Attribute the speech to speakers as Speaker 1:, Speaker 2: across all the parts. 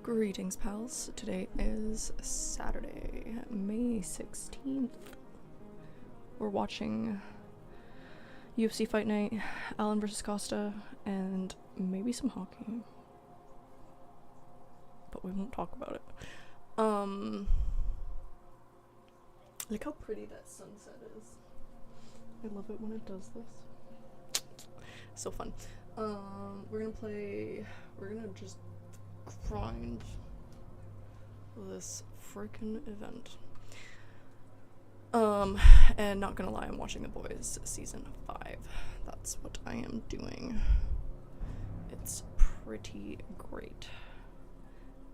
Speaker 1: Greetings, pals. Today is Saturday, May 16th. We're watching UFC Fight Night, Allen versus Costa, and maybe some hockey. But we won't talk about it. Look how pretty that sunset is. I love it when it does this. So fun. We're gonna just grind this freaking event. And not gonna lie, I'm watching The Boys season 5. That's what I am doing. It's pretty great.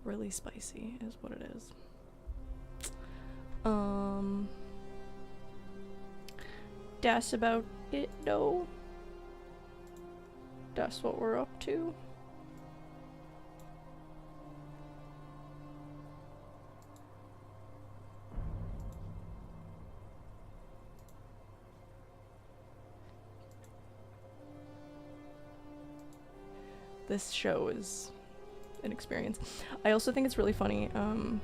Speaker 1: Really spicy is what it is. That's about it though. That's what we're up to. This show is an experience. I also think it's really funny. Oh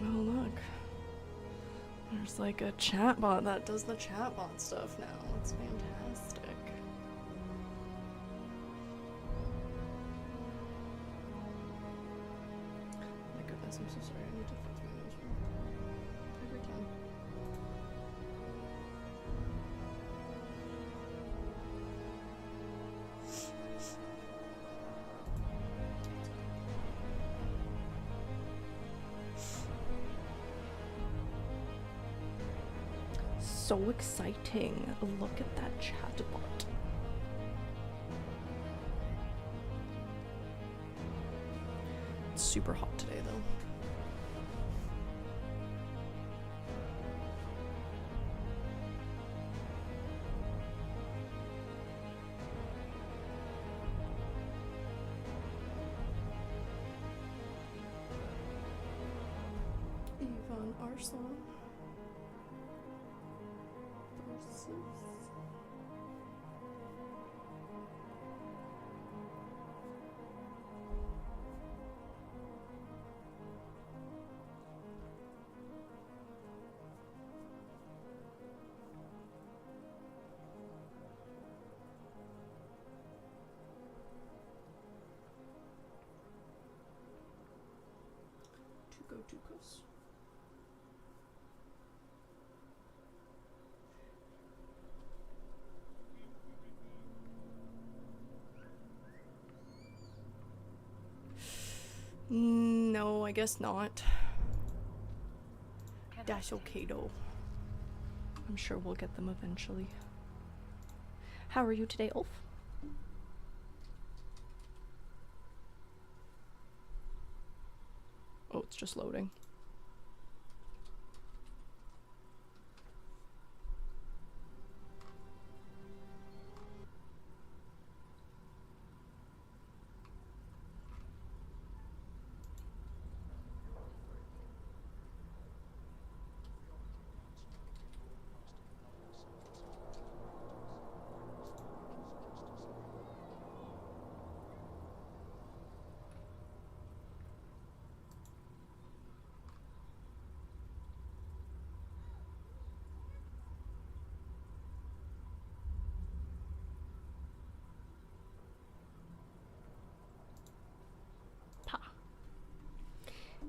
Speaker 1: look. There's like a chatbot that does the chatbot stuff now. It's fantastic. Oh my goodness, I'm so sorry. I need to fix my nose every time. So exciting. Look at that chatbot. It's super hot today though. Ivan Arslan versus Tukos. No, I guess not. That's okay though. I'm sure we'll get them eventually. How are you today, Ulf? Oh, it's just loading.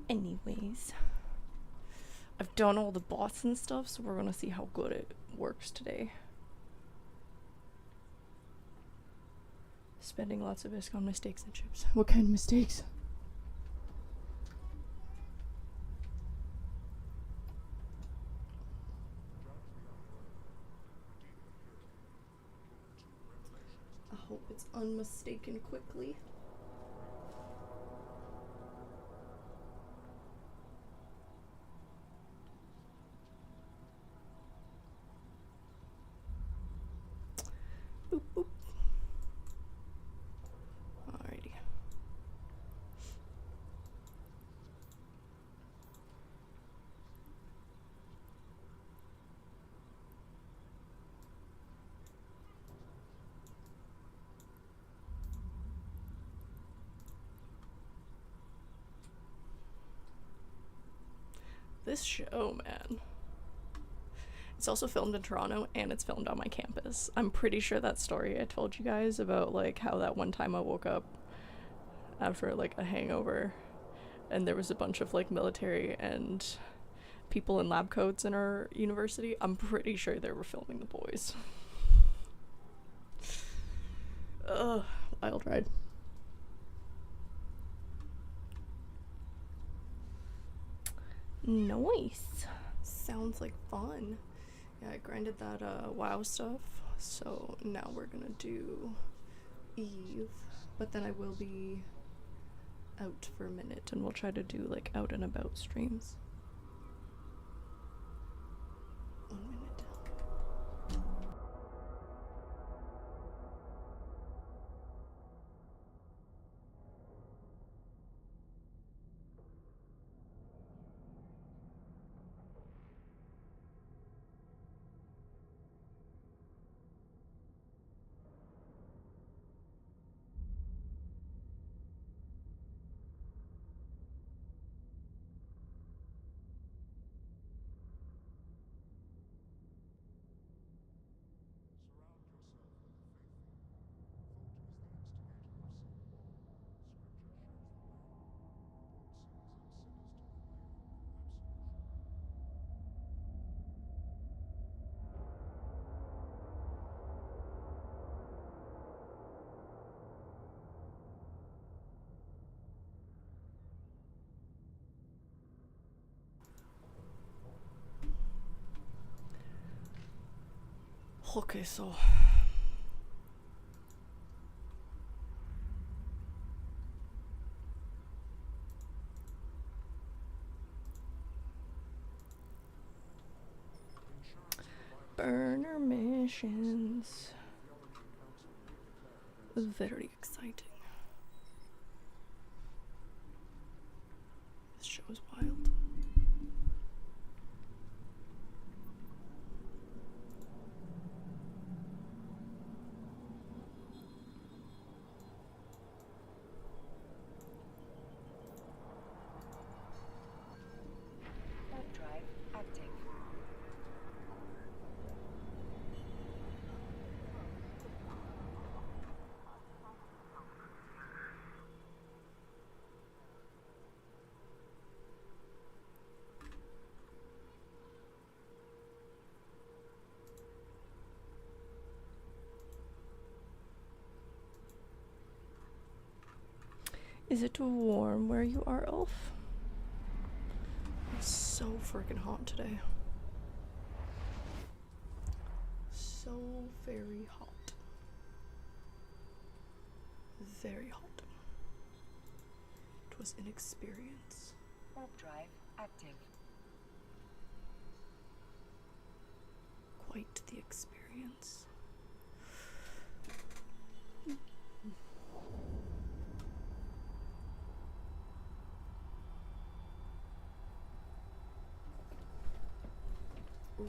Speaker 1: Anyways, I've done all the bots and stuff, so we're gonna see how good it works today. Spending lots of ISK on mistakes and chips. What kind of mistakes? I hope it's unmistaken quickly. Boop, boop. Alrighty. this show, man. It's also filmed in Toronto and it's filmed on my campus. I'm pretty sure that story I told you guys about like how that one time I woke up after like a hangover and there was a bunch of like military and people in lab coats in our university. I'm pretty sure they were filming The Boys. Ugh, wild ride. Nice. Sounds like fun. Yeah, I grinded that WoW stuff, so now we're gonna do Eve, but then I will be out for a minute and we'll try to do like out and about streams. 1 minute. Okay, so burner missions. Very exciting. This show is wild. Is it too warm where you are, Elf? It's so freaking hot today. So very hot. Very hot. It was an experience.
Speaker 2: Warp drive active.
Speaker 1: Quite the experience.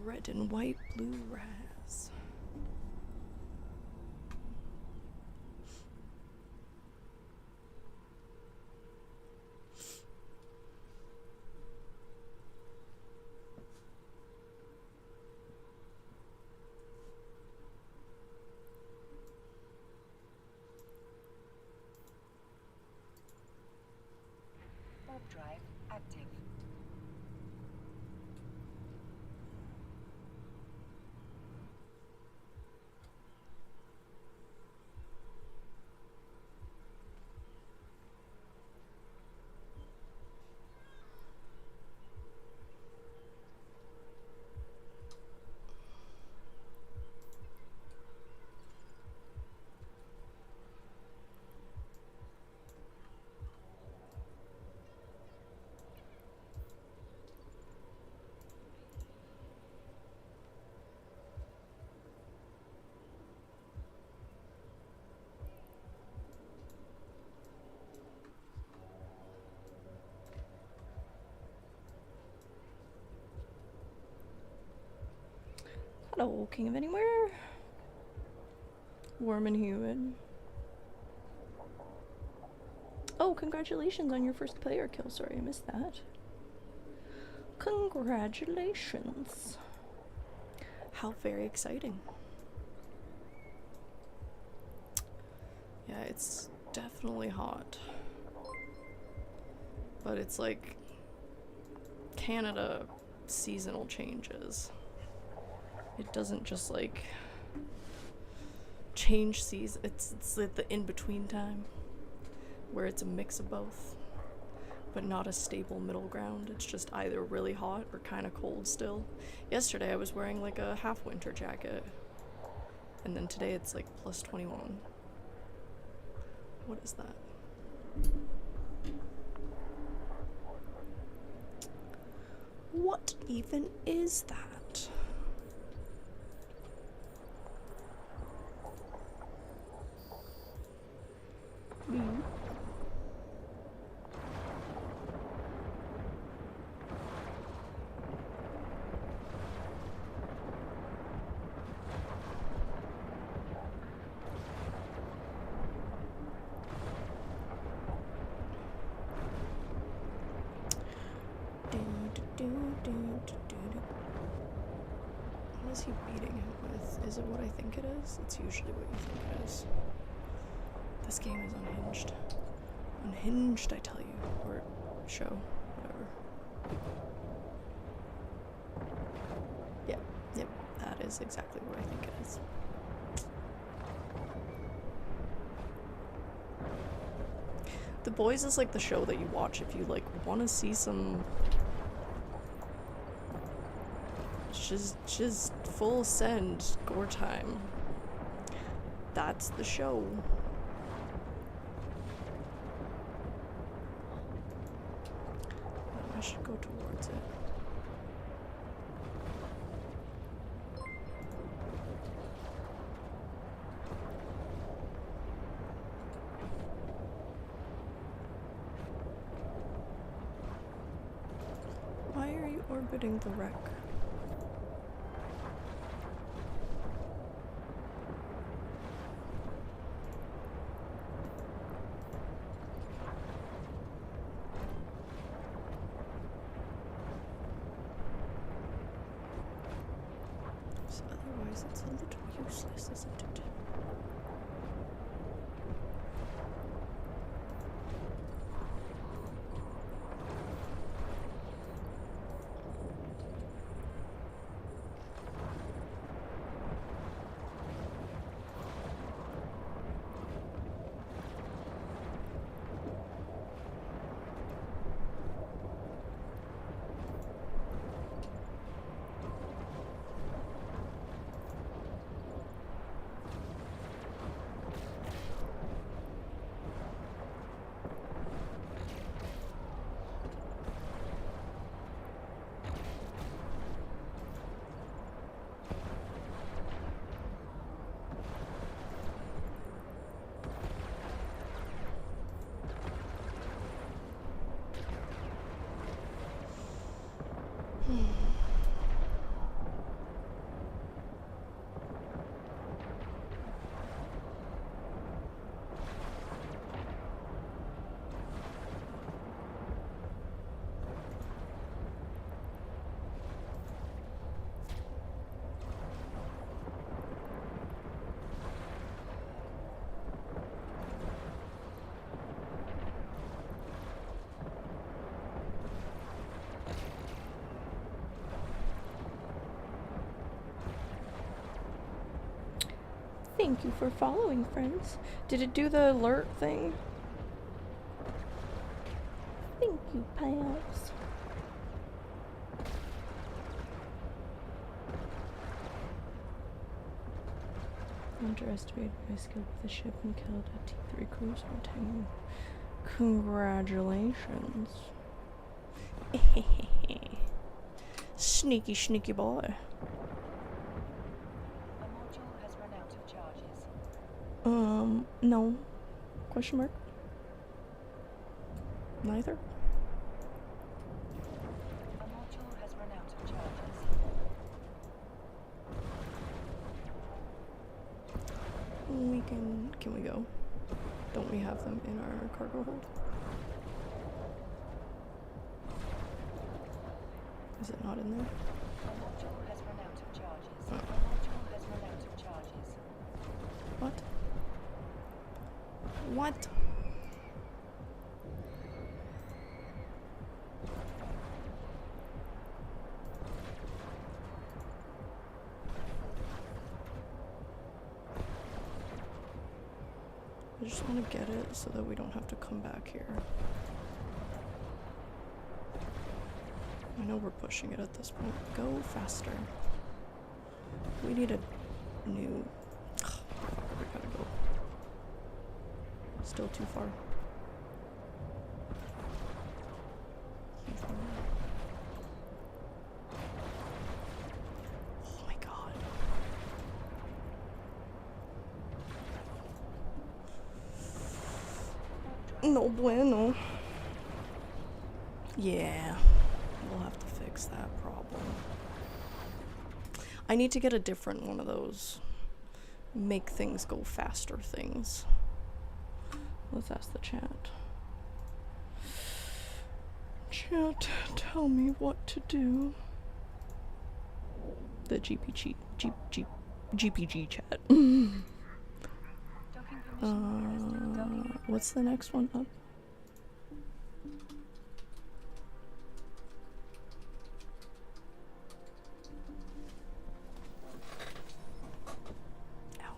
Speaker 1: Red and white, blue raz.
Speaker 2: Warp drive active.
Speaker 1: Hello, King of Anywhere. Warm and humid. Oh, congratulations on your first player kill. Sorry, I missed that. Congratulations. How very exciting. Yeah, it's definitely hot. But it's like Canada seasonal changes. It doesn't just like change season. It's like the in-between time where it's a mix of both, but not a stable middle ground. It's just either really hot or kind of cold still. Yesterday I was wearing like a half winter jacket, and then today it's like plus 21. What is that? What even is that? What is he beating him with? Is it what I think it is? It's usually what you think it is. This game is unhinged. Unhinged, I tell you. Or show, whatever. Yep, that is exactly what I think it is. The Boys is like the show that you watch if you like want to see some just full send gore time. That's the show. I should go towards it. Why are you orbiting the wreck? Otherwise, it's a little useless, isn't it? Thank you for following, friends. Did it do the alert thing? Thank you, pals. Underestimated my skill with the ship and killed a T3 cruiser tank. Congratulations. Sneaky, sneaky boy. No. Question mark? Neither?
Speaker 2: A module has run out of charges.
Speaker 1: Can we go? Don't we have them in our cargo hold? Is it not in there?
Speaker 2: The module has run out of charges.
Speaker 1: Oh.
Speaker 2: The module has run out of charges.
Speaker 1: What? What? I just want to get it so that we don't have to come back here. I know we're pushing it at this point. Go faster. We need a new... Ugh, we gotta go. Still too far. Oh my god. No bueno. Yeah, we'll have to fix that problem. I need to get a different one of those make things go faster things. Let's ask the chat. Chat, tell me what to do. The GPG chat.
Speaker 2: Docking permission requested. Docking
Speaker 1: What's the next one up? Ow.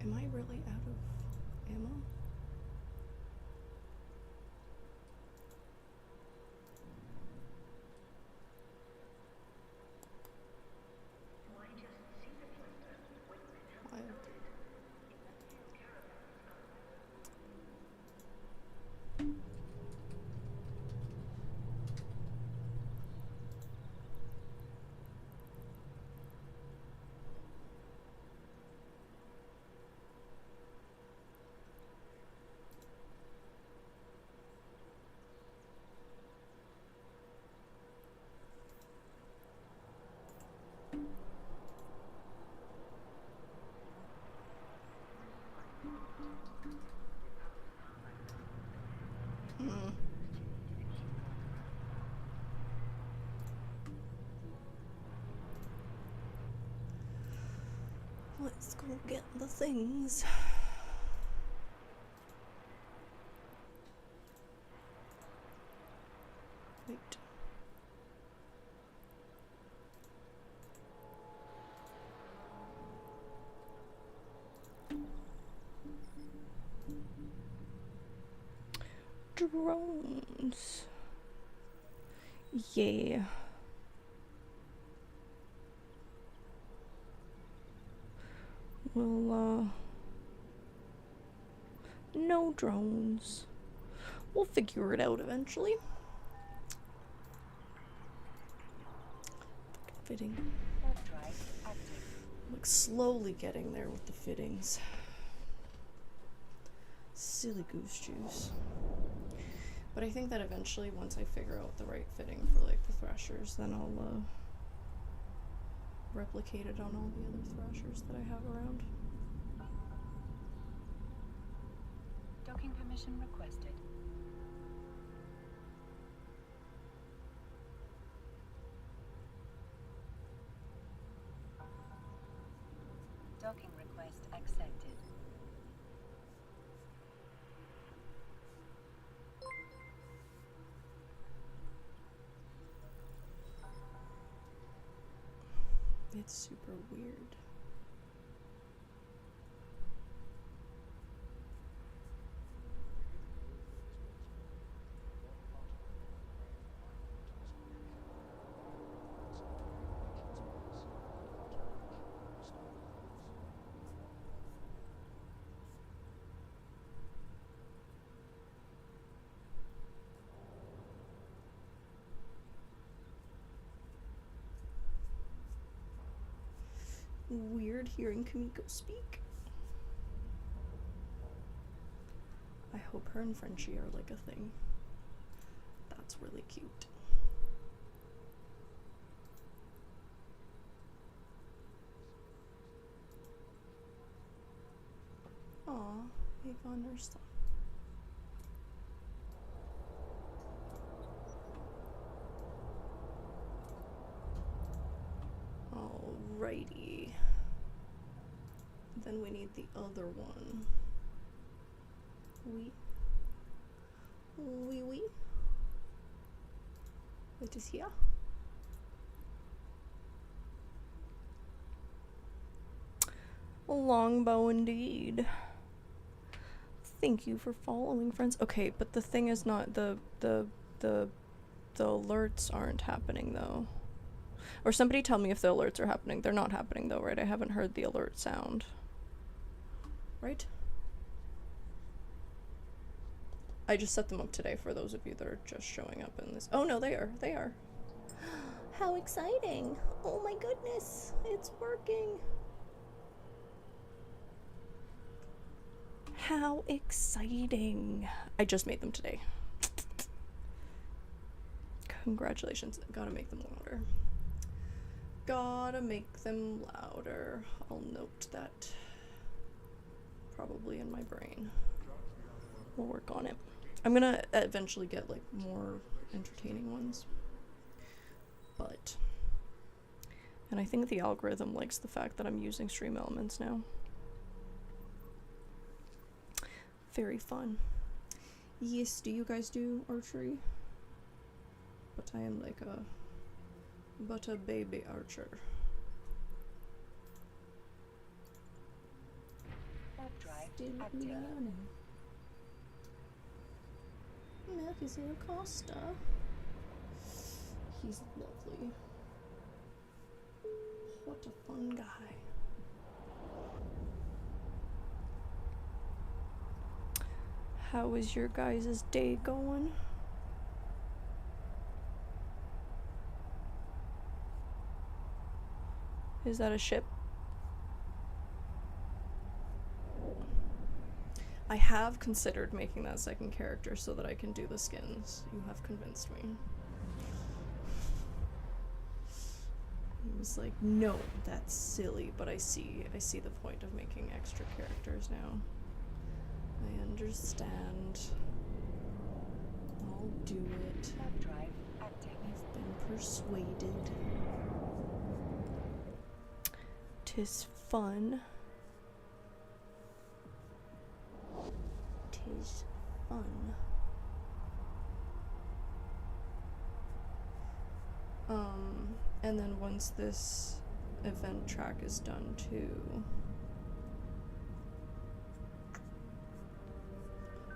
Speaker 1: Am I really out of ammo? Wild. Let's go get the things. Wait. Drones. Yeah. Well, no drones. We'll figure it out eventually. Fitting.
Speaker 2: Warp drive active.
Speaker 1: Like slowly getting there with the fittings. Silly goose juice. But I think that eventually, once I figure out the right fitting for like the thrashers, then I'll replicate it on all the other thrashers that I have around.
Speaker 2: Docking permission requested. Docking request accepted.
Speaker 1: It's super weird. Weird hearing Kamiko speak. I hope her and Frenchie are like a thing. That's really cute. Aw, they found her stuff. Alrighty. Then we need the other one. Oui. Oui, oui. It is here. A longbow indeed. Thank you for following, friends. Okay, but the thing is not the alerts aren't happening though. Or somebody tell me if the alerts are happening. They're not happening though, right? I haven't heard the alert sound. Right? I just set them up today for those of you that are just showing up in this. Oh no, they are. They are. How exciting. Oh my goodness. It's working. How exciting. I just made them today. Congratulations. Gotta make them louder. Gotta make them louder. I'll note that probably in my brain. We'll work on it. I'm gonna eventually get like more entertaining ones. But, and I think the algorithm likes the fact that I'm using stream elements now. Very fun. Yes, do you guys do archery? But I am like a baby archer.
Speaker 2: Warp drive
Speaker 1: Still
Speaker 2: active.
Speaker 1: learning. Milk is here, Costa. He's lovely. What a fun guy. How is your guys' day going? Is that a ship? I have considered making that second character so that I can do the skins. You have convinced me. He was like, no, that's silly, but I see the point of making extra characters now. I understand. I'll do it.
Speaker 2: Warp drive active.
Speaker 1: I've been persuaded. 'tis fun. 'Tis fun. And then once this event track is done too,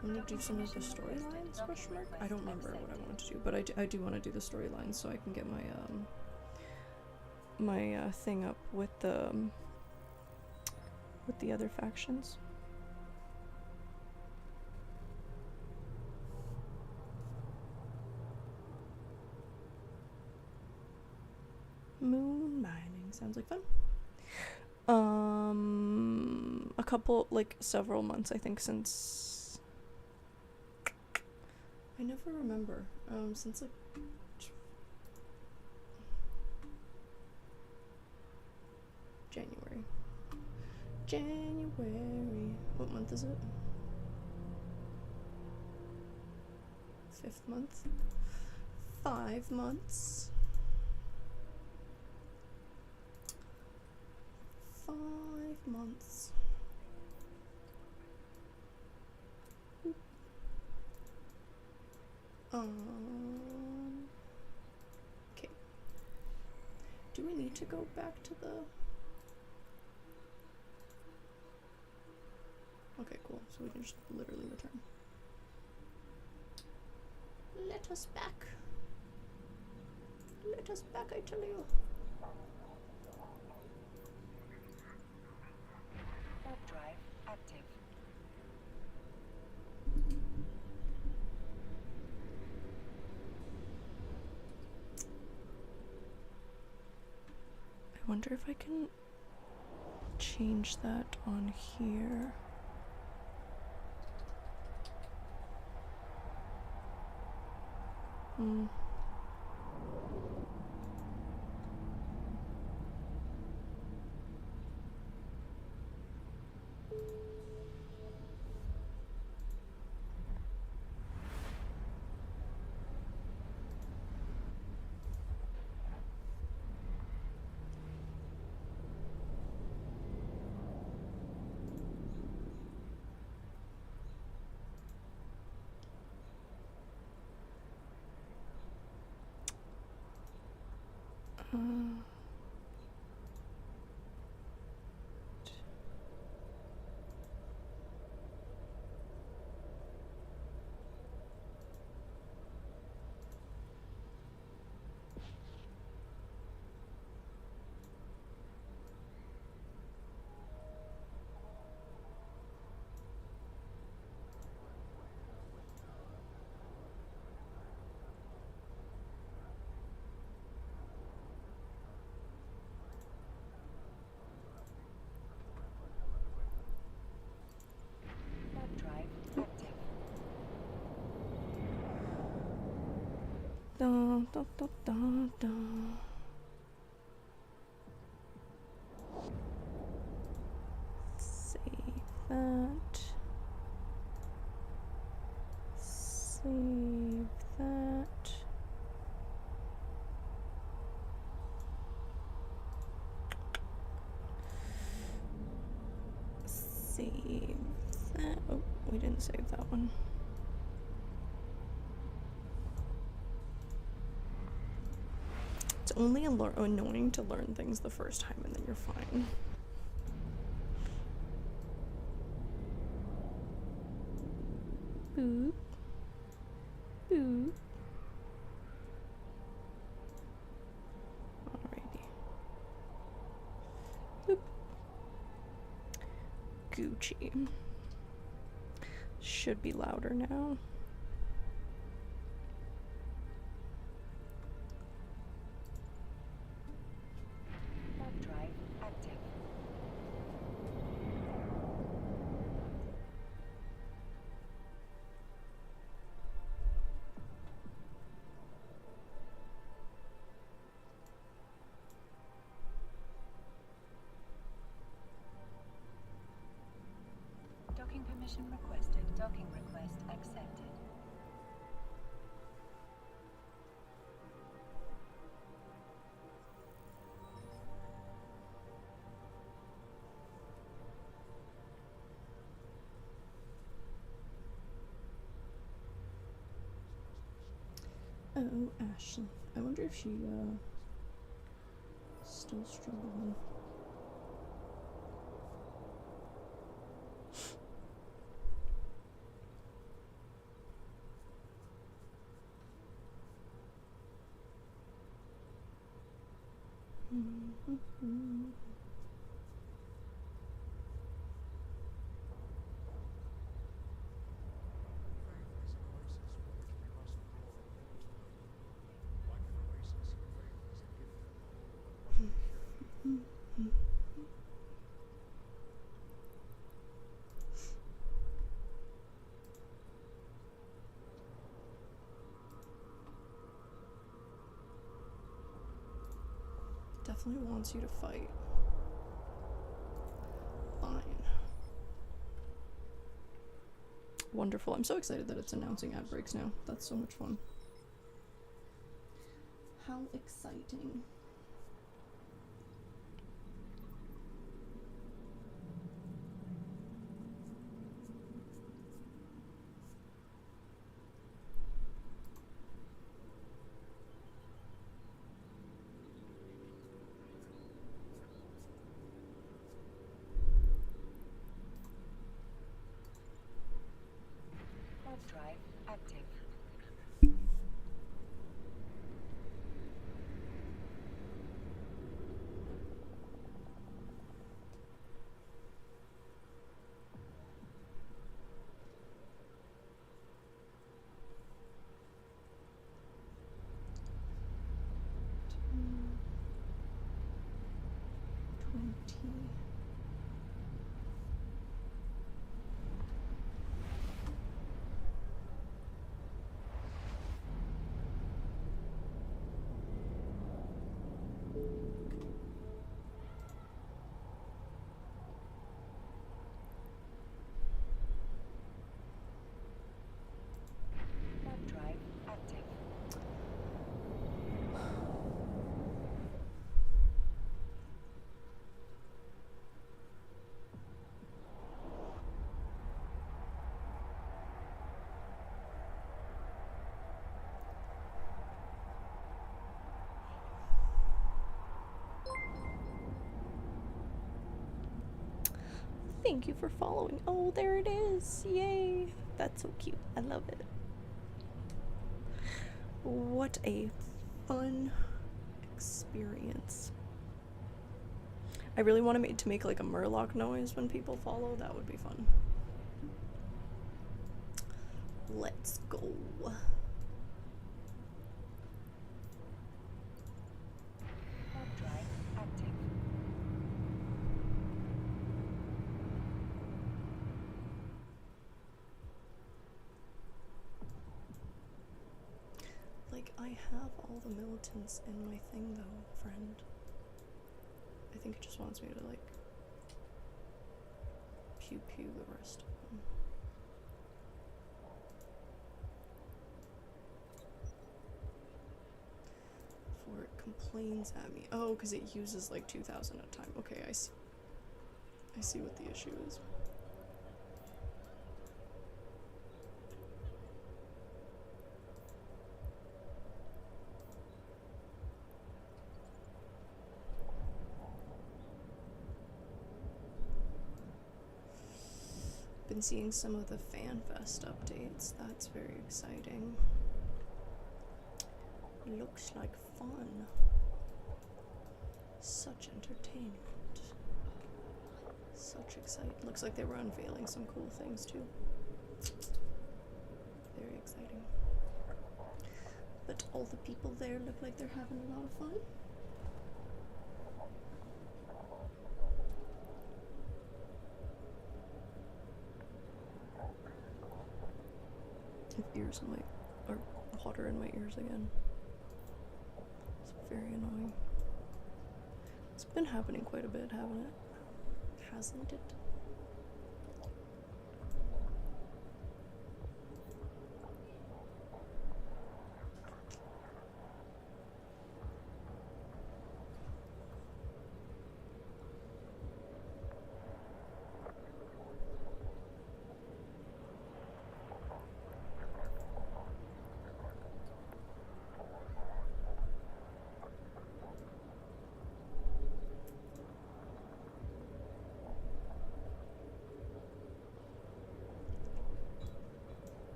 Speaker 1: I'm gonna do some of the storylines, question mark? I don't remember what I wanted to do, but I do want to do the storylines so I can get my my thing up with the other factions. Moon mining sounds like fun. A couple, like several months, I think, since I never remember. Since like January. What month is it? 5th month. 5 months. 5 months. Okay. Do we need to go back to the... Okay, cool. So we can just literally return. Let us back. Let us back, I tell you.
Speaker 2: Warp drive active.
Speaker 1: I wonder if I can change that on here.
Speaker 2: Warp drive active.
Speaker 1: Dun, dun, dun, dun, dun. Save that. Save that. Save that. Oh, we didn't save that one. It's only annoying to learn things the first time and then you're fine. Boop. Boop. Alrighty. Boop. Gucci. Should be louder now.
Speaker 2: Warp drive active. Docking permission requested. Docking request accepted.
Speaker 1: Oh, Ashley. I wonder if she, still struggling. Definitely wants you to fight. Fine. Wonderful. I'm so excited that it's announcing ad breaks now. That's so much fun. How exciting.
Speaker 2: Warp drive active. Warp drive active.
Speaker 1: Thank you for following. Oh, there it is. Yay. That's so cute. I love it. What a fun experience. I really want to make like a murloc noise when people follow. That would be fun. Let's go.
Speaker 2: Warp drive active.
Speaker 1: Like, I have all the militants in my thing though, friend. I think it just wants me to like pew pew the rest of them. Before it complains at me. Oh, because it uses like 2,000 at a time. Okay, I see. I see what the issue is. Been seeing some of the FanFest updates. That's very exciting. Looks like fun. Such entertainment. Such excitement. Looks like they were unveiling some cool things too. Very exciting. But all the people there look like they're having a lot of fun. I have ears in my, or water in my ears again. It's very annoying. It's been happening quite a bit, haven't it? Hasn't it?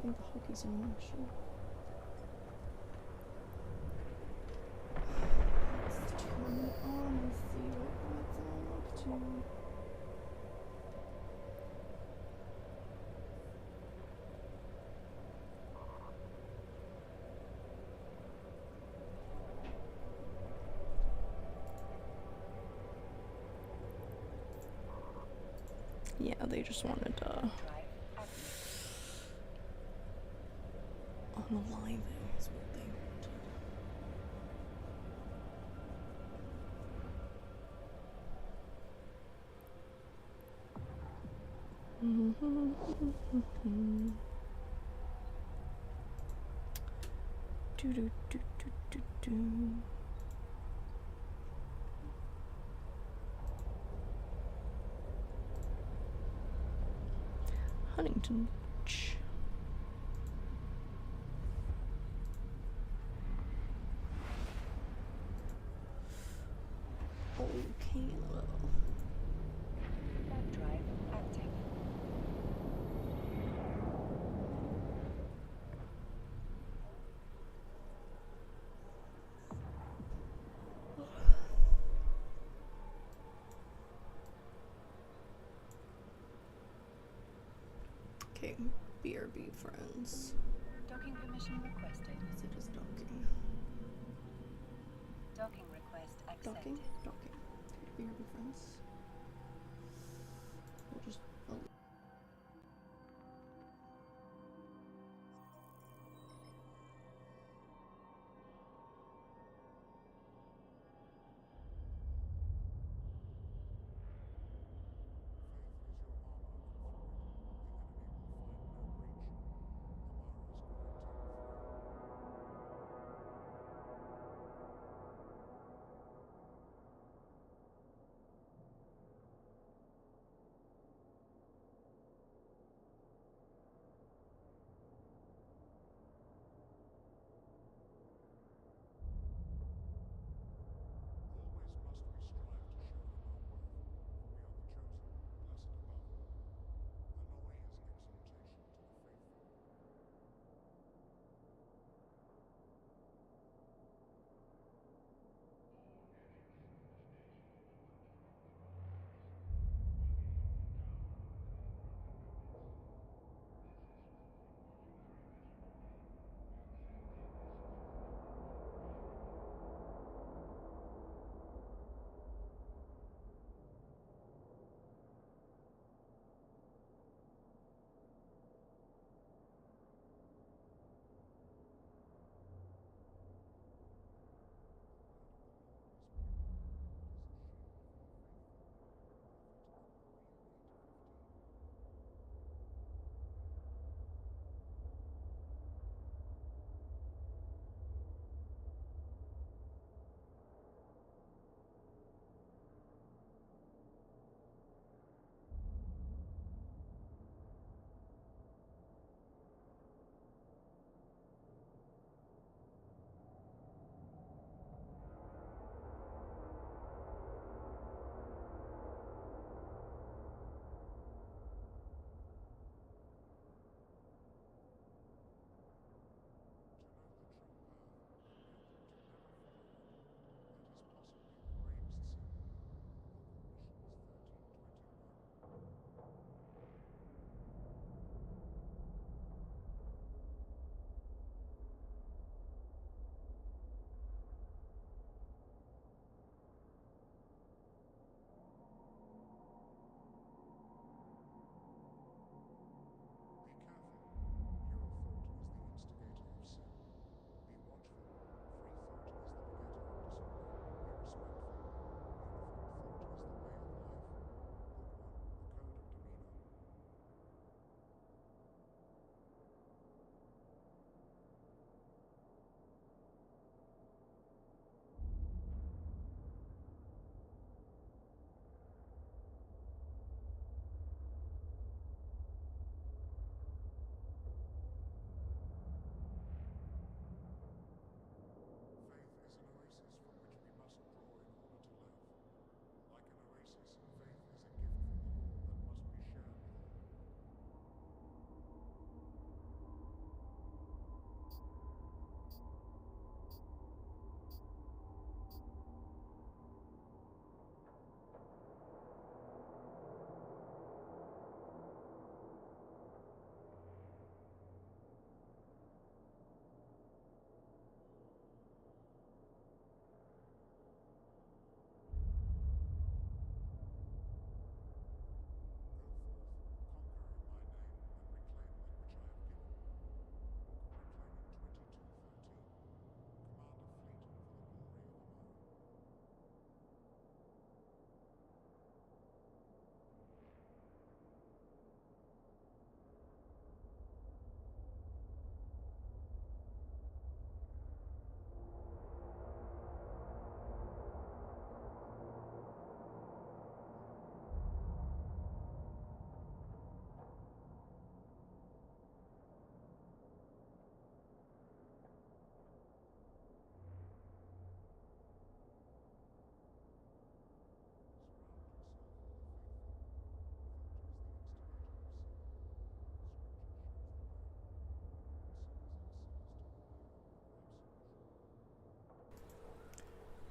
Speaker 1: think the hockey's on actually. Let's turn it on and see what that's all up to. Yeah, they just wanted unaliving is what they wanted. Do do do do do do. Huntington Beach. Okay,
Speaker 2: Web drive active.
Speaker 1: okay, BRB friends.
Speaker 2: Docking permission requested.
Speaker 1: Is it just docking?
Speaker 2: Docking request accepted.
Speaker 1: Docking? Docking. BRB friends. We'll just.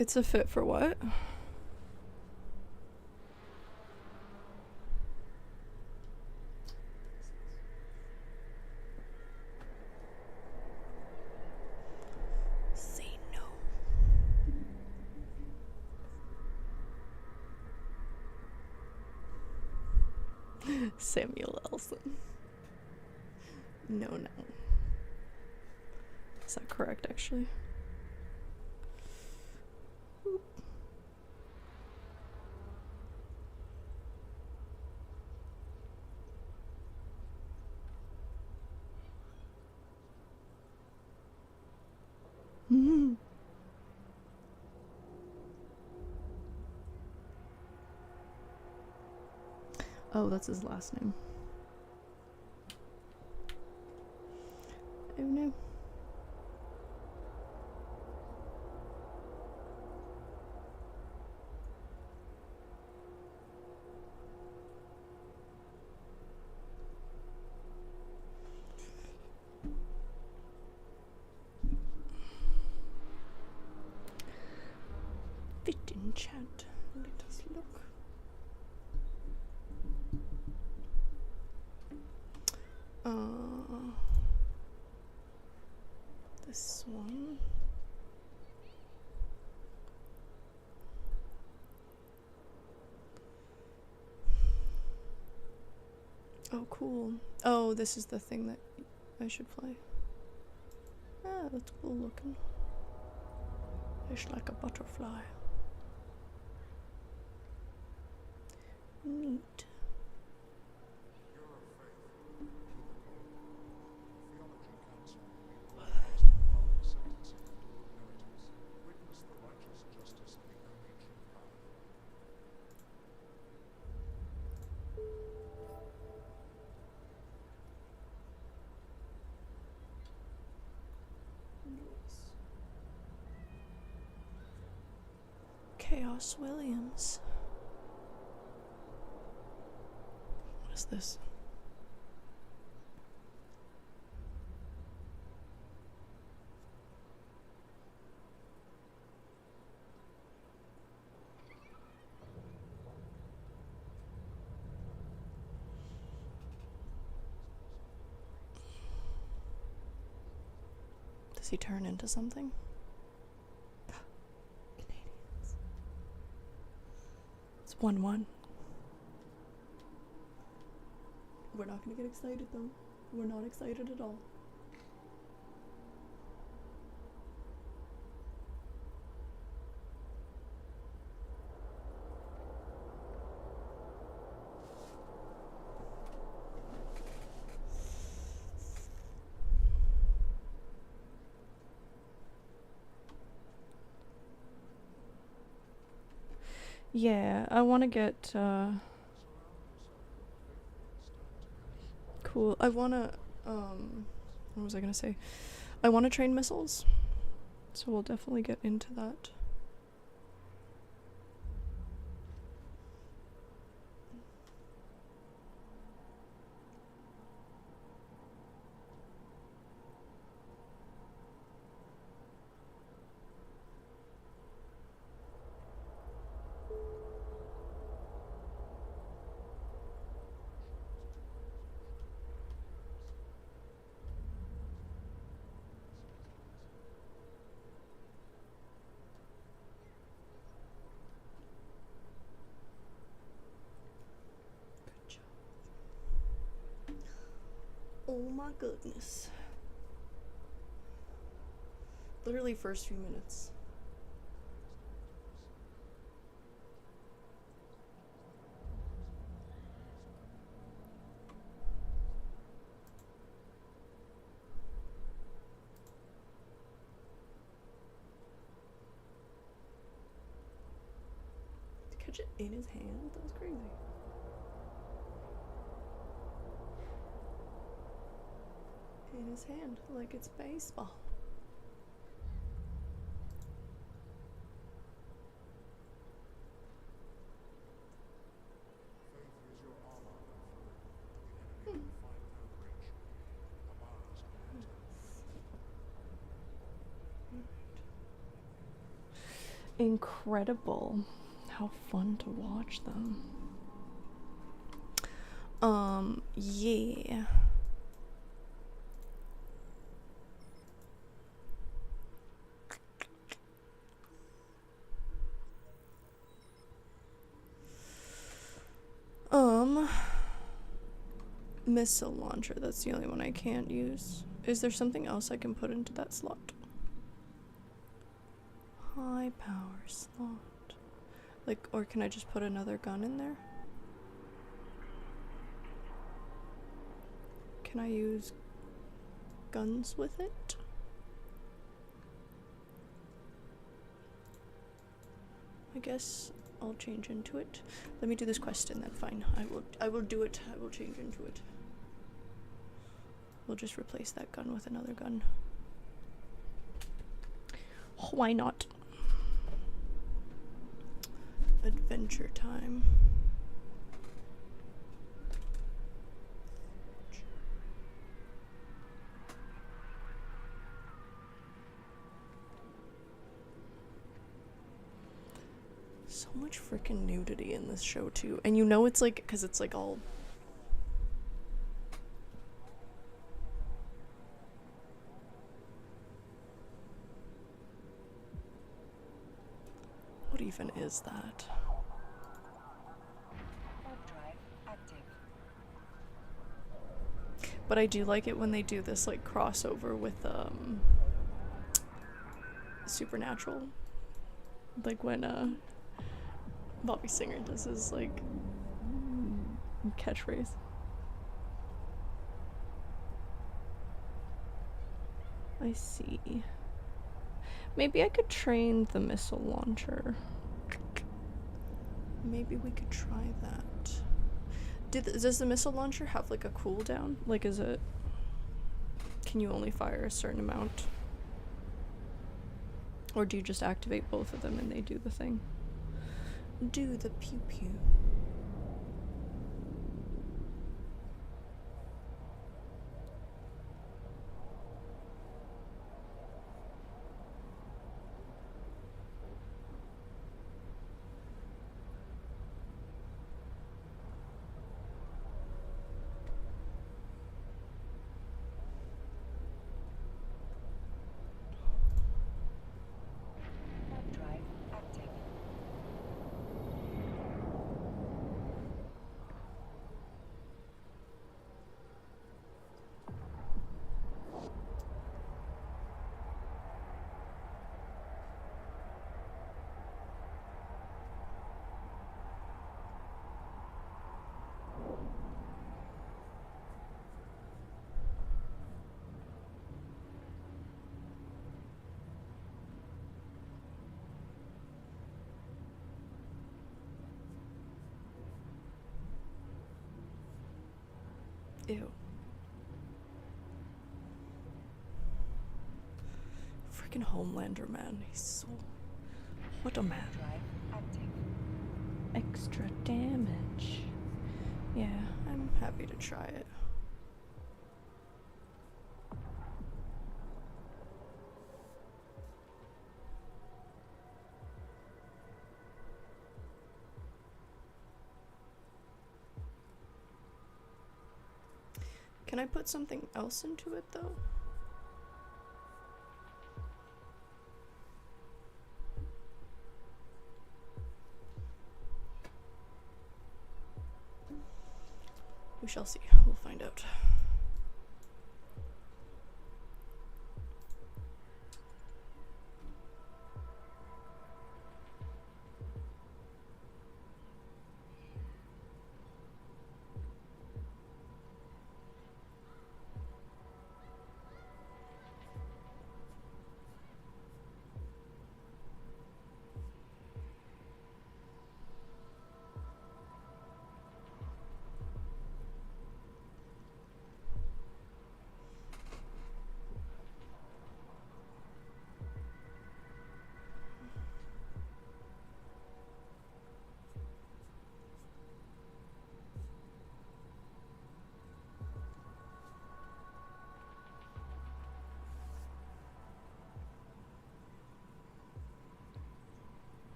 Speaker 1: It's a fit for what? Say no. Samuel Elson. No. Is that correct, actually? Oh, that's his last name. Oh no. Fit in chat. Let us look. This one. Oh, cool. Oh, this is the thing that I should play. Ah, that's cool looking. Fish like a butterfly. Neat. Chaos Williams. What is this? Does he turn into something? Canadians. It's 1-1. We're not gonna get excited though. We're not excited at all. Yeah, I want to get cool. I want to what was I going to say? I want to train missiles. So we'll definitely get into that. Oh my goodness. Literally first few minutes. To catch it in his hand? That was crazy. In his hand, like it's baseball. incredible. How fun to watch them. Yeah. Missile launcher, that's the only one I can't use. Is there something else I can put into that slot? High power slot. Like, or can I just put another gun in there? Can I use guns with it? I guess I'll change into it. Let me do this quest and then fine. I will do it. I will change into it. We'll just replace that gun with another gun. Why not? Adventure time. So much freaking nudity in this show too. And you know it's like, because it's like all... What even is that? But I do like it when they do this like crossover with Supernatural. Like when Bobby Singer does his like catchphrase. I see. Maybe I could train the missile launcher. Maybe we could try that. Does the missile launcher have like a cooldown? Like, is it... Can you only fire a certain amount? Or do you just activate both of them and they do the thing? Do the pew pew. Ew. Freaking Homelander, man. He's so... What a man. Extra damage. Yeah, I'm happy to try it. Can I put something else into it, though? We shall see. We'll find out.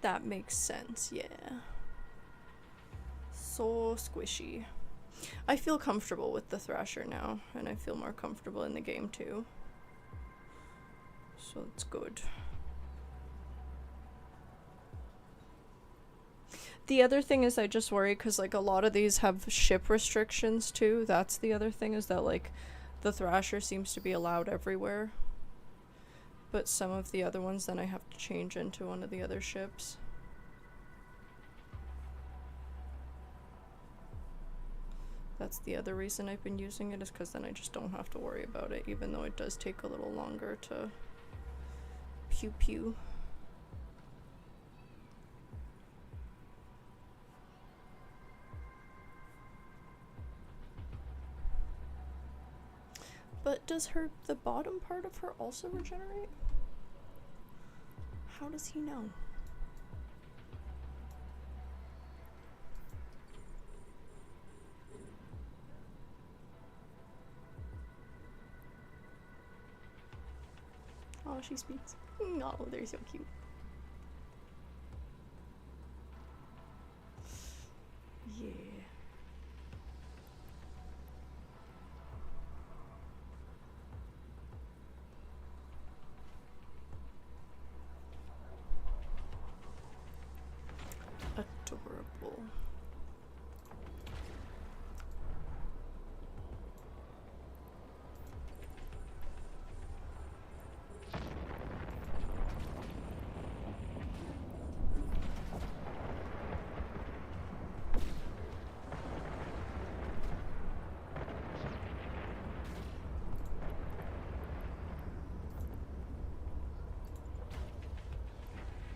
Speaker 1: That makes sense, yeah. So squishy. I feel comfortable with the Thrasher now, and I feel more comfortable in the game too. So it's good. The other thing is I just worry because like a lot of these have ship restrictions too. That's the other thing, is that like the Thrasher seems to be allowed everywhere. But some of the other ones then I have to change into one of the other ships. That's the other reason I've been using it, is because then I just don't have to worry about it, even though it does take a little longer to pew pew. But does the bottom part of her also regenerate? How does he know? Oh, she speaks. Oh, they're so cute. Yeah. Adorable.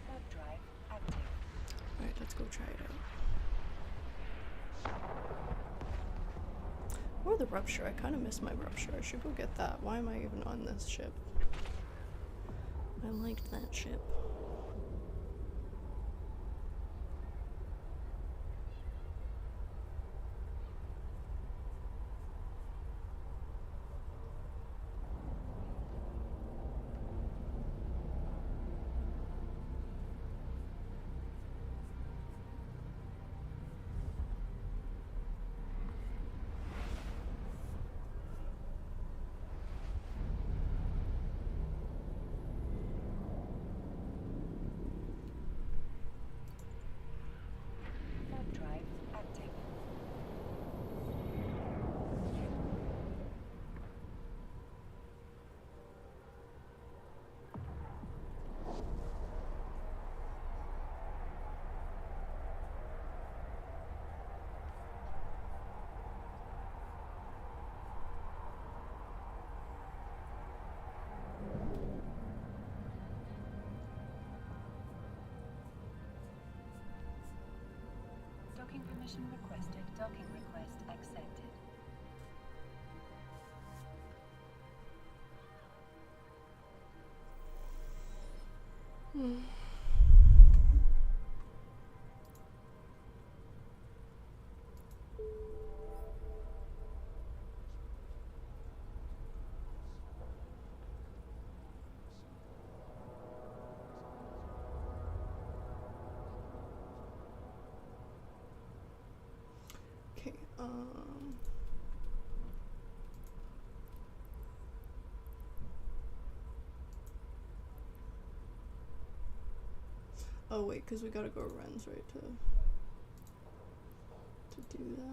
Speaker 2: Warp drive active.
Speaker 1: Alright, let's go try it out. Or the Rupture. I kind of miss my Rupture. I should go get that. Why am I even on this ship? I liked that ship.
Speaker 2: Warp drive active. Docking permission requested. Docking request accepted.
Speaker 1: Okay, oh wait, because we gotta go to Ren's, right, to do that.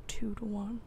Speaker 1: 2-1.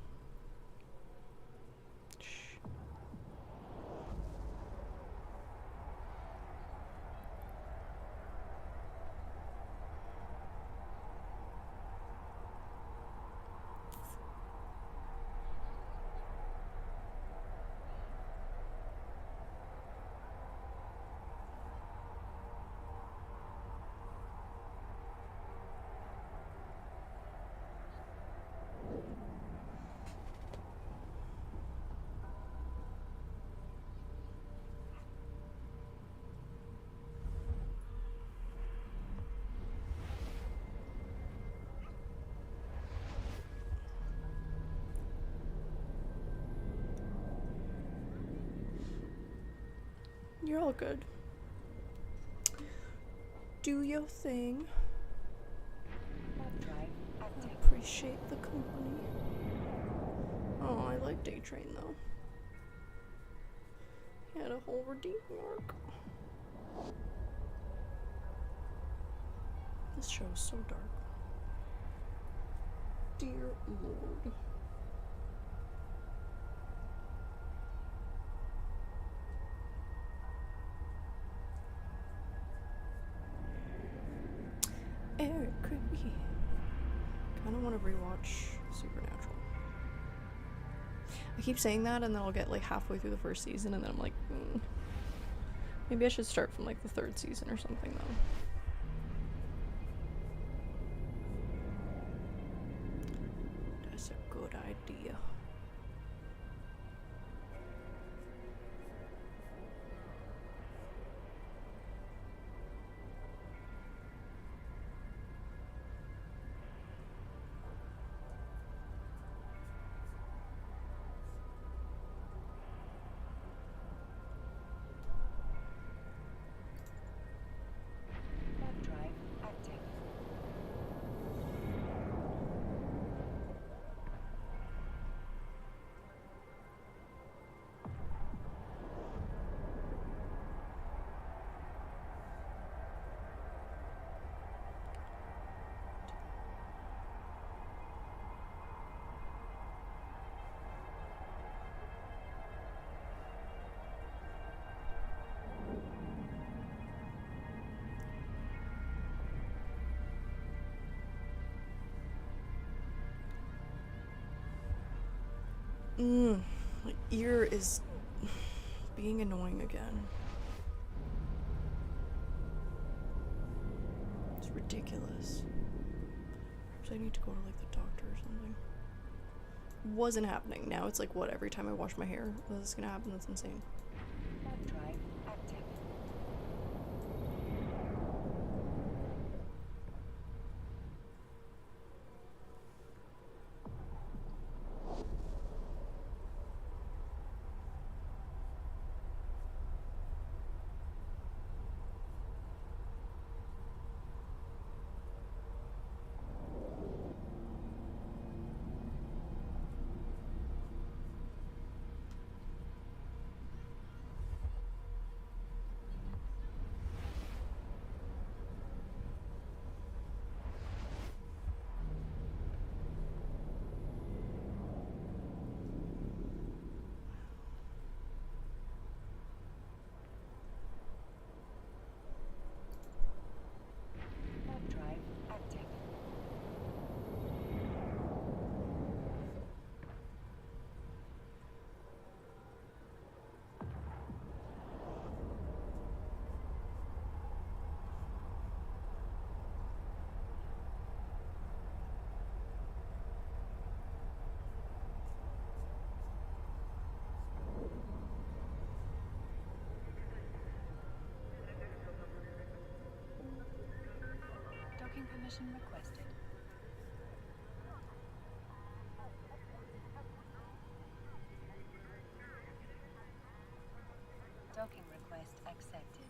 Speaker 1: You're all good. Do your thing. I appreciate the company. Oh, I like Day Train though. He had a whole redeem arc. This show is so dark. Dear Lord. Eric Creepy. Kinda wanna rewatch Supernatural. I keep saying that and then I'll get like halfway through the first season and then I'm like, maybe I should start from like the third season or something though. That's a good idea. My ear is being annoying again. It's ridiculous. Perhaps I need to go to like the doctor or something. Wasn't happening. Now it's like what, every time I wash my hair this is gonna happen? That's insane.
Speaker 2: Drive active. Drive active. Docking permission requested. Docking request accepted.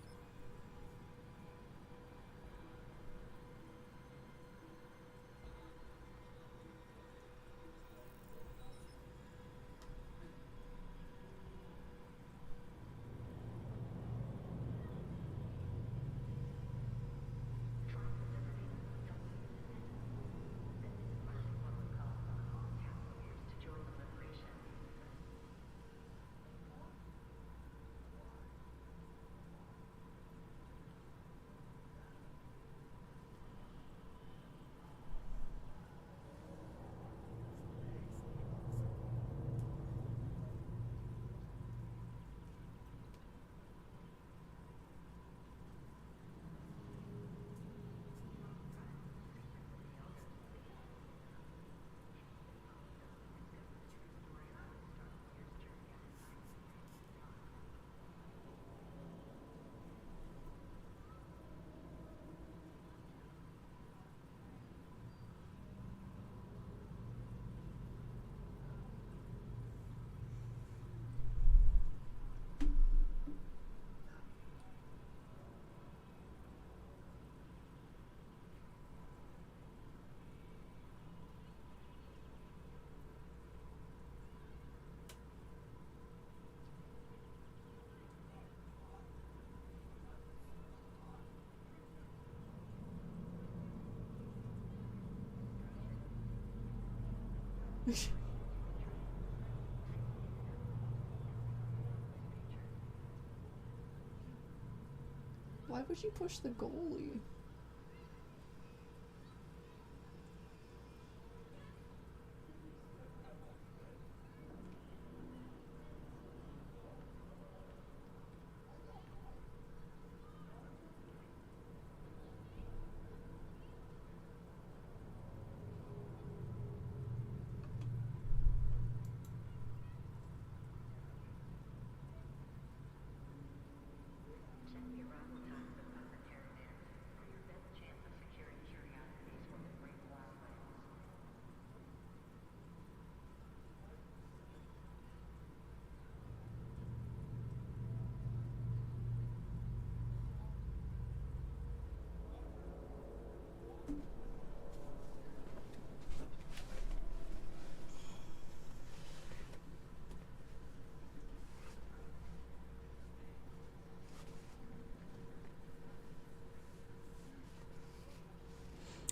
Speaker 1: Why would you push the goalie?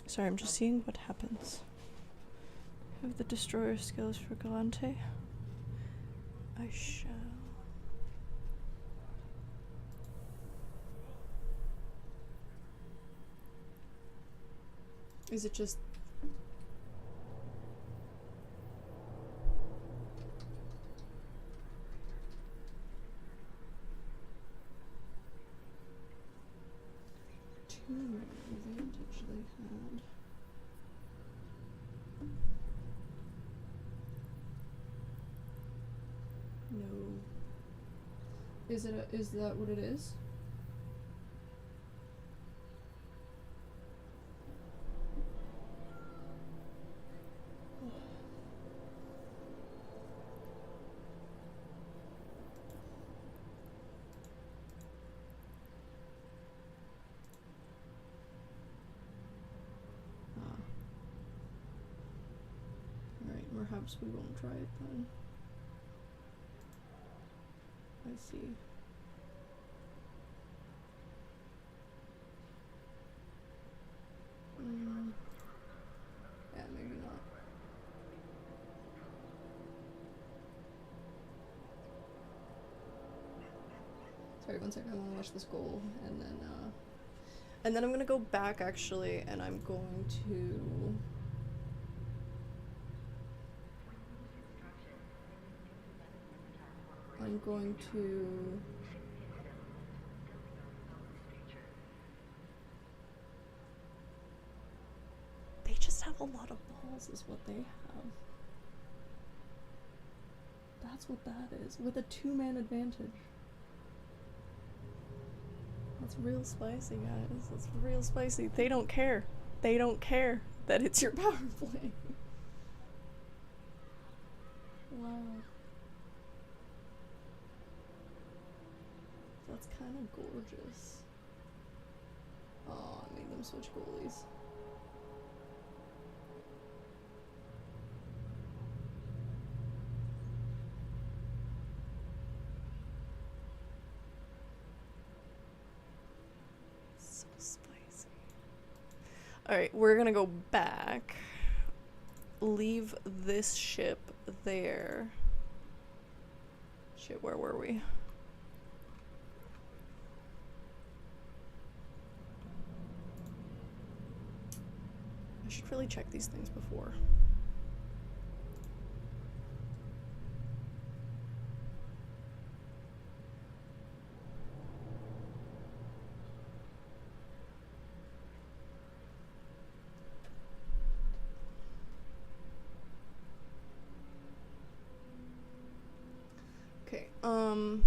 Speaker 1: Sorry, I'm just seeing what happens. Have the destroyer skills for Galante? I shall. Is it just... two advantage they had? No. Is that what it is? Alright, perhaps we won't try it then. I see. Yeah, maybe not. Sorry, one second, I wanna watch this goal, and then I'm gonna go back actually, and I'm going to... They just have a lot of balls is what they have. That's what that is, with a 2-man advantage. That's real spicy, guys. That's real spicy. They don't care. They don't care that it's your power play. Wow. That's kind of gorgeous. Oh, I made them switch goalies. So spicy. Alright, we're gonna go back. Leave this ship there. Shit, where were we? I should really check these things before. Okay, oh my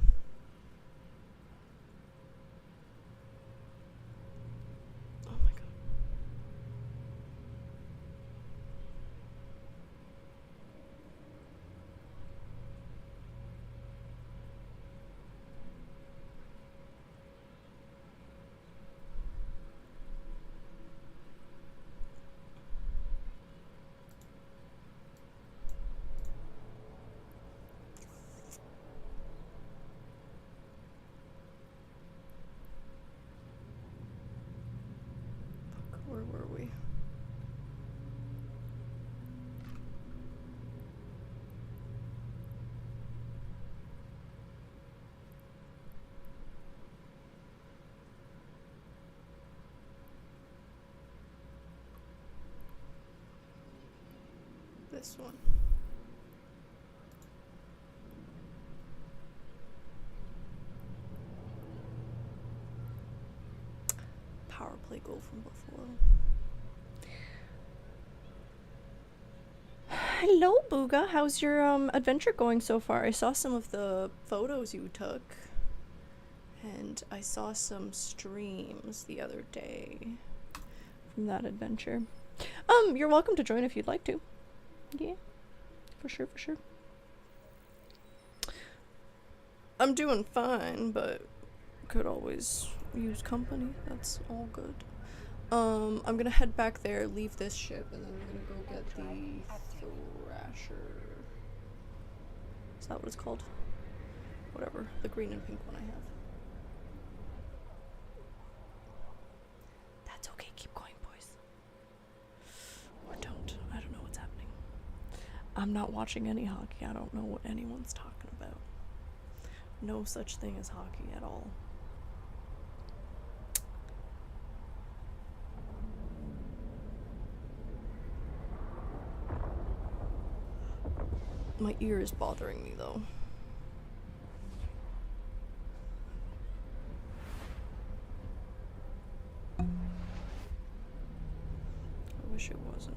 Speaker 1: god. this one. Power play goal from Buffalo. Hello, Booga. How's your adventure going so far? I saw some of the photos you took, and I saw some streams the other day from that adventure. You're welcome to join if you'd like to. Yeah, for sure, for sure. I'm doing fine, but could always use company. That's all good. I'm gonna head back there, leave this ship, and then I'm gonna go get the Thrasher. Is that what it's called? Whatever. The green and pink one I have. That's okay. Keep going, boys. Or don't. I don't know what's happening. I'm not watching any hockey. I don't know what anyone's talking about. No such thing as hockey at all. My ear is bothering me though. I wish it wasn't.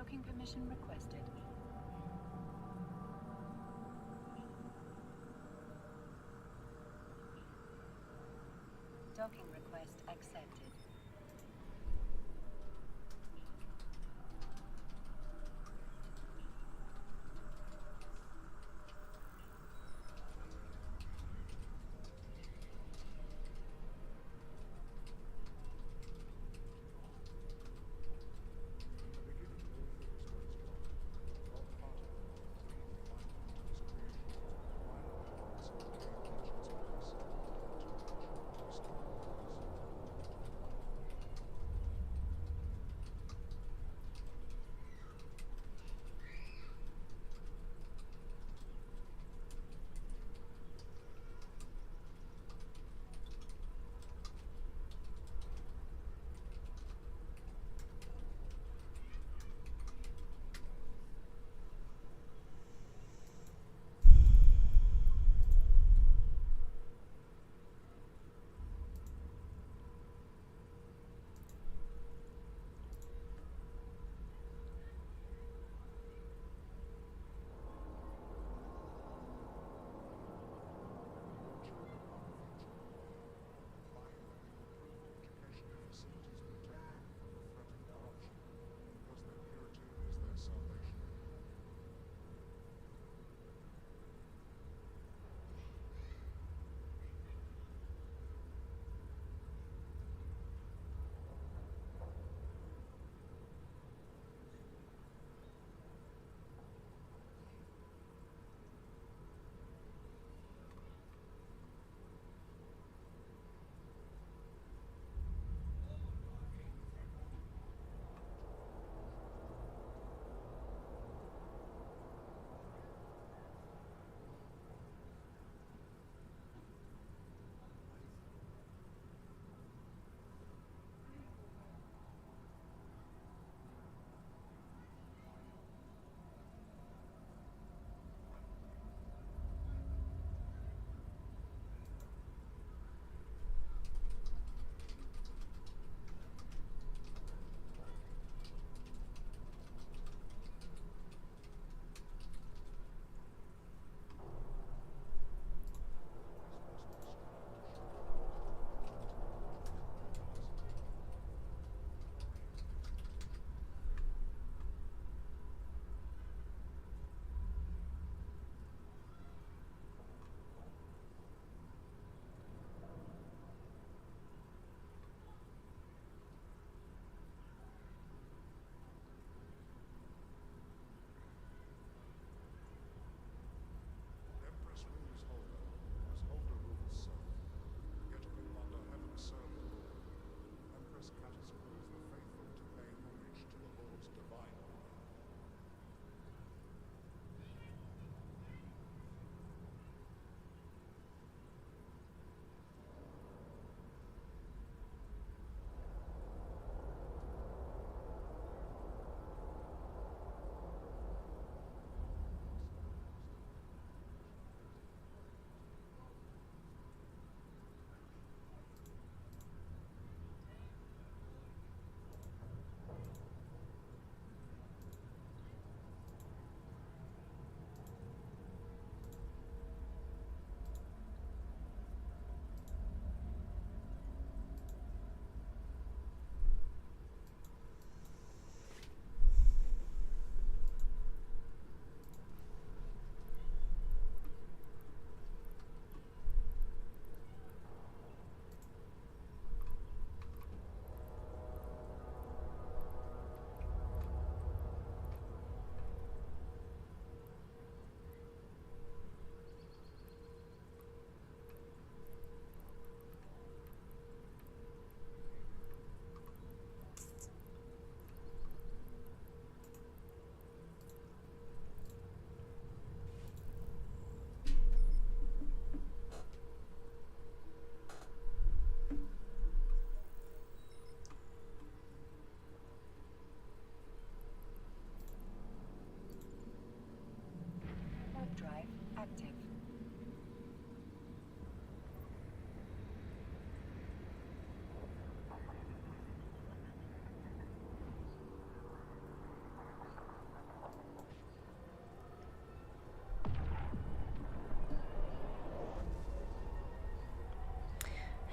Speaker 2: Docking permission requested. Docking request accepted.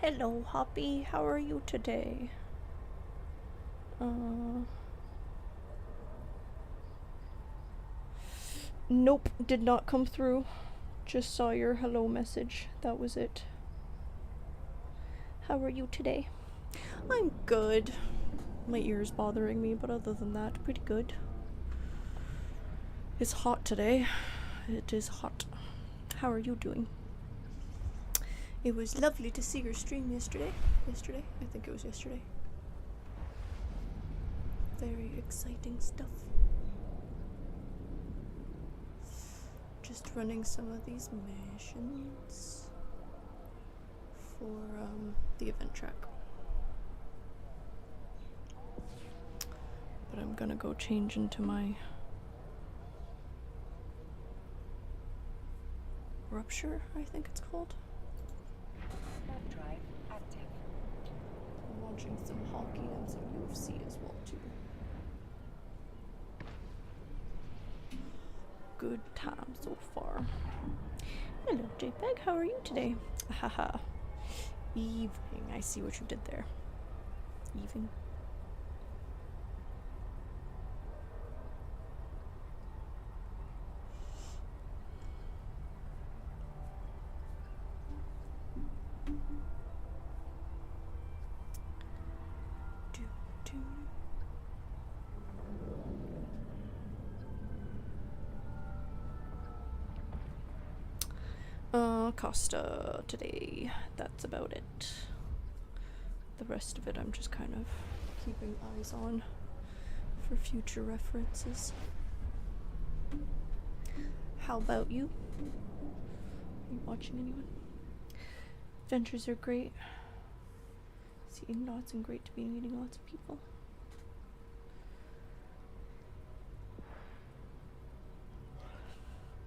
Speaker 1: Hello, Hoppy. How are you today? Nope, did not come through. Just saw your hello message. That was it. How are you today? I'm good. My ear's bothering me, but other than that, pretty good. It's hot today. It is hot. How are you doing? It was lovely to see your stream yesterday. I think it was yesterday. Very exciting stuff. Just running some of these missions for the event track. But I'm gonna go change into my Rupture, I think it's called.
Speaker 2: Drive active.
Speaker 1: I'm watching some hockey and some UFC as well too. Good time so far. Hello, JPEG. How are you today? Haha. Evening. I see what you did there. Evening. Costa today. That's about it. The rest of it I'm just kind of keeping eyes on for future references. How about you? Are you watching anyone? Adventures are great. Seeing lots and great to be meeting lots of people.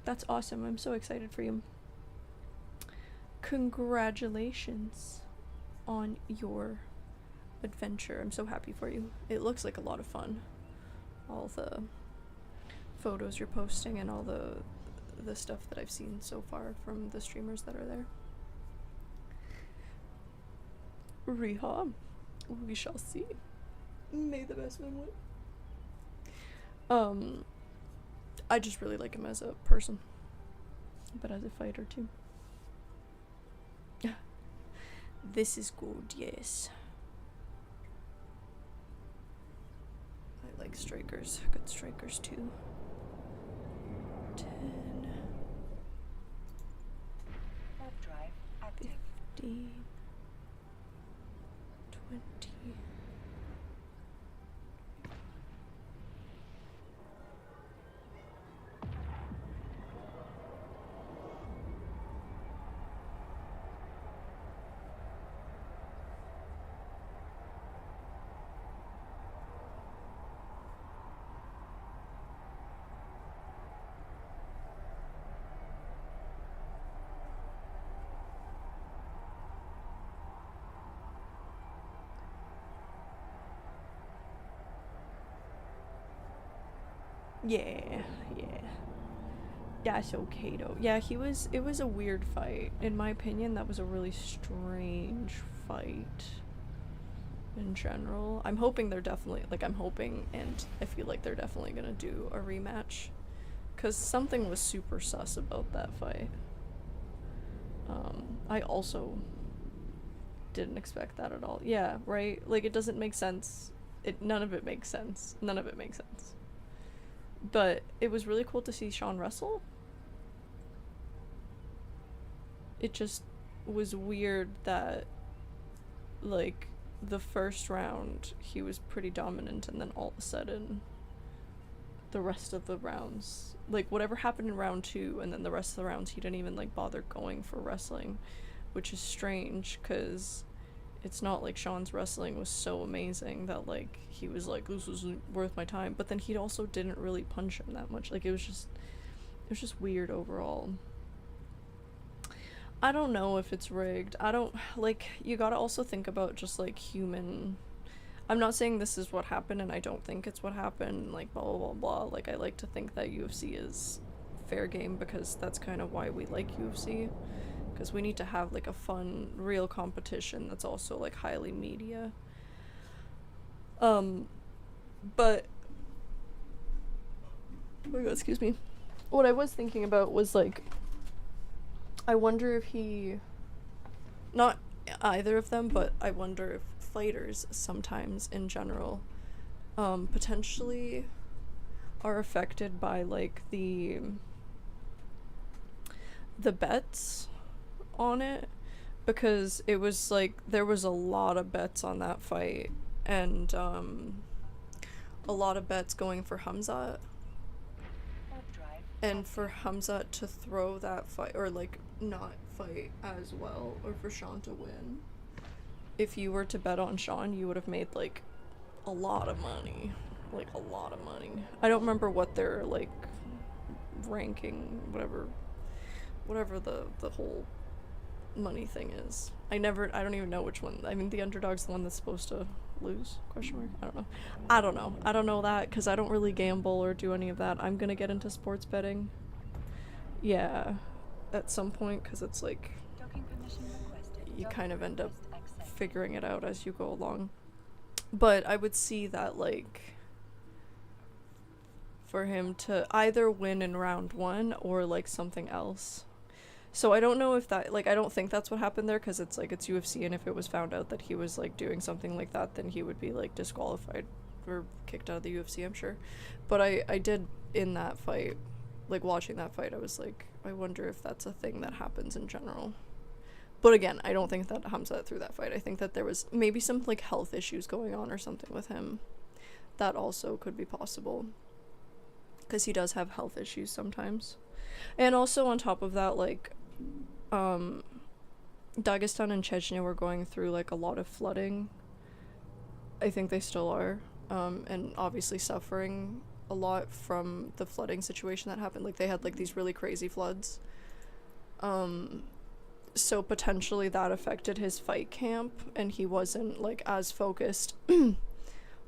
Speaker 1: That's awesome. I'm so excited for you. Congratulations on your adventure. I'm so happy for you. It looks like a lot of fun. All the photos you're posting and all the stuff that I've seen so far from the streamers that are there. Riha, we shall see. May the best man win. I just really like him as a person, but as a fighter too. This is good, yes. I like strikers, good strikers too. 10,
Speaker 2: Drive active.
Speaker 1: 15, 20. Yeah. That's okay though. Yeah, it was a weird fight. In my opinion, that was a really strange fight in general. I'm hoping they're definitely, I'm hoping and I feel like they're definitely gonna do a rematch. Cause something was super sus about that fight. I also didn't expect that at all. Yeah, right? Like, it doesn't make sense. None of it makes sense. But it was really cool to see Sean wrestle. It just was weird that, like, the first round he was pretty dominant, and then all of a sudden the rest of the rounds, like, whatever happened in round 2 and then the rest of the rounds he didn't even, like, bother going for wrestling, which is strange because it's not like Sean's wrestling was so amazing that, like, he was like, this was worth my time, but then he also didn't really punch him that much. Like, it was just weird overall. I don't know if it's rigged. I don't, like, you gotta also think about just, like, human. I'm not saying this is what happened, and I don't think it's what happened, like, blah, blah, blah, blah. Like, I like to think that UFC is fair game because that's kind of why we like UFC. because we need to have like a fun, real competition that's also like highly media. But oh my god, excuse me. What I was thinking about was like, I wonder if he, not either of them, but I wonder if fighters sometimes in general potentially are affected by like the bets on it, because it was like there was a lot of bets on that fight, and a lot of bets going for Hamzat, and for Hamzat to throw that fight or like not fight as well, or for Sean to win. If you were to bet on Sean, you would have made like a lot of money. Like a lot of money. I don't remember what their like ranking, whatever the whole money thing is. I don't even know which one. I mean, the underdog's the one that's supposed to lose, question mark. I don't know that because I don't really gamble or do any of that. I'm gonna get into sports betting, yeah, at some point, because it's like you kind of end up figuring it out as you go along. But I would see that like for him to either win in round 1 or like something else. So I don't know if that, like, I don't think that's what happened there, because it's like it's UFC, and if it was found out that he was like doing something like that, then he would be like disqualified or kicked out of the UFC, I'm sure. But I did, in that fight, like watching that fight, I was like, I wonder if that's a thing that happens in general. But again, I don't think that Hamzat threw that fight. I think that there was maybe some like health issues going on or something with him. That also could be possible, because he does have health issues sometimes. And also on top of that, like Dagestan and Chechnya were going through like a lot of flooding. I think they still are, and obviously suffering a lot from the flooding situation that happened. Like they had like these really crazy floods, so potentially that affected his fight camp, and he wasn't like as focused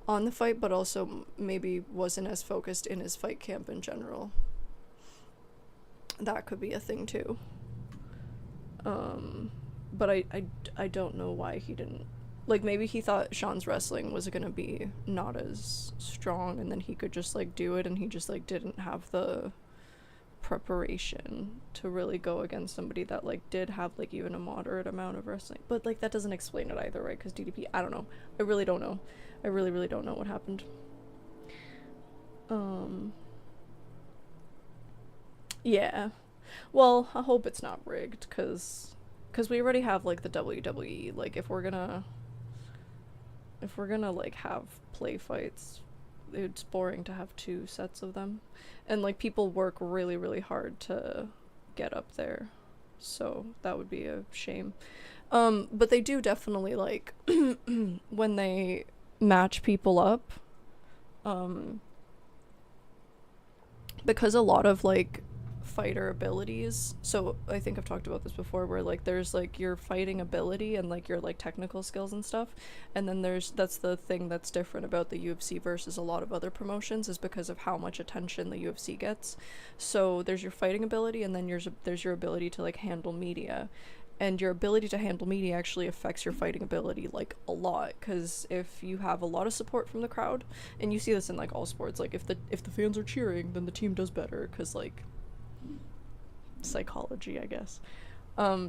Speaker 1: on the fight, but also maybe wasn't as focused in his fight camp in general. That could be a thing too. But I don't know why he didn't, like, maybe he thought Sean's wrestling was gonna be not as strong, and then he could just like do it, and he just like didn't have the preparation to really go against somebody that like did have like even a moderate amount of wrestling. But like that doesn't explain it either, right? Because DDP, I don't know. I really don't know. I really don't know what happened. Yeah. Well, I hope it's not rigged, because we already have like the WWE. Like if we're gonna like have play fights, it's boring to have 2 sets of them, and like people work really hard to get up there, so that would be a shame. But they do definitely like when they match people up, because a lot of like fighter abilities, so I think I've talked about this before, where like there's like your fighting ability and like your like technical skills and stuff, and then that's the thing that's different about the UFC versus a lot of other promotions, is because of how much attention the UFC gets. So there's your fighting ability, and then there's your ability to like handle media, and your ability to handle media actually affects your fighting ability like a lot, because if you have a lot of support from the crowd, and you see this in like all sports, like if the fans are cheering, then the team does better, because like psychology, I guess.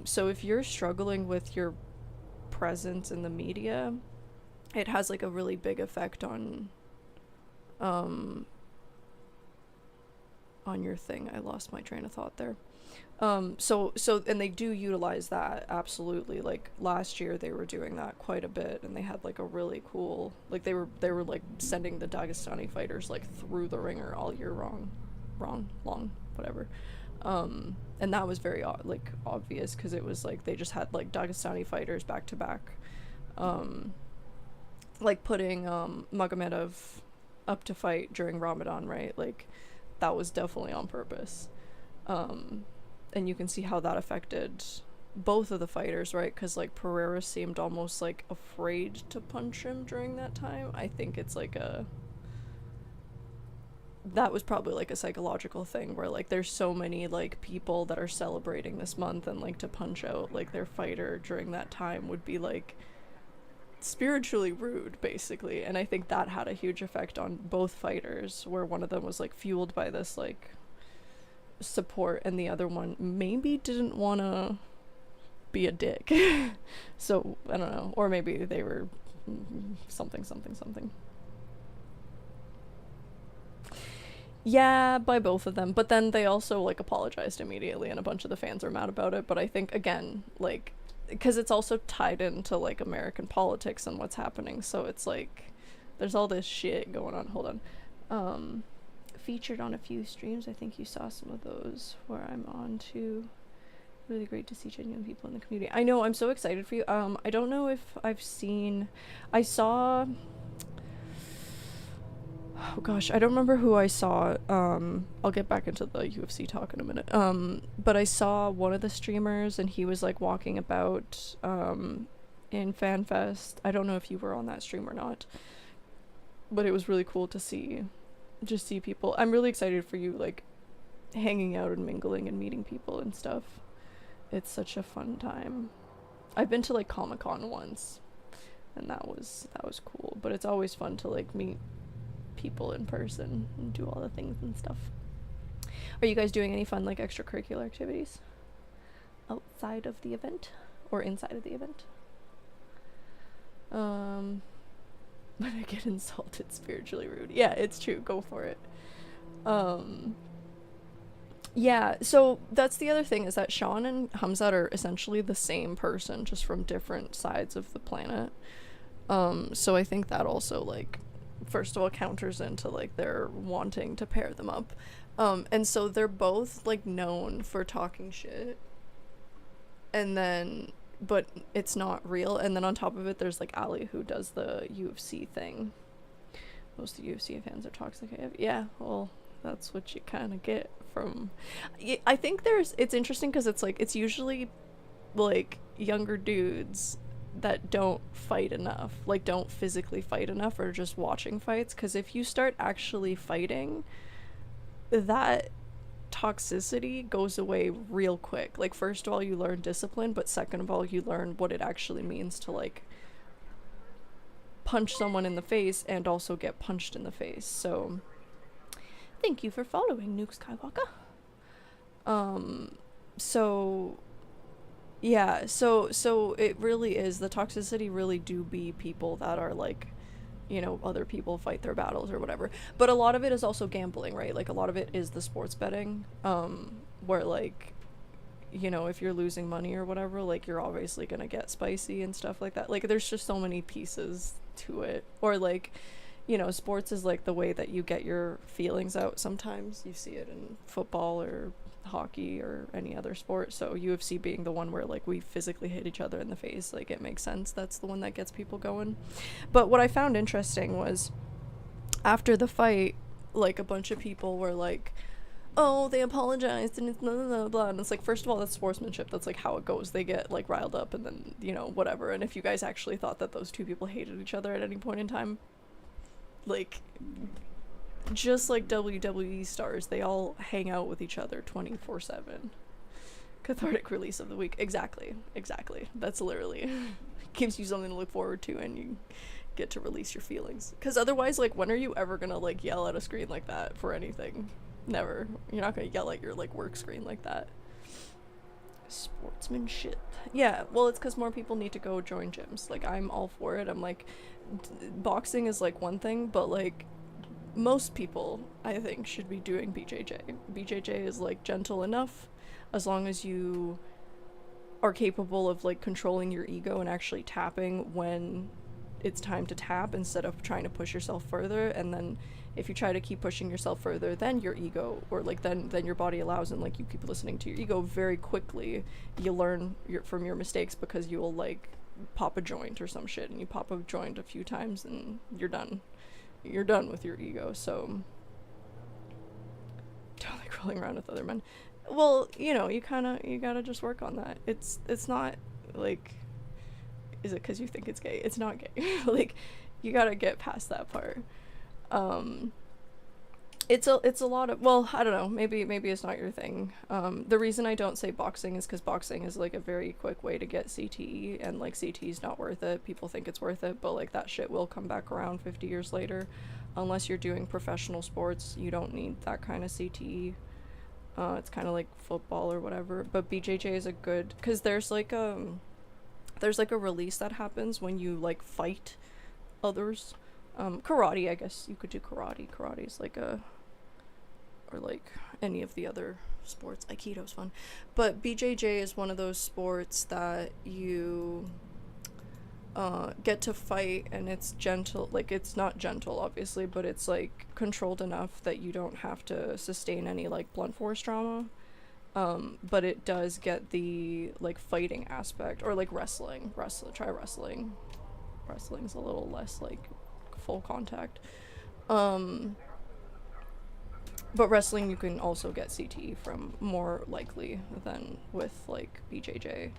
Speaker 1: So if you're struggling with your presence in the media, it has like a really big effect on your thing. I lost my train of thought there. So and they do utilize that, absolutely. Like last year they were doing that quite a bit, and they had like a really cool, like they were like sending the Dagestani fighters like through the ringer all year long, whatever. And that was very like obvious, because it was like they just had like Dagestani fighters back to back, like putting Magomedov up to fight during Ramadan, right? Like that was definitely on purpose. And you can see how that affected both of the fighters, right? Because like Pereira seemed almost like afraid to punch him during that time. I think it's like that was probably like a psychological thing where like there's so many like people that are celebrating this month, and like to punch out like their fighter during that time would be like spiritually rude, basically. And I think that had a huge effect on both fighters, where one of them was like fueled by this like support, and the other one maybe didn't want to be a dick. So I don't know, or maybe they were something. Yeah, by both of them. But then they also like apologized immediately, and a bunch of the fans are mad about it. But I think again, like, because it's also tied into like American politics and what's happening, so it's like there's all this shit going on. Hold on. Featured on a few streams. I think you saw some of those where I'm on to. Really great to see genuine people in the community. I know, I'm so excited for you. I don't know if I saw, oh gosh, I don't remember who I saw. I'll get back into the UFC talk in a minute. But I saw one of the streamers, and he was like walking about in FanFest. I don't know if you were on that stream or not, but it was really cool to see people. I'm really excited for you, like hanging out and mingling and meeting people and stuff. It's such a fun time. I've been to like Comic-Con once, and that was cool, but it's always fun to like meet people in person and do all the things and stuff. Are you guys doing any fun like extracurricular activities outside of the event or inside of the event? When I get insulted, spiritually rude. Yeah, it's true. Go for it. Yeah, so that's the other thing, is that Sean and Hamzat are essentially the same person, just from different sides of the planet. So I think that also, like, first of all, counters into, like, their wanting to pair them up. And so they're both, like, known for talking shit. And then, but it's not real. And then on top of it, there's, like, Ali, who does the UFC thing. Most of the UFC fans are toxic. Yeah, well, that's what you kind of get from. I think it's interesting because it's like it's usually like younger dudes that don't fight enough, like don't physically fight enough, or just watching fights. Because if you start actually fighting, that toxicity goes away real quick. Like, first of all, you learn discipline, but second of all, you learn what it actually means to like punch someone in the face and also get punched in the face. So thank you for following, Nuke Skywalker. So yeah, so it really is, the toxicity really do be people that are like, you know, other people fight their battles or whatever. But a lot of it is also gambling, right? Like a lot of it is the sports betting, where like, you know, if you're losing money or whatever, like you're obviously gonna get spicy and stuff like that. Like there's just so many pieces to it. Or like, you know, sports is like the way that you get your feelings out. Sometimes you see it in football or hockey or any other sport. So UFC being the one where like we physically hit each other in the face, like it makes sense. That's the one that gets people going. But what I found interesting was after the fight, like a bunch of people were like, oh, they apologized and it's blah, blah, blah, blah. And it's like, first of all, that's sportsmanship. That's like how it goes. They get like riled up and then, you know, whatever. And if you guys actually thought that those two people hated each other at any point in time, like, just like WWE stars, they all hang out with each other 24/7. Cathartic release of the week. Exactly. That's literally gives you something to look forward to, and you get to release your feelings. Because otherwise, like, when are you ever gonna like yell at a screen like that for anything? Never. You're not gonna yell at your like work screen like that. Sportsmanship. Yeah, well, it's because more people need to go join gyms. Like, I'm all for it. I'm like, boxing is like one thing, but like most people, I think, should be doing BJJ. BJJ is like gentle enough, as long as you are capable of like controlling your ego and actually tapping when it's time to tap, instead of trying to push yourself further. And then if you try to keep pushing yourself further, then your ego, or like then your body allows, and like you keep listening to your ego, very quickly you learn from your mistakes, because you will like pop a joint or some shit, and you pop a joint a few times and you're done with your ego. So don't like rolling around with other men. Well, you know, you gotta just work on that. It's not like, is it because you think it's gay? It's not gay. Like, you gotta get past that part. It's a lot of, well, I don't know, maybe it's not your thing. The reason I don't say boxing is because boxing is like a very quick way to get CTE, and like CTE is not worth it. People think it's worth it, but like that shit will come back around 50 years later. Unless you're doing professional sports, you don't need that kind of CTE. It's kind of like football or whatever. But BJJ is a good, because there's like a release that happens when you like fight others. Karate, I guess you could do karate. Karate is like a, or like any of the other sports. Aikido's fun. But BJJ is one of those sports that you get to fight, and it's gentle. Like, it's not gentle, obviously, but it's like controlled enough that you don't have to sustain any like blunt force trauma. But it does get the like fighting aspect, or like wrestling. Try wrestling. Wrestling's a little less like full contact. But wrestling you can also get CTE from, more likely than with like BJJ.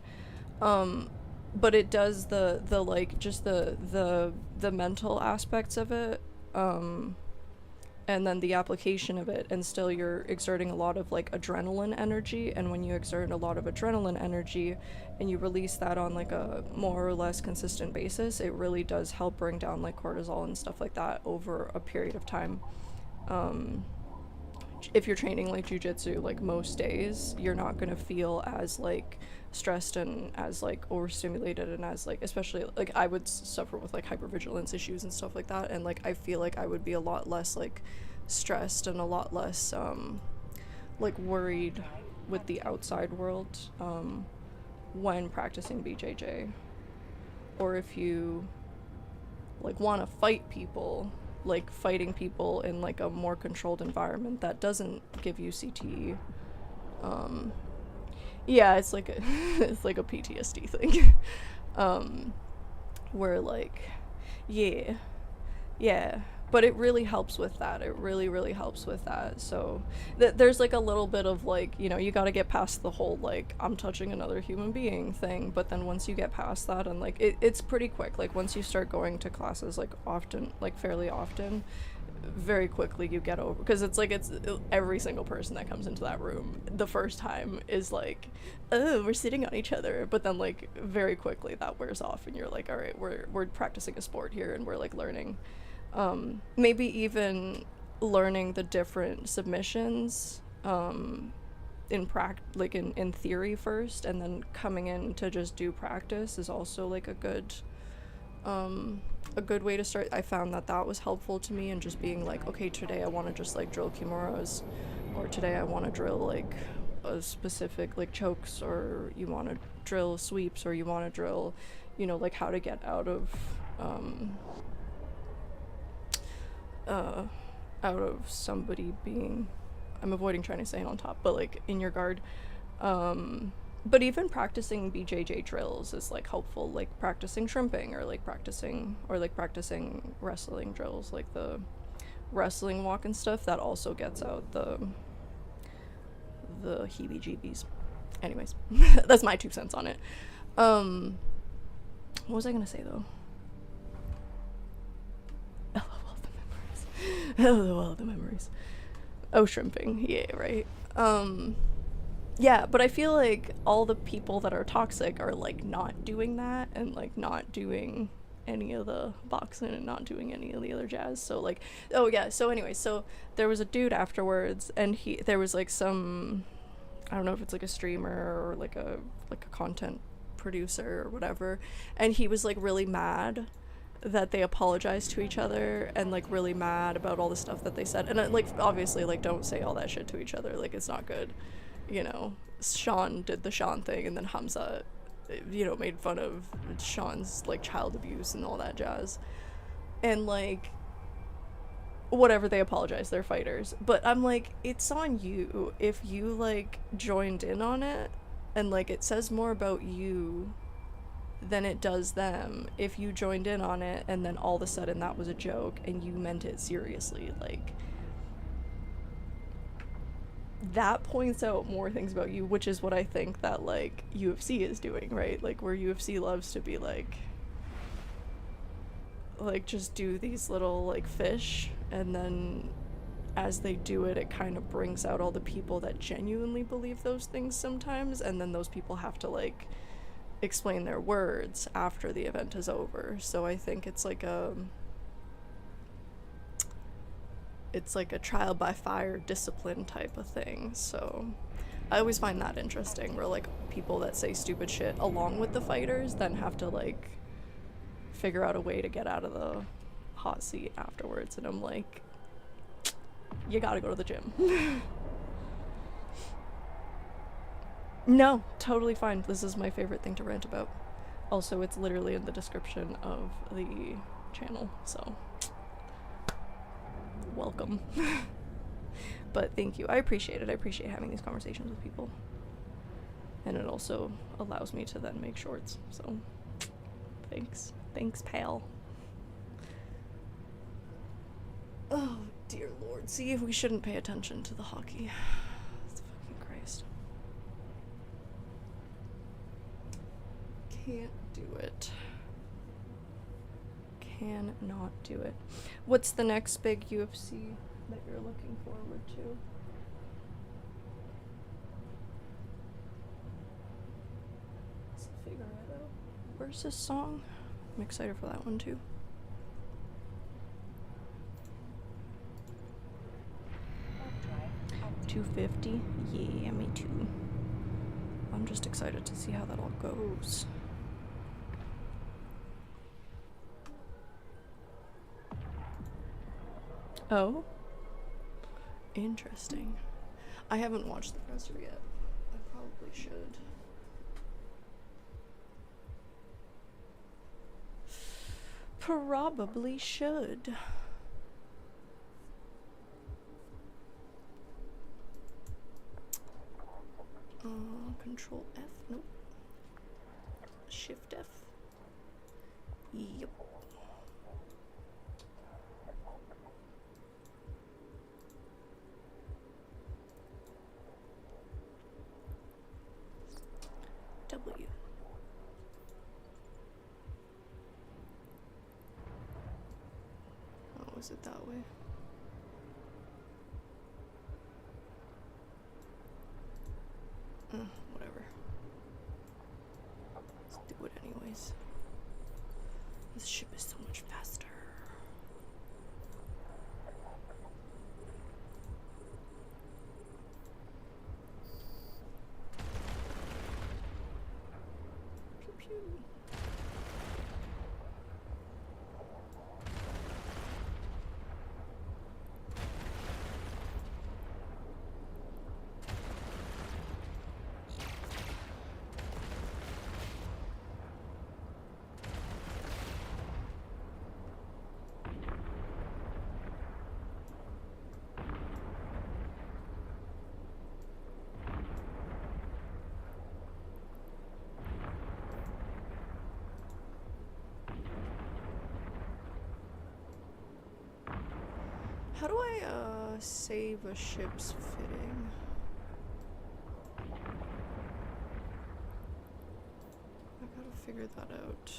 Speaker 1: But it does the like just the mental aspects of it, and then the application of it, and still you're exerting a lot of like adrenaline energy, and when you exert a lot of adrenaline energy and you release that on like a more or less consistent basis, it really does help bring down like cortisol and stuff like that over a period of time. If you're training like jujitsu, like most days, you're not gonna feel as like stressed and as like overstimulated, and as like, especially like I would suffer with like hypervigilance issues and stuff like that, and like I feel like I would be a lot less like stressed and a lot less like worried with the outside world when practicing BJJ. Or if you like want to fight people, like fighting people in like a more controlled environment that doesn't give you CTE. Yeah, it's like a it's like a PTSD thing. Where like, yeah, but it really helps with that. It really helps with that. So there's like a little bit of like, you know, you got to get past the whole like I'm touching another human being thing, but then once you get past that, and like it's pretty quick. Like once you start going to classes like often, like fairly often, very quickly you get over, because it's like every single person that comes into that room the first time is like, oh, we're sitting on each other, but then like very quickly that wears off, and you're like, all right, we're practicing a sport here, and we're like learning, maybe even learning the different submissions in theory first, and then coming in to just do practice is also like a good way to start. I found that was helpful to me, and just being like, okay, today I want to just like drill kimuras, or today I want to drill like a specific like chokes, or you want to drill sweeps, or you want to drill, you know, like how to get out of somebody being, I'm avoiding trying to say it on top, but like in your guard. But even practicing BJJ drills is like helpful, like practicing shrimping, or practicing wrestling drills, like the wrestling walk and stuff. That also gets out the heebie-jeebies. Anyways, that's my 2 cents on it. What was I gonna say though? LOL, the memories. Oh, shrimping. Yeah, right. Yeah, but I feel like all the people that are toxic are like not doing that, and like not doing any of the boxing, and not doing any of the other jazz. So like, oh yeah, so anyway, so there was a dude afterwards, and there was like some, I don't know if it's like a streamer or like a content producer or whatever, and he was like really mad that they apologized to each other, and like really mad about all the stuff that they said, and like obviously like don't say all that shit to each other, like it's not good, you know. Sean did the Sean thing, and then Hamza, you know, made fun of Sean's like child abuse and all that jazz, and like whatever, they apologize, they're fighters. But I'm like, it's on you if you like joined in on it, and like it says more about you than it does them if you joined in on it and then all of a sudden that was a joke and you meant it seriously. Like, that points out more things about you, which is what I think that like UFC is doing, right? Like where UFC loves to be like just do these little like fish, and then as they do it, it kind of brings out all the people that genuinely believe those things sometimes, and then those people have to like explain their words after the event is over. So I think it's like a trial by fire discipline type of thing. So I always find that interesting, where like people that say stupid shit along with the fighters then have to like figure out a way to get out of the hot seat afterwards, and I'm like, you gotta go to the gym. No, totally fine. This is my favorite thing to rant about. Also, it's literally in the description of the channel, so welcome. But thank you. I appreciate it. I appreciate having these conversations with people. And it also allows me to then make shorts, so thanks. Thanks, pal. Oh, dear Lord. See, we shouldn't pay attention to the hockey. It's fucking Christ. Can't do it. Cannot do it. What's the next big UFC that you're looking forward to? Let's figure it out. Where's this song? I'm excited for that one too. $250? Yeah, me too. I'm just excited to see how that all goes. Oh? Interesting. I haven't watched the presser yet. I probably should. Probably should. Control F? Nope. Shift F? Yep. W. Oh, is it that way? Whatever. Let's do it anyways. This ship is so much faster. Pew pew. How do I, save a ship's fitting? I gotta figure that out.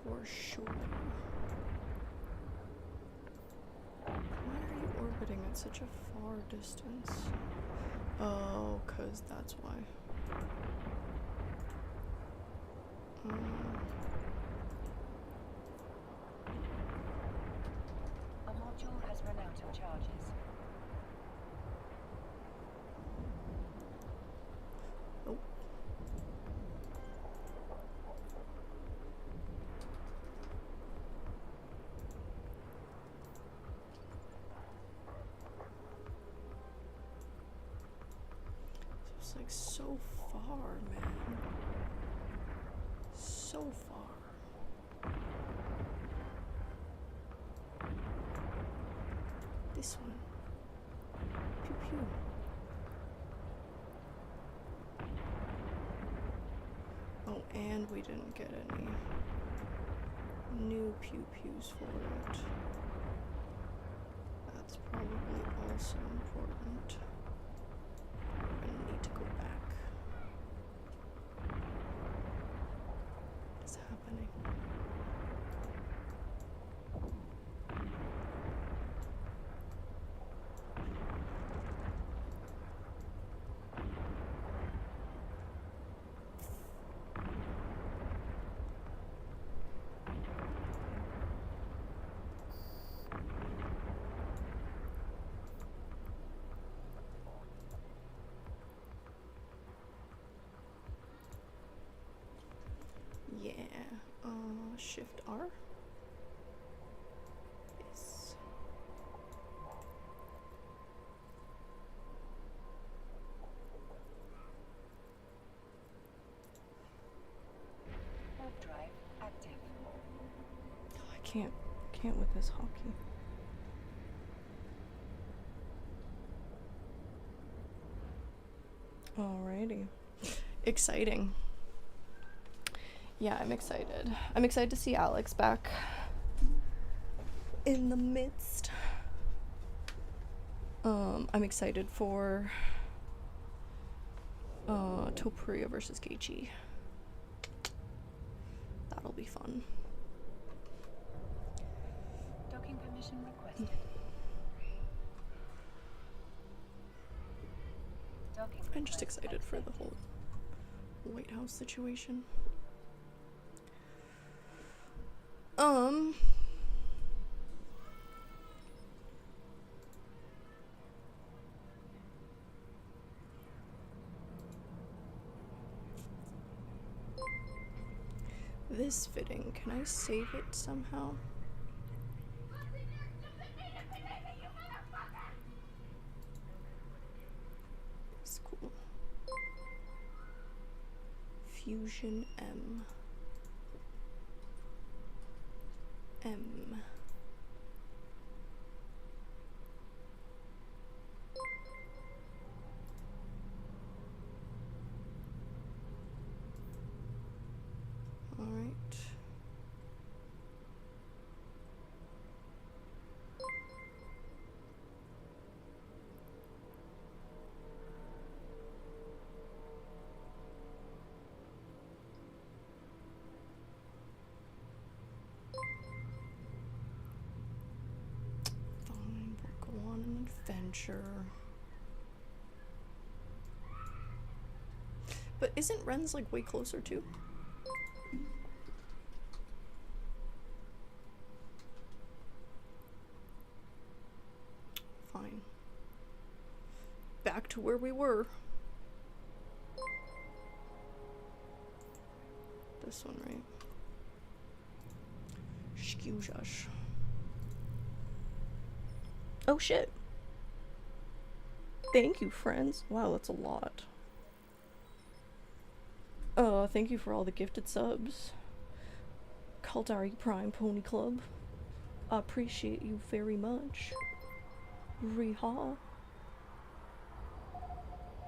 Speaker 1: For sure. Why are you orbiting at such a far distance? Oh, 'cause that's why.
Speaker 2: A module has run out of charges.
Speaker 1: Oh. It's like so far, man. So far. This one. Pew pew. Oh, and we didn't get any new pew pews for it. That's probably also important. We're gonna need to go back. What is happening? Shift R. Yes.
Speaker 2: Warp drive active.
Speaker 1: Oh, I can't with this hockey. Alrighty. Exciting. Yeah, I'm excited. I'm excited to see Alex back in the midst. I'm excited for Topuria versus Gaethje. That'll be fun.
Speaker 2: Docking permission requested. Docking
Speaker 1: I'm just
Speaker 2: request
Speaker 1: excited for the
Speaker 2: accepted.
Speaker 1: whole White House situation. This fitting, can I save it somehow? It's cool. Fusion M. Alright. Fine, we'll go on an adventure. But isn't Ren's like way closer too? Fine. Back to where we were. This one, right? Excuse us. Oh shit. Thank you, friends. Wow, that's a lot. Thank you for all the gifted subs. Kaldari Prime Pony Club. I appreciate you very much. Riha.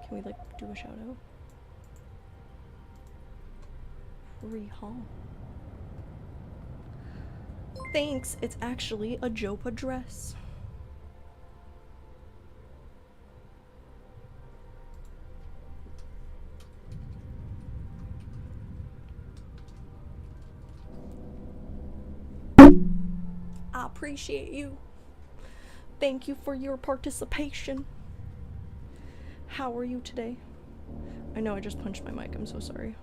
Speaker 1: Can we like do a shout out? Riha. Thanks, it's actually a Jopa dress. I appreciate you. Thank you for your participation. How are you today? I know I just punched my mic, I'm so sorry.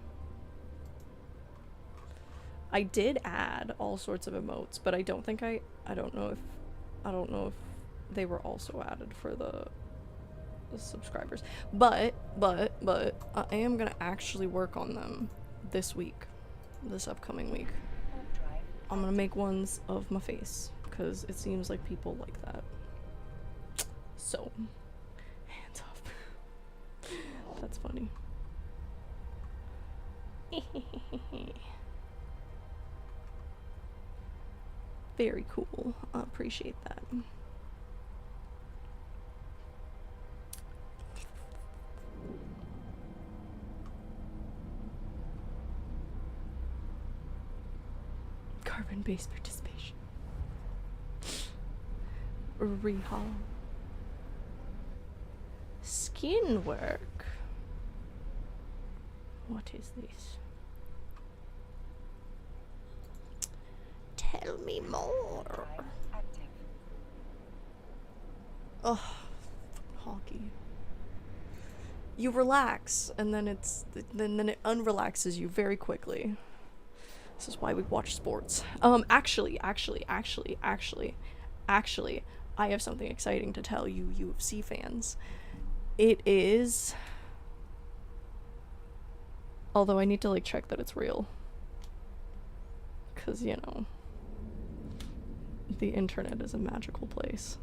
Speaker 1: I did add all sorts of emotes, but I don't think I don't know if they were also added for the subscribers. But I am gonna actually work on them this week, this upcoming week.
Speaker 2: Warp drive
Speaker 1: I'm gonna make ones of my face because it seems like people like that. So, hands up. That's funny. Very cool. I appreciate that. Carbon-based participation. Rehaul. Skin work. What is this? Tell me more.
Speaker 2: drive active.
Speaker 1: Ugh, hockey. You relax, and then then it unrelaxes you very quickly. This is why we watch sports. Actually, I have something exciting to tell you, UFC fans. It is. Although I need to like check that it's real. 'cause, you know, the internet is a magical place.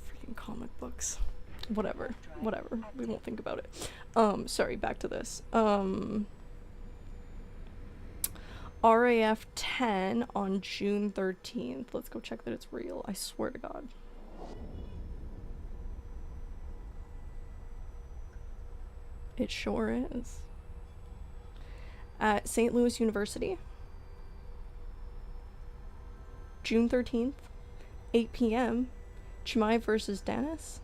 Speaker 1: Freaking comic books. Whatever. We won't think about it. Sorry, back to this. RAF 10 on June 13th. Let's go check that it's real. I swear to God. It sure is. At St. Louis University. June 13th, 8 p.m. Chimaev versus Dennis.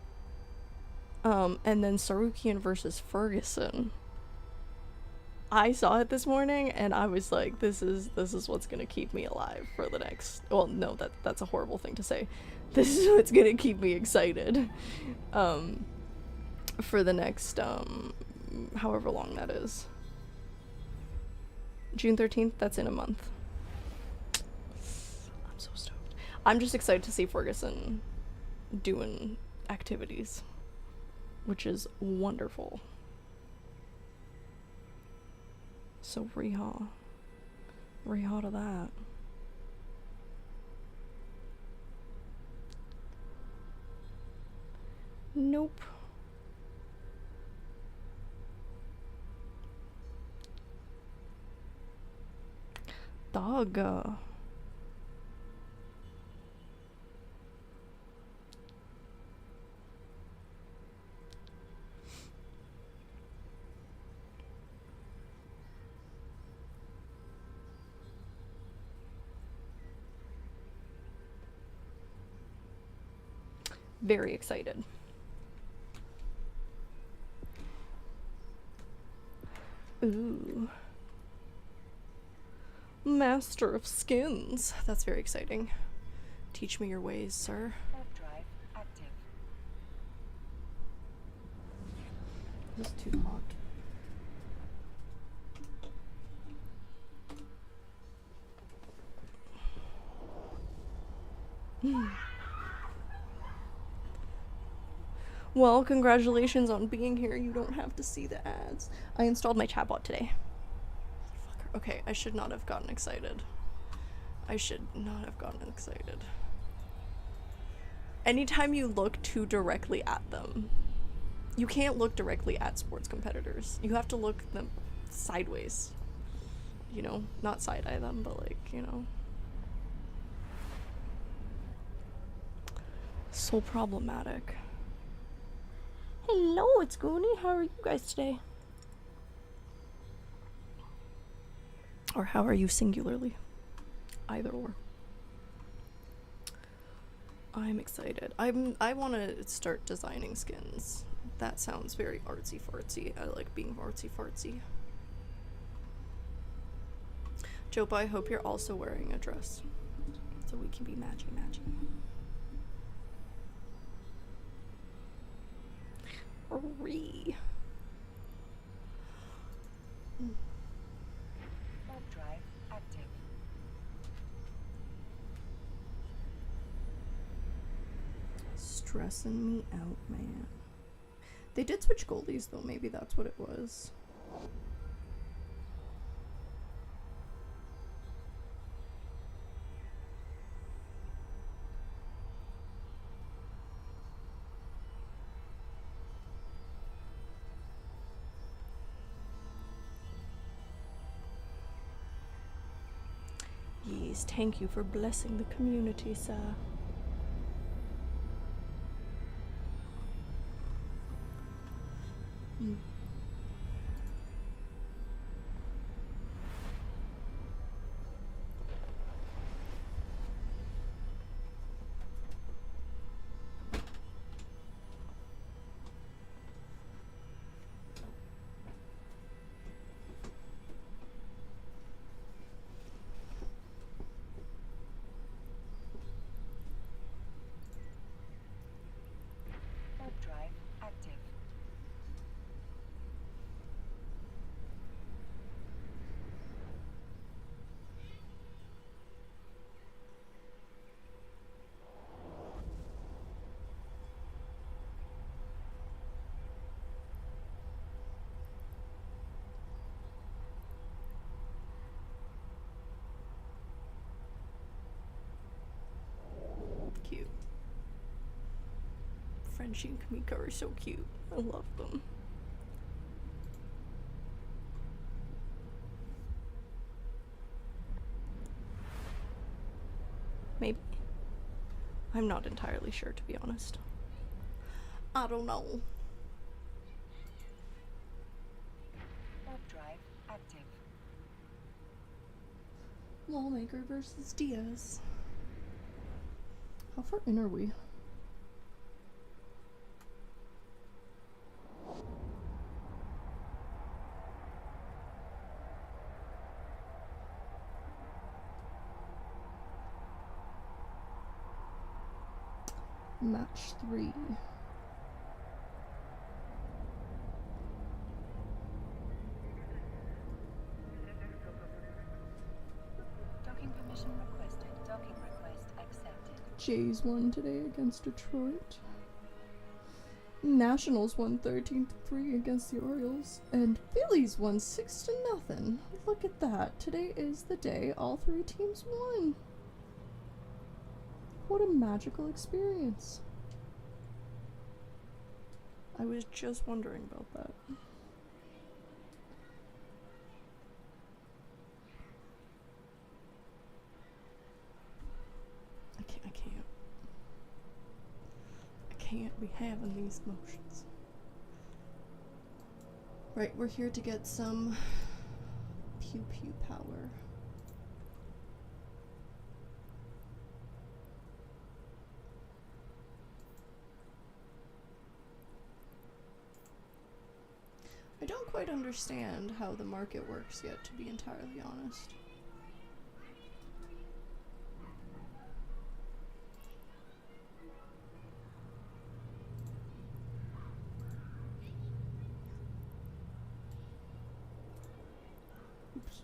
Speaker 1: And then Sarukian versus Ferguson. I saw it this morning and I was like, this is what's gonna keep me alive for the next, well, no, that's a horrible thing to say. This is what's gonna keep me excited for the next however long that is. June 13th, that's in a month. I'm so stoked. I'm just excited to see Ferguson doing activities, which is wonderful. So Riha to that. Nope. Dog. Very excited. Ooh. Master of Skins. That's very exciting. Teach me your ways, sir.
Speaker 2: Drive active.
Speaker 1: This is too hot. Well, congratulations on being here. You don't have to see the ads. I installed my chatbot today. Okay, I should not have gotten excited. Anytime you look too directly at them, you can't look directly at sports competitors. You have to look them sideways. You know, not side-eye them, but like, you know. So problematic. Hello, it's Goonie. How are you guys today? Or how are you singularly? Either or. I'm excited. I want to start designing skins. That sounds very artsy fartsy. I like being artsy fartsy. Jopa, I hope you're also wearing a dress so we can be matchy.
Speaker 2: Drive active.
Speaker 1: Stressing me out, man. They did switch goalies though, maybe that's what it was. Yes, thank you for blessing the community, sir. Frenchie and Kamika are so cute. I love them. Maybe. I'm not entirely sure, to be honest. I don't know.
Speaker 2: Warp drive active.
Speaker 1: Lawmaker versus Diaz. How far in are we? Match 3.
Speaker 2: Docking permission requested. Docking request accepted.
Speaker 1: Jays won today against Detroit. Nationals won 13-3 against the Orioles. And Phillies won 6-0. Look at that. Today is the day all 3 teams won. What a magical experience. I was just wondering about that. I can't be having these emotions. Right, we're here to get some pew pew power. I don't quite understand how the market works yet, to be entirely honest. Oops.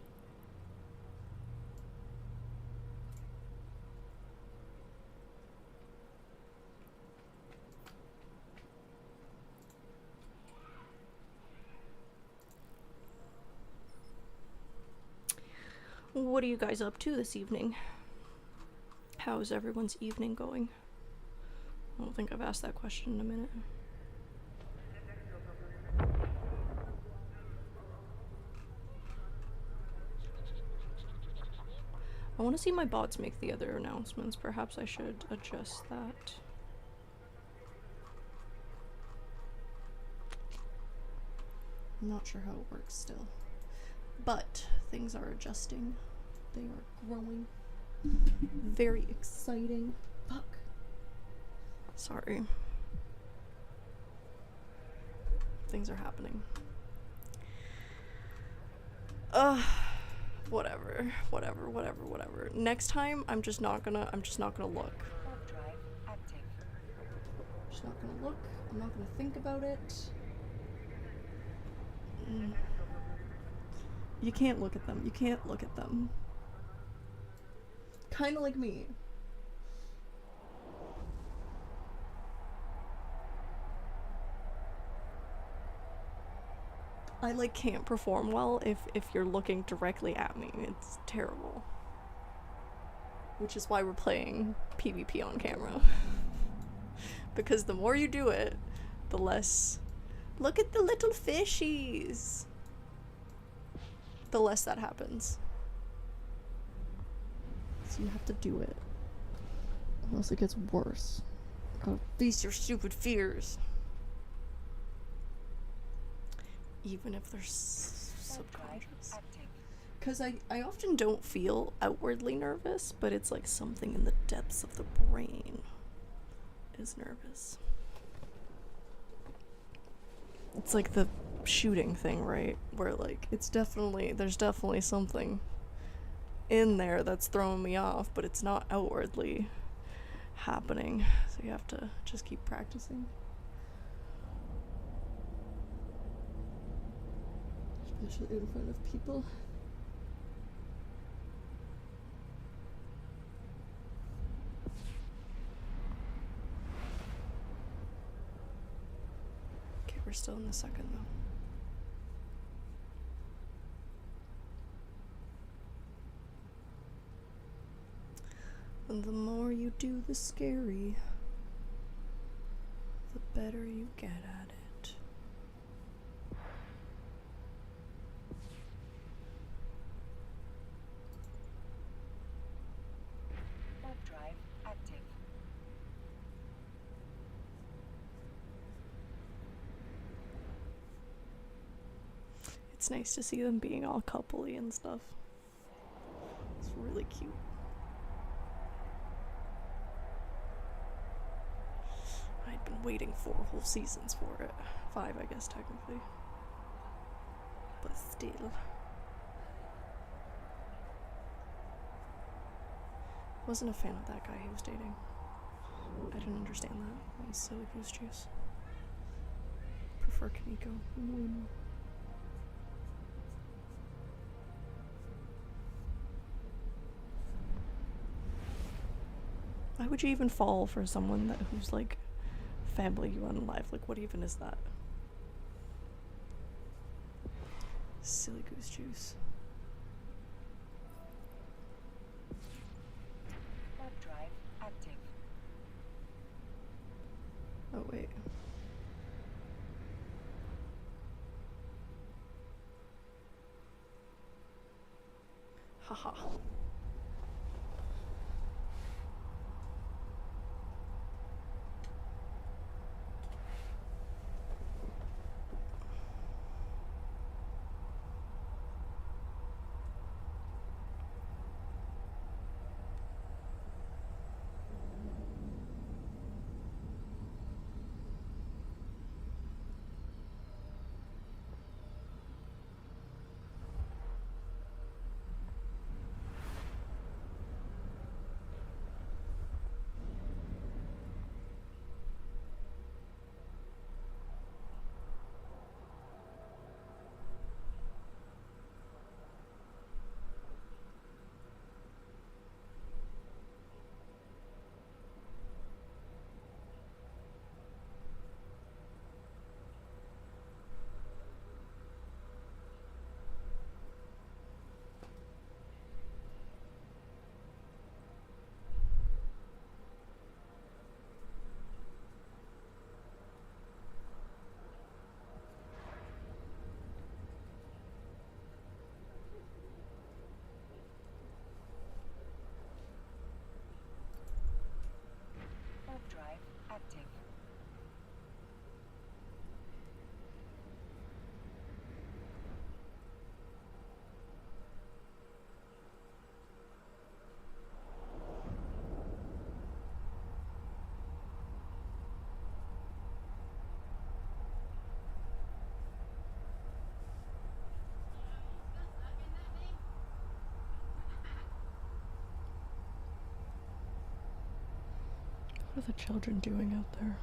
Speaker 1: What are you guys up to this evening? How's everyone's evening going? I don't think I've asked that question in a minute. I want to see my bots make the other announcements. Perhaps I should adjust that. I'm not sure how it works still. But things are adjusting. They are growing. Very exciting. Fuck. Sorry. Things are happening. Whatever. Next time I'm just not gonna look.
Speaker 2: Warp drive active.
Speaker 1: I'm just not gonna look. I'm not gonna think about it. You can't look at them. You can't look at them. Kinda like me. I like can't perform well if you're looking directly at me. It's terrible. Which is why we're playing PvP on camera. Because the more you do it, the less... Look at the little fishies! The less that happens. So you have to do it. Or else it gets worse. Gotta face your stupid fears. Even if they're subconscious. Because I often don't feel outwardly nervous, but it's like something in the depths of the brain is nervous. It's like the shooting thing, right? Where like there's definitely something in there that's throwing me off, but it's not outwardly happening. So you have to just keep practicing. Especially in front of people. Okay, we're still in the second though. And the more you do the scary, the better you get at it.
Speaker 2: Warp drive active.
Speaker 1: It's nice to see them being all coupley and stuff. It's really cute. I'd been waiting 4 whole seasons for it. 5, I guess, technically. But still. Wasn't a fan of that guy he was dating. I didn't understand that. That was silly goose juice. Prefer Kaneko way more. Why would you even fall for someone who's like family you unalive? Like, what even is that? Silly goose juice.
Speaker 2: Warp drive active.
Speaker 1: Oh, wait. Haha.
Speaker 2: Warp drive active.
Speaker 1: What are the children doing out there?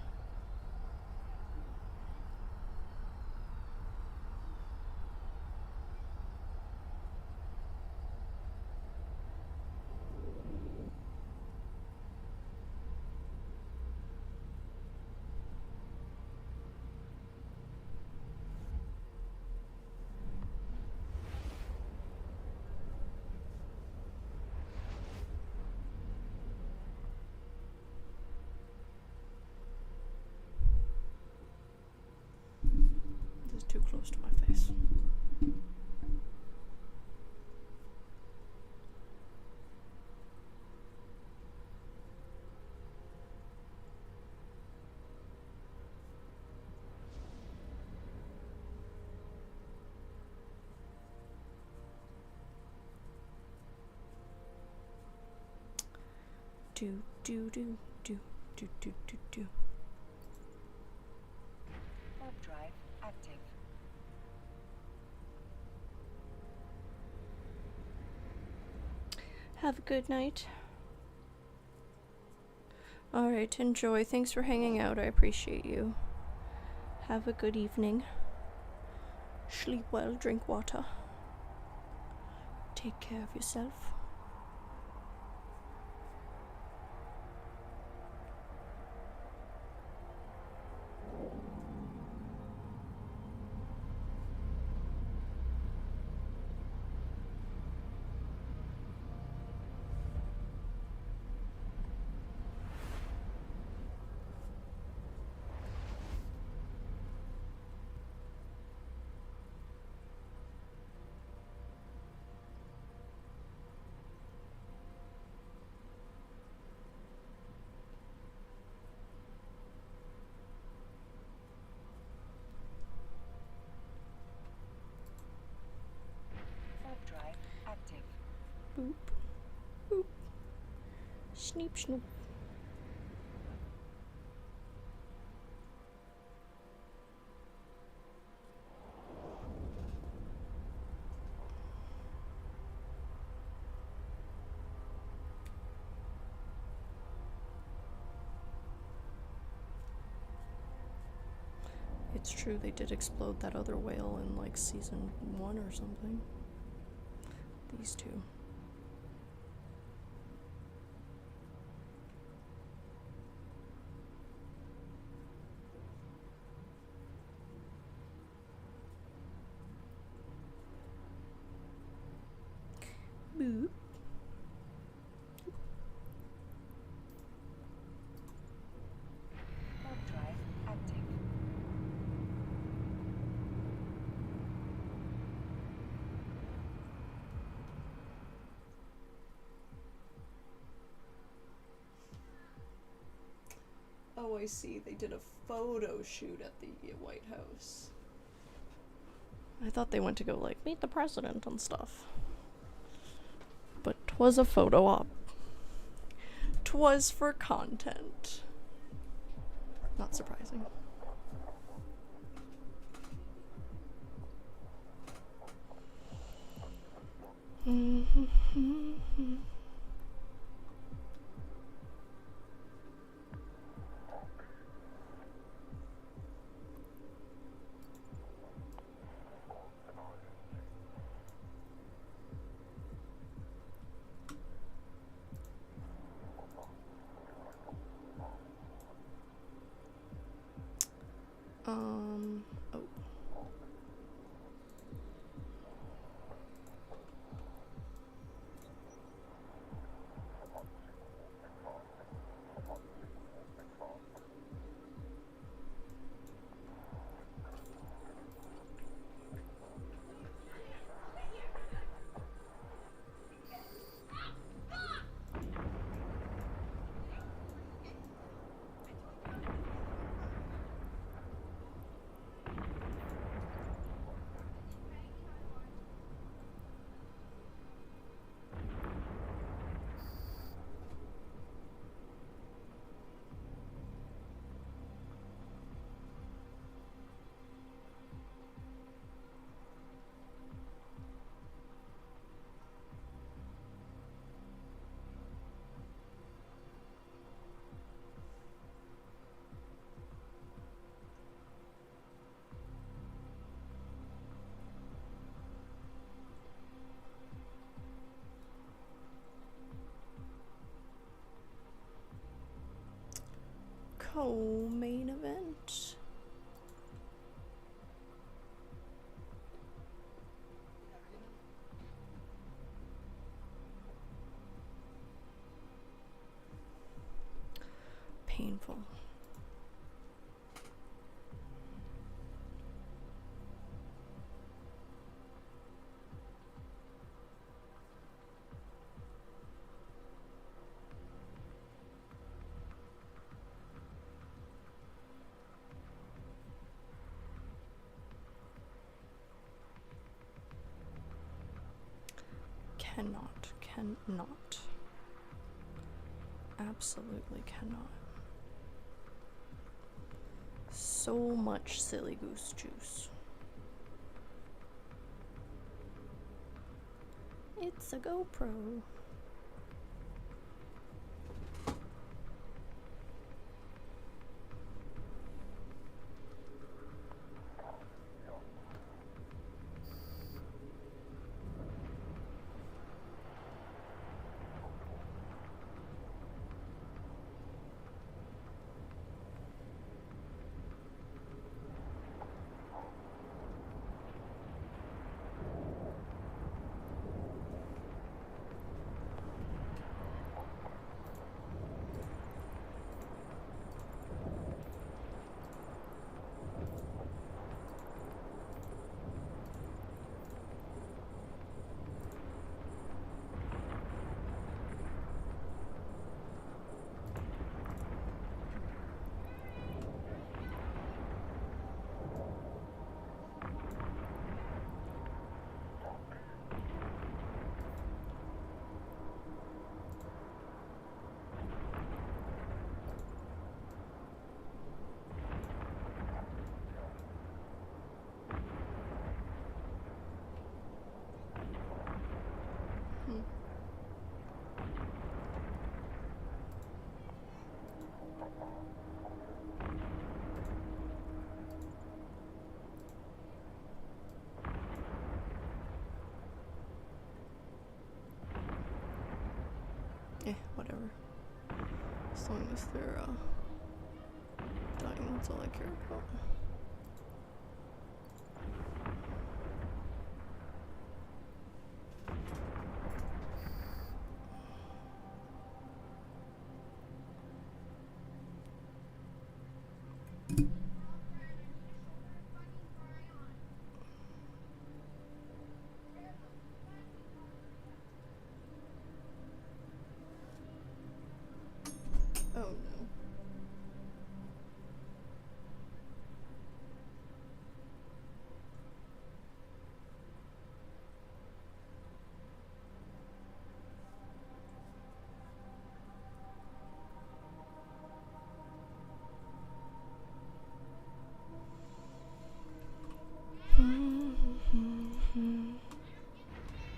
Speaker 1: This is too close to my face. Do do do do do do do do.
Speaker 2: Warp drive active.
Speaker 1: Have a good night. Alright, enjoy. Thanks for hanging out. I appreciate you. Have a good evening. Sleep well, drink water. Take care of yourself. Boop. Boop. Sneep, snoop. It's true, they did explode that other whale in like season 1 or something. These two. Boop.
Speaker 2: Warp drive active.
Speaker 1: Oh, I see. They did a photo shoot at the White House. I thought they went to go, like, meet the president and stuff. But 'twas a photo op. 'Twas for content. Not surprising. Oh. Co-main event. Painful. Cannot. Absolutely cannot. So much silly goose juice. It's a GoPro. Whatever. As long as they're dying, that's all I care about. Oh no.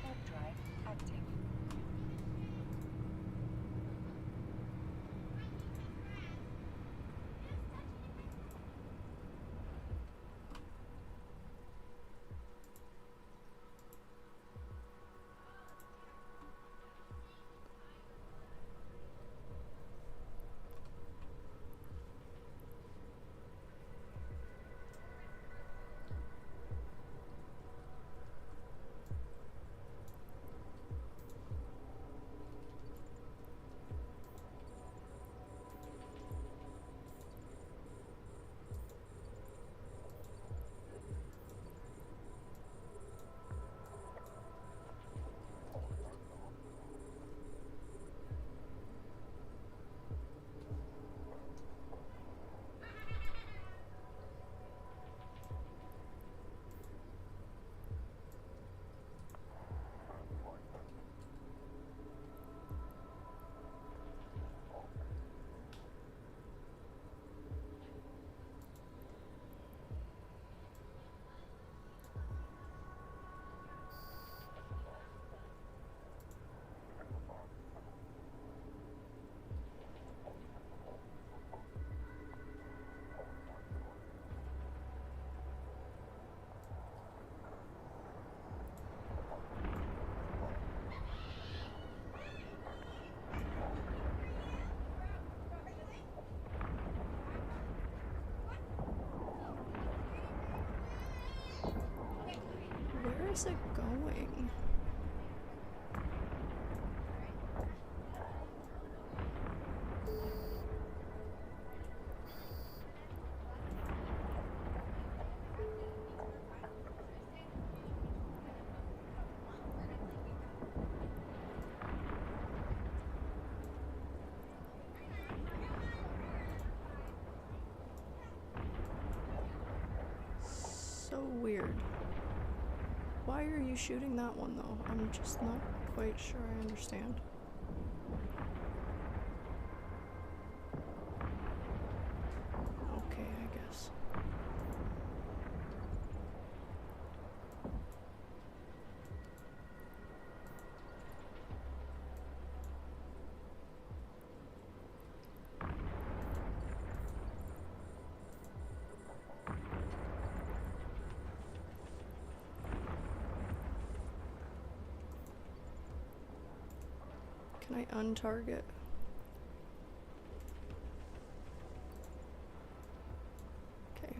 Speaker 2: Warp drive active.
Speaker 1: Where is it going? So weird. Why are you shooting that one though? I'm just not quite sure I understand. Okay, I guess. Can I untarget? Okay.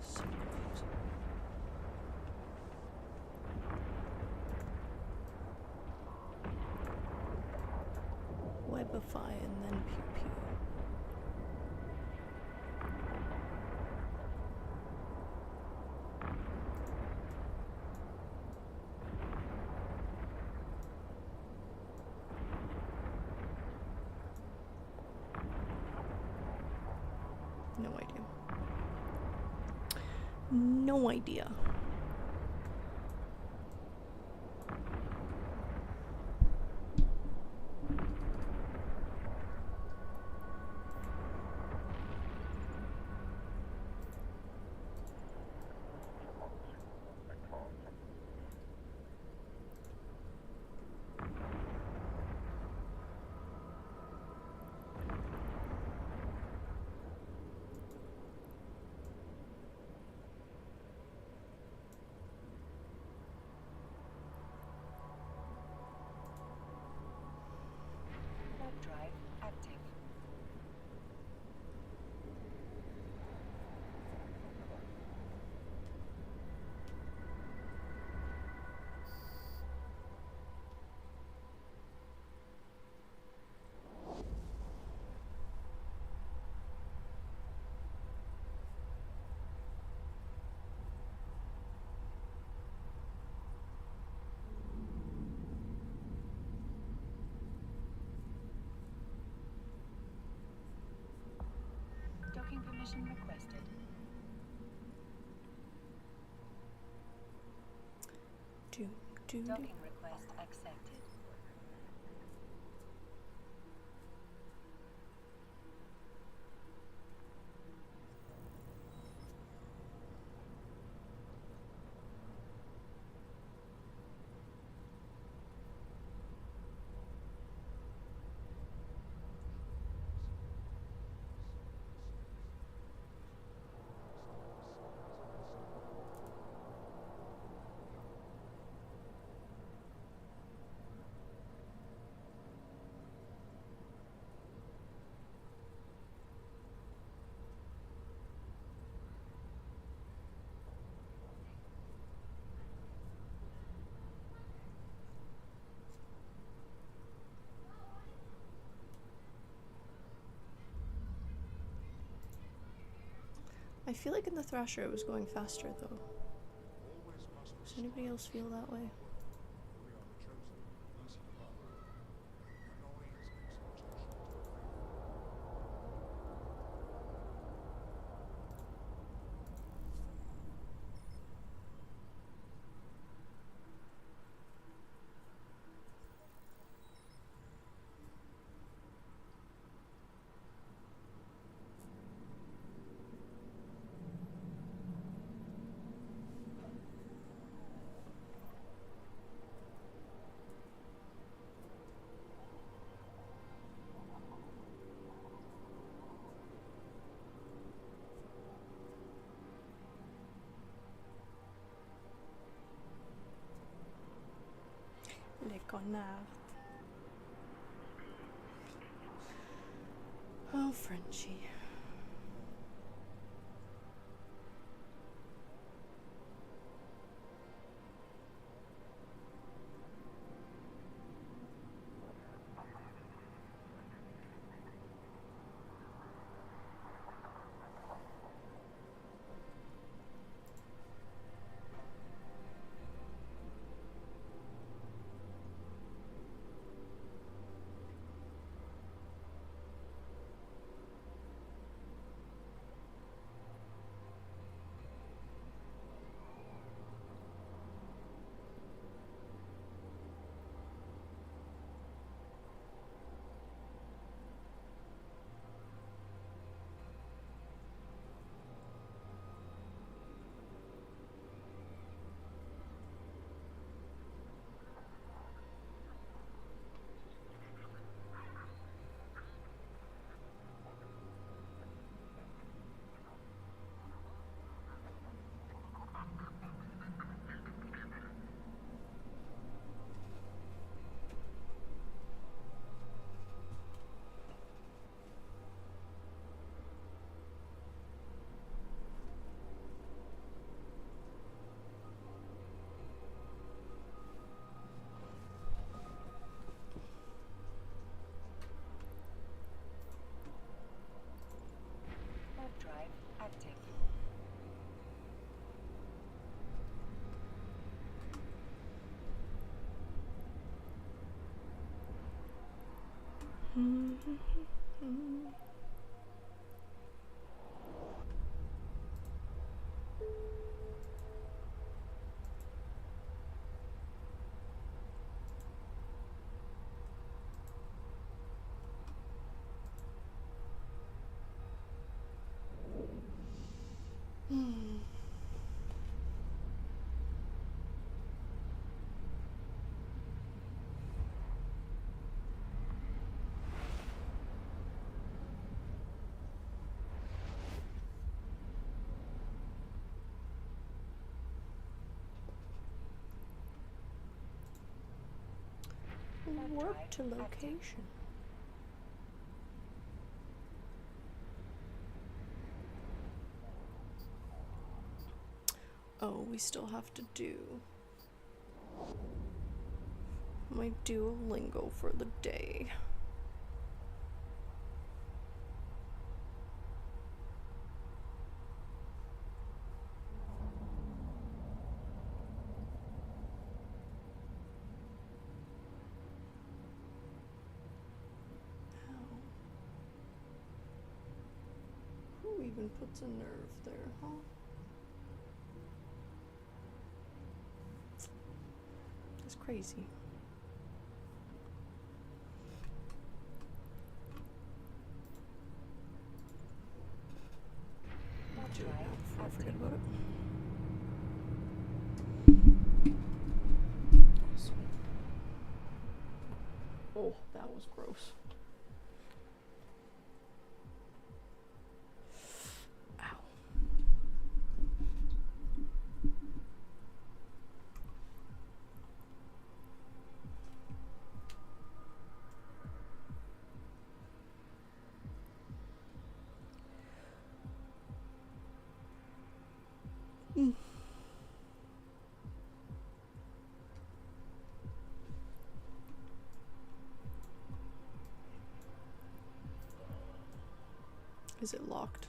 Speaker 1: So close. Webify and then pew pew. No idea. No idea.
Speaker 2: Web drive active. Docking permission requested. Docking request accepted.
Speaker 1: I feel like in the Thrasher it was going faster though. Does anybody else feel that way? Les connards. Oh, Frenchie.
Speaker 2: Web drive active.
Speaker 1: Warp to location. Oh, we still have to do my Duolingo for the day. Who even puts a nerve there, huh? It's crazy. I'll do it now before I forget about it. Oh, that was gross. Ow. Is it locked?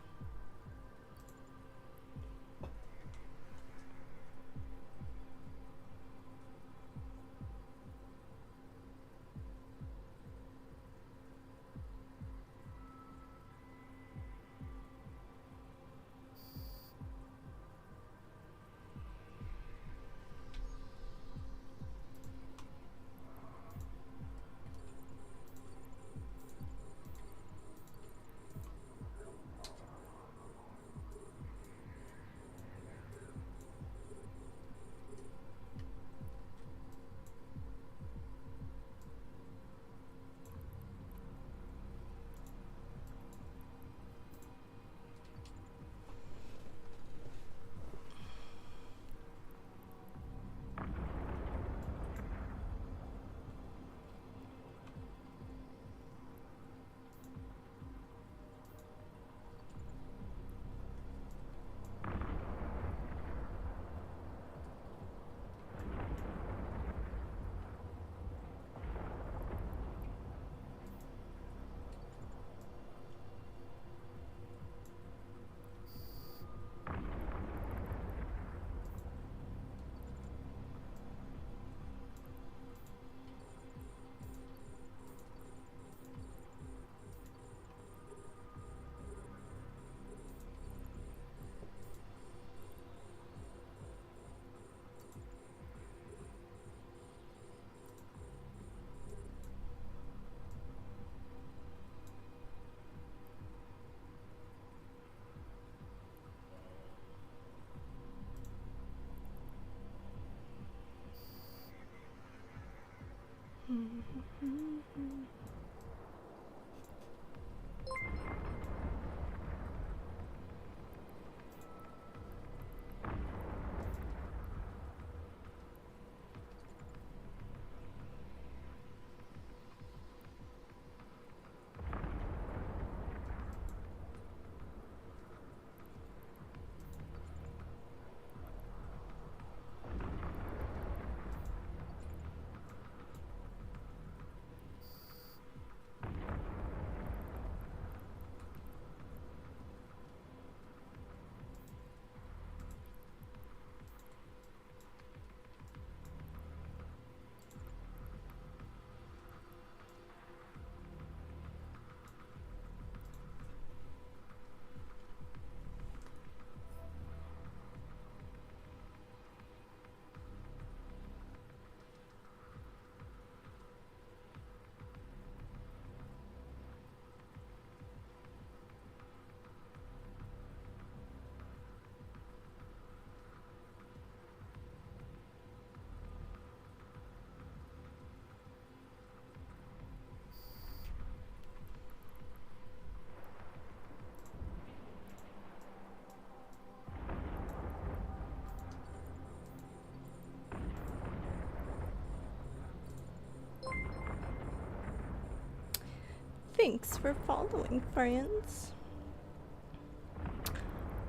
Speaker 1: Thanks for following, friends.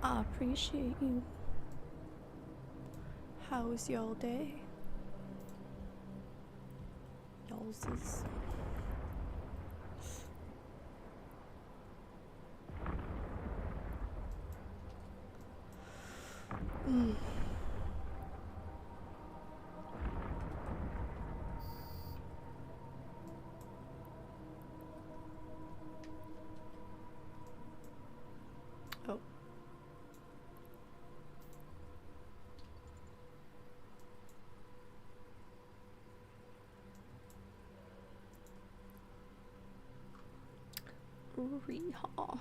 Speaker 1: I appreciate you. How's y'all day? Y'all's is. Oh. Rehaw.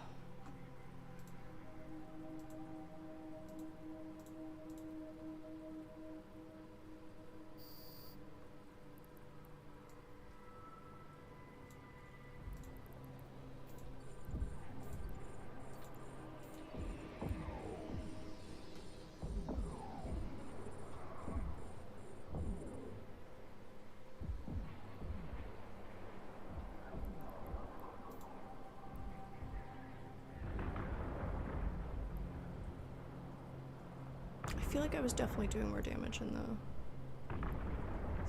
Speaker 1: I feel like I was definitely doing more damage in the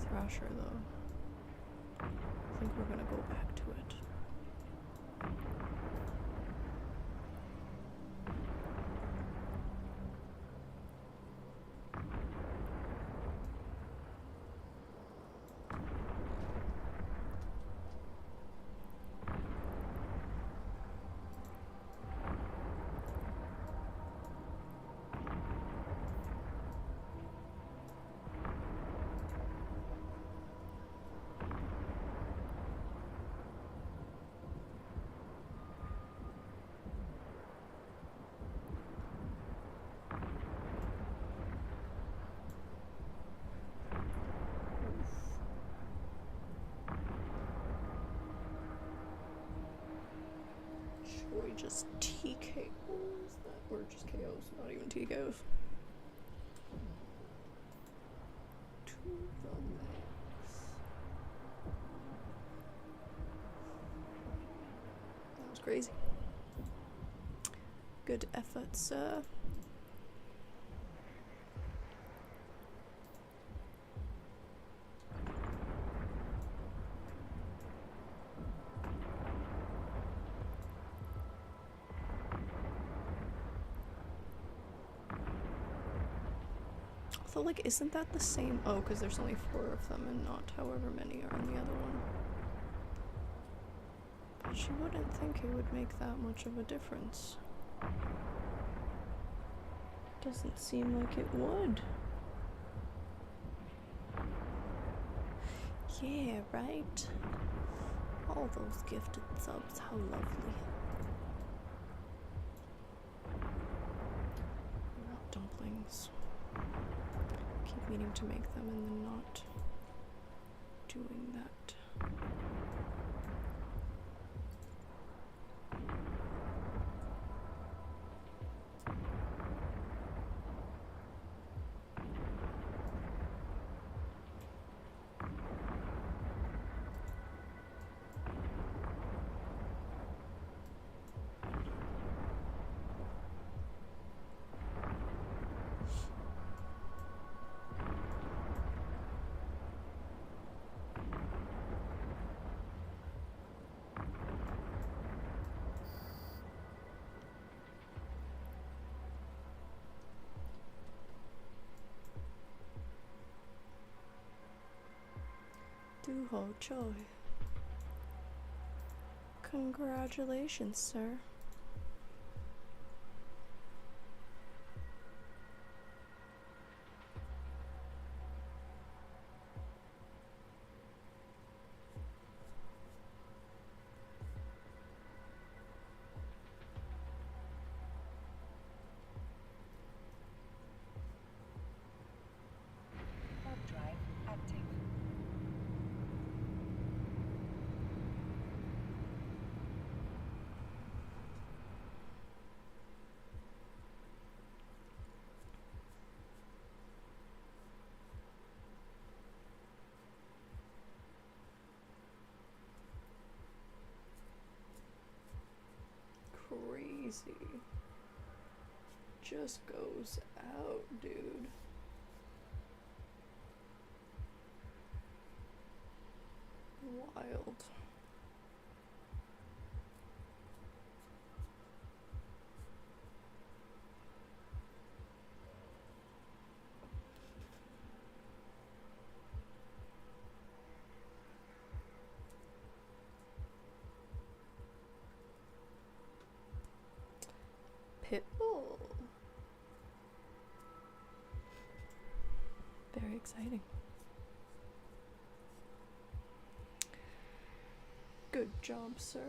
Speaker 1: Thrasher, though. I think we're gonna go back to it. Troy just TKOs that, or just KOs, not even TKOs. To the max. That was crazy. Good effort, sir. So, like, isn't that the same? Oh, because there's only 4 of them and not however many are in the other one. But you wouldn't think it would make that much of a difference. Doesn't seem like it would. Yeah, right? All those gifted subs, how lovely. Not dumplings. Keep meaning to make them and then not doing that. Duho Choi. Congratulations, sir.
Speaker 2: Warp drive active.
Speaker 1: spicy. Just goes out, dude. Wild. Pitbull. Very exciting. Good job, sir.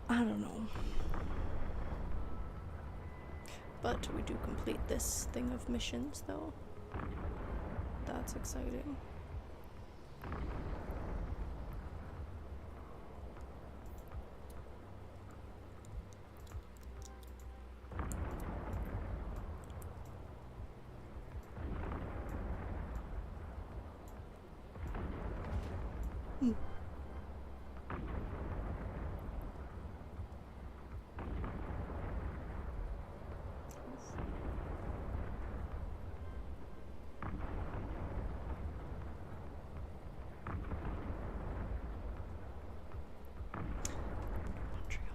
Speaker 1: I don't know. But we do complete this thing of missions, though. That's exciting.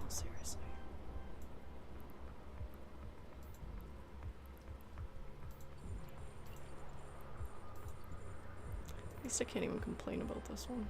Speaker 1: Seriously. At least I can't even complain about this one.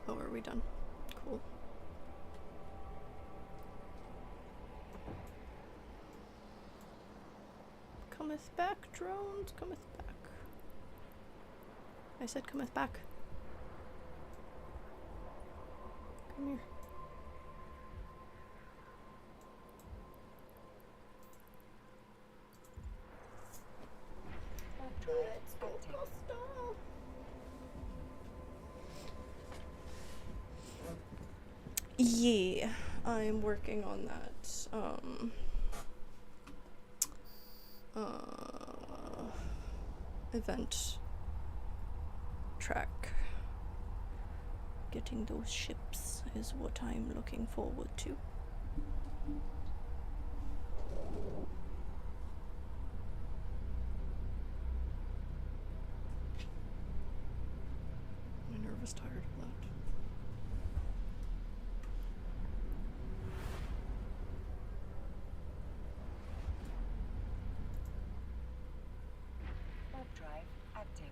Speaker 1: Oh, are we done? Cool. Cometh back, drones, cometh back. I said cometh back. Come here. Let's go, Costa. Yeah, I'm working on that. Event track. Getting those ships is what I'm looking forward to. My nervous tired of that.
Speaker 2: Warp drive active.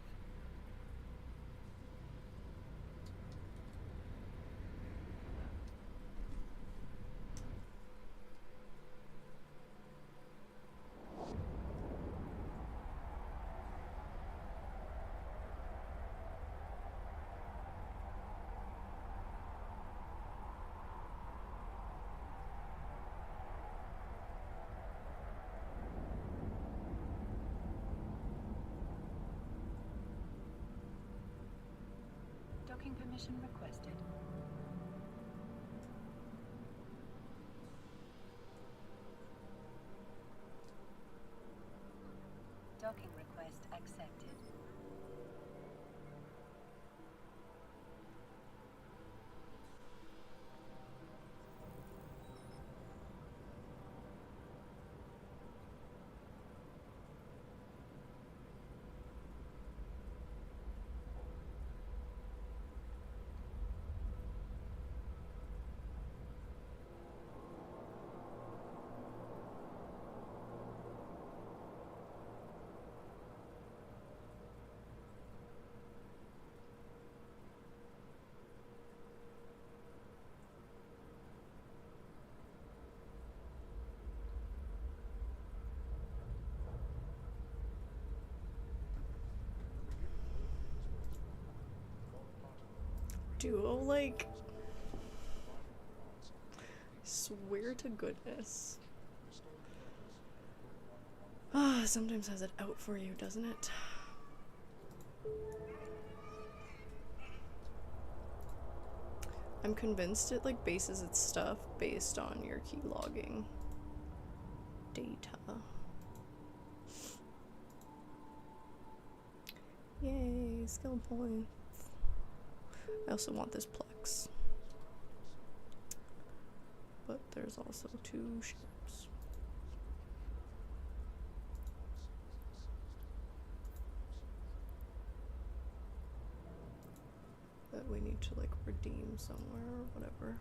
Speaker 2: Docking permission requested. Docking request accepted.
Speaker 1: Duo, like, swear to goodness. Ah, sometimes has it out for you, doesn't it? I'm convinced it like bases its stuff based on your key logging data. Yay, skill points. I also want this plex. But there's also 2 ships. That we need to like redeem somewhere or whatever.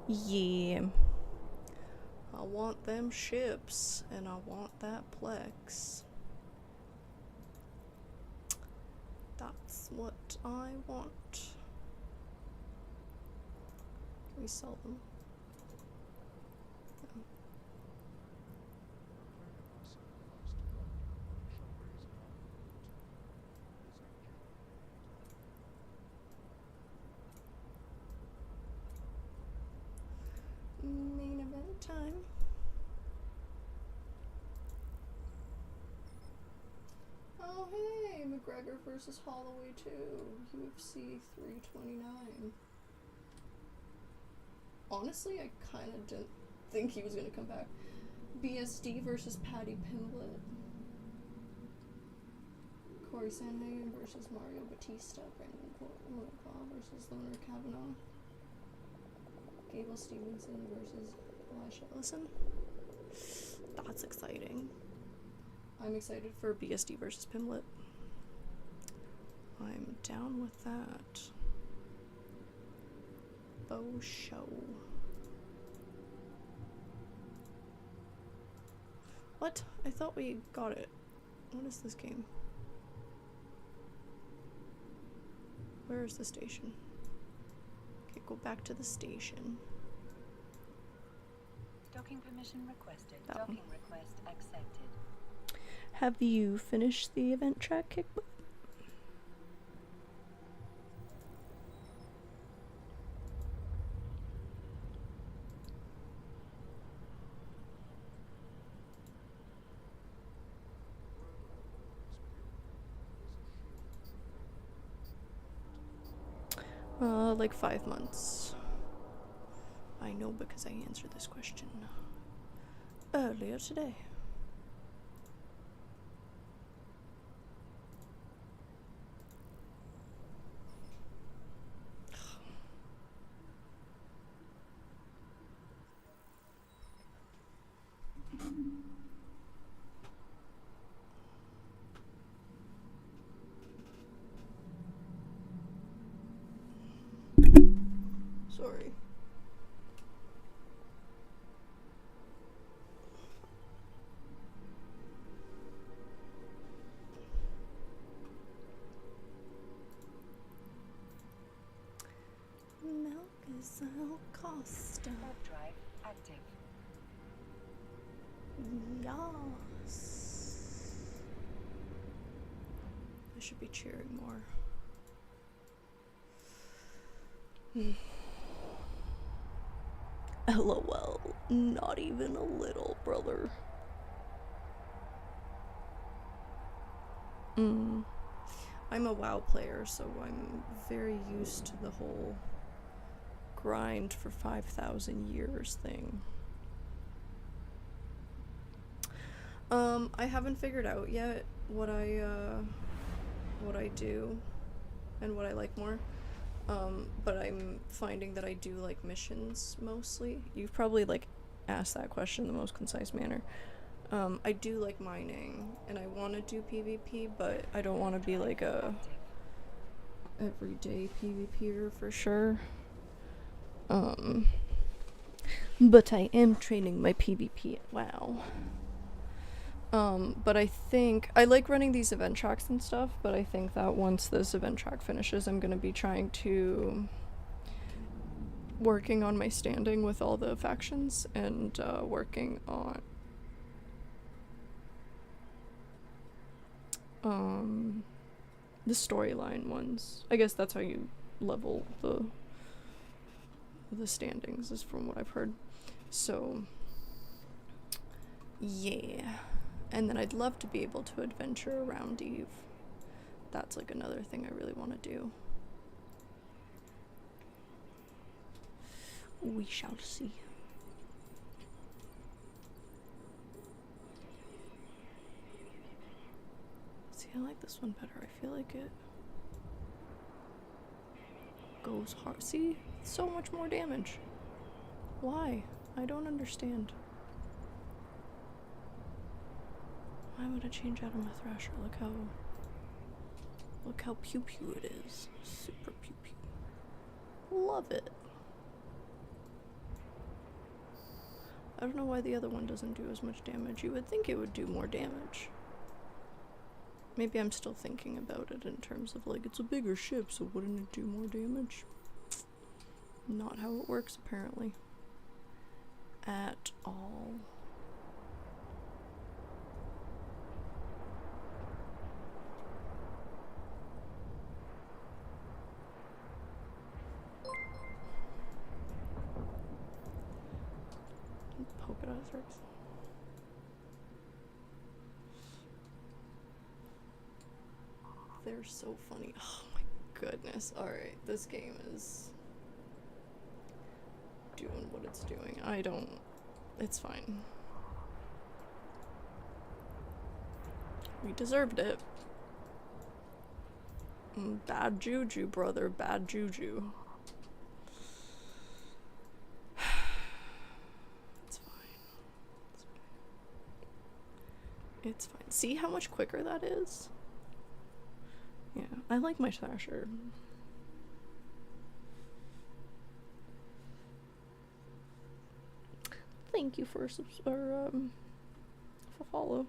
Speaker 1: Yeah. I want them ships and I want that plex. That's what I want. Can we sell them? No. Main event time. Oh hey, McGregor versus Holloway 2, UFC 329. Honestly, I kind of didn't think he was gonna come back. BSD versus Paddy Pimblett. Corey Sandhagen versus Mario Batista. Brandon Corlaw versus Loner Kavanaugh. Gable Stevenson versus Elisha Ellison. That's exciting. I'm excited for BSD versus Pimblett. I'm down with that. Bow show. What? I thought we got it. What is this game? Where is the station? Okay, go back to the station.
Speaker 2: Docking permission requested.
Speaker 1: That
Speaker 2: Docking
Speaker 1: one.
Speaker 2: request accepted.
Speaker 1: Have you finished the event track, Kickbutt? Like 5 months. I know because I answered this question earlier today. Sorry. Costa.
Speaker 2: Warp drive active.
Speaker 1: Yes. I should be cheering more. LOL. Not even a little, brother. I'm a WoW player, so I'm very used to the whole grind for 5,000 years thing. I haven't figured out yet what I do and what I like more. But I'm finding that I do like missions mostly. You've probably like asked that question in the most concise manner. I do like mining and I want to do PvP, but I don't want to be like a everyday PvPer for sure. But I am training my PvP at WoW. But I think I like running these event tracks and stuff, but I think that once this event track finishes, I'm gonna be trying to working on my standing with all the factions and working on the storyline ones. I guess that's how you level the standings, is from what I've heard. So yeah. And then I'd love to be able to adventure around Eve. That's like another thing I really want to do. We shall see. See, I like this one better. I feel like it goes hard. See? So much more damage. Why? I don't understand. Why would I change out of my Thrasher? Look how pew pew it is. Super pew pew. Love it. I don't know why the other one doesn't do as much damage. You would think it would do more damage. Maybe I'm still thinking about it in terms of like, it's a bigger ship, so wouldn't it do more damage? Not how it works, apparently. At all. Polka dot stripes. They're so funny. Oh my goodness. Alright, this game is doing what it's doing. It's fine. We deserved it. Bad juju, brother. Bad juju. It's fine. See how much quicker that is? Yeah, I like my Thrasher. Thank you for follow.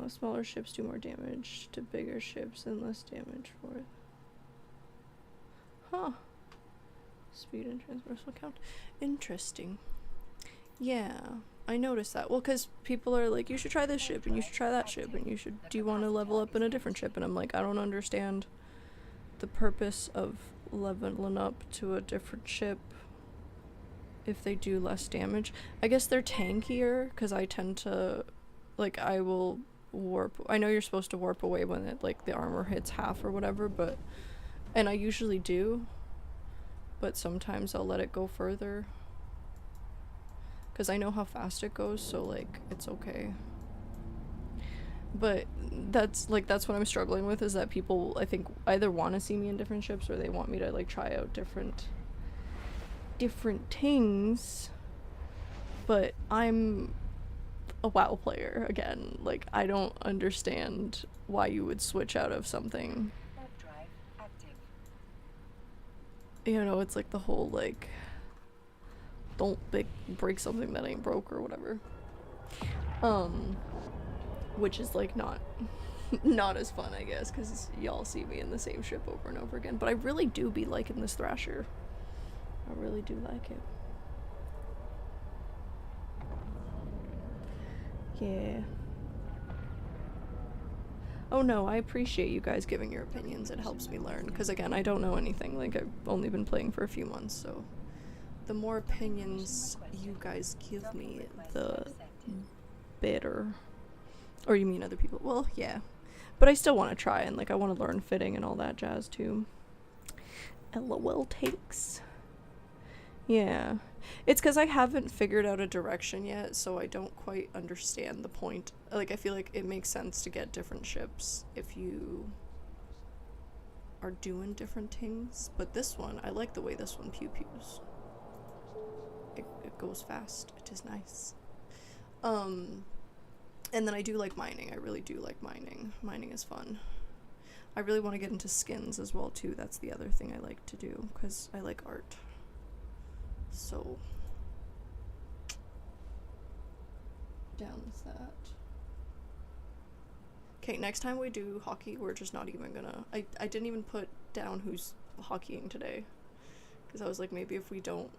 Speaker 1: Smaller ships do more damage to bigger ships and less damage for it. Huh. Speed and transversal count. Interesting. Yeah, I noticed that. Well, because people are like, you should try this ship, and you should try that ship, and do you want to level up in a different ship? And I'm like, I don't understand the purpose of leveling up to a different ship if they do less damage. I guess they're tankier, because I tend to, like, I will warp. I know you're supposed to warp away when it, like, the armor hits half or whatever, but, and I usually do, but sometimes I'll let it go further. Because I know how fast it goes, so, like, it's okay. But that's what I'm struggling with, is that people, I think, either want to see me in different ships or they want me to, like, try out different things. But I'm a WoW player, again. Like, I don't understand why you would switch out of something. You know, it's like the whole, like, don't break something that ain't broke or whatever. Which is like not as fun, I guess, because y'all see me in the same ship over and over again. But I really do be liking this Thrasher. I really do like it. Yeah. Oh no, I appreciate you guys giving your opinions. It helps me learn, because again, I don't know anything. Like, I've only been playing for a few months, so the more opinions you guys give me, the better. Or you mean other people? Well, yeah. But I still want to try, and like I want to learn fitting and all that jazz too. LOL takes. Yeah. It's because I haven't figured out a direction yet, so I don't quite understand the point. Like, I feel like it makes sense to get different ships if you are doing different things. But this one, I like the way this one pew-pews. It goes fast. It is nice. And then I do like mining. I really do like mining. Mining is fun. I really want to get into skins as well, too. That's the other thing I like to do, because I like art. So, down with that. Okay, next time we do hockey, we're just not even gonna... I didn't even put down who's hockeying today. Because I was like, maybe if we don't...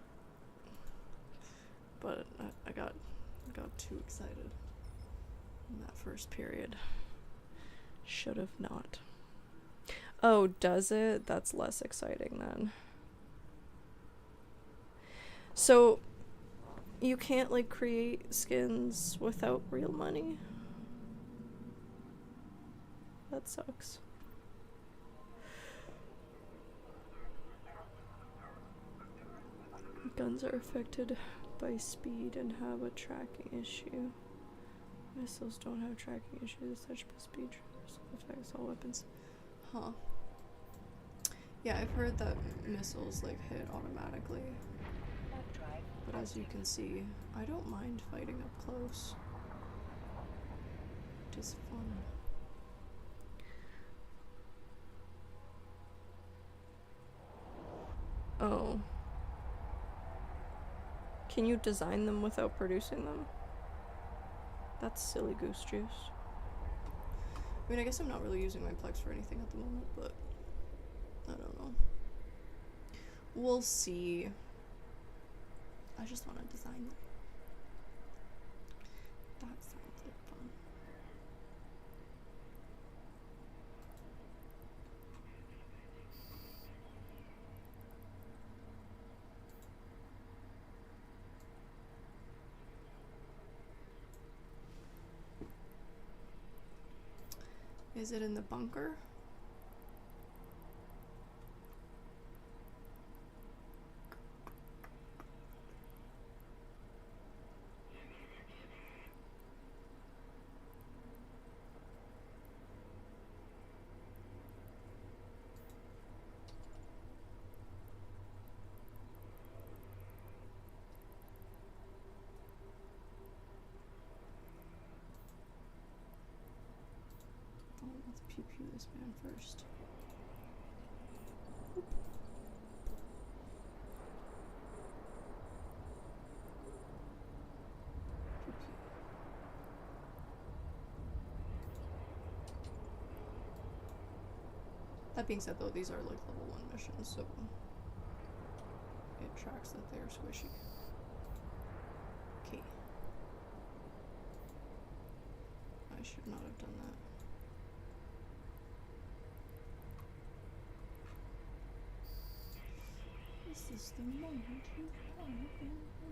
Speaker 1: But I got too excited in that first period. Should have not. Oh, does it? That's less exciting then. So, you can't, like, create skins without real money? That sucks. Guns are affected by speed and have a tracking issue. Missiles don't have tracking issues. Such speed affects all weapons. Huh. Yeah, I've heard that missiles, like, hit automatically. But as you can see, I don't mind fighting up close. It is fun. Oh. Can you design them without producing them? That's silly goose juice. I mean, I guess I'm not really using my Plex for anything at the moment, but I don't know. We'll see. I just want to design them. That sounds like fun. Is it in the bunker? Let's pew-pew this man first. Oop. Pew-pew. That being said, though, these are like level 1 missions, so it tracks that they're squishy. Okay. I should not have done that. This is the moment you have been waiting for.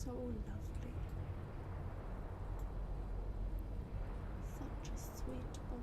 Speaker 1: So lovely. Such a sweet boy.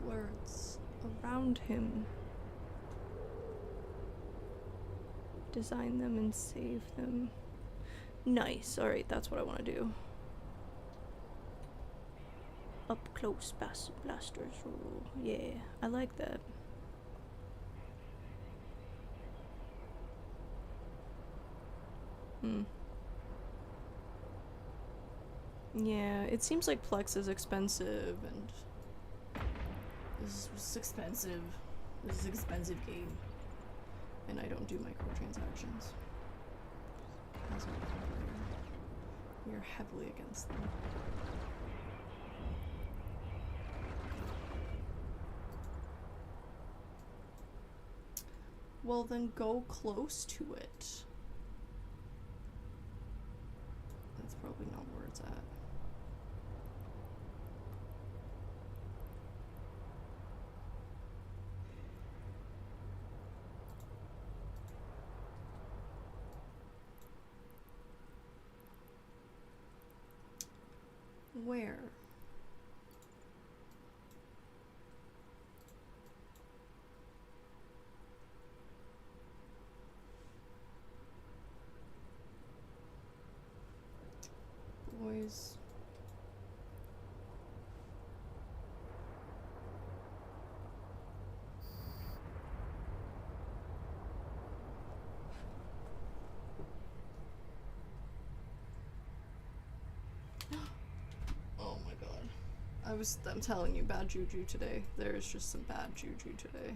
Speaker 1: words around him. Design them and save them. Nice. Alright, that's what I want to do. Up close blasters rule. Yeah, I like that. Yeah, it seems like Plex is expensive and this is expensive. This is an expensive game. And I don't do microtransactions. As a player, we are heavily against them. Well, then go close to it. That's probably not where it's at. Where? Boys. Oh my god. I'm telling you, bad juju today. There's just some bad juju today.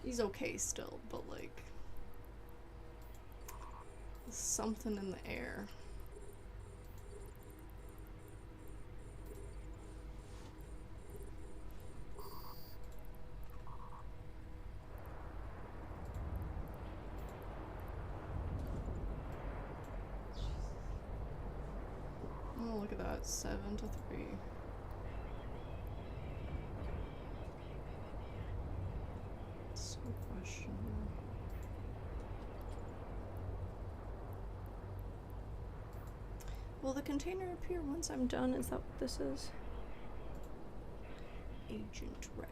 Speaker 1: He's okay still, but like something in the air. Oh, look at that. 7-3. So questionable. Will the container appear once I'm done? Is that what this is? Agent Rec.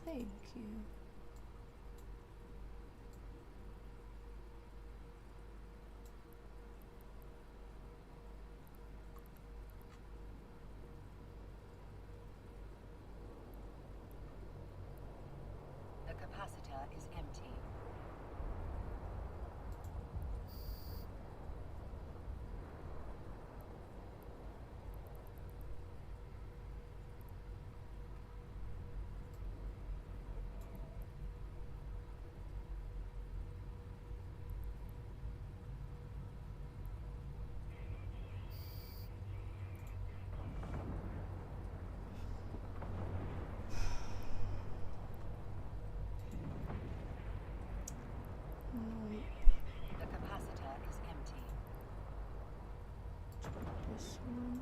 Speaker 1: Thank you.
Speaker 2: The capacitor is empty.
Speaker 1: No.
Speaker 2: The capacitor is empty.
Speaker 1: This one.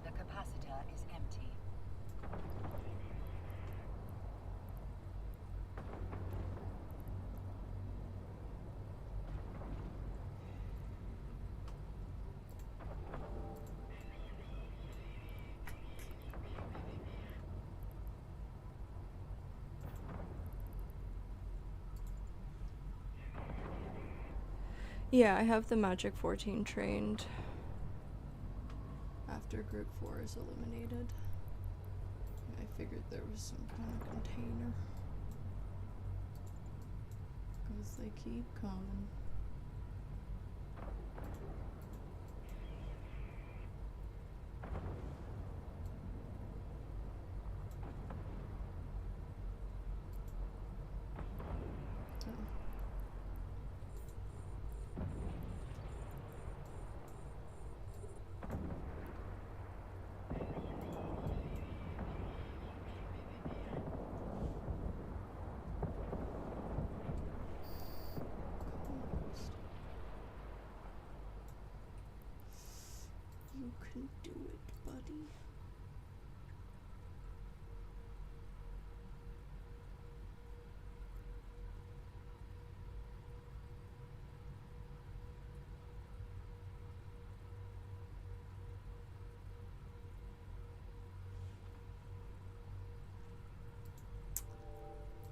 Speaker 2: The capacitor is empty.
Speaker 1: Yeah, I have the Magic 14 trained. After Group 4 is eliminated. I figured there was some kind of container. Because they keep coming.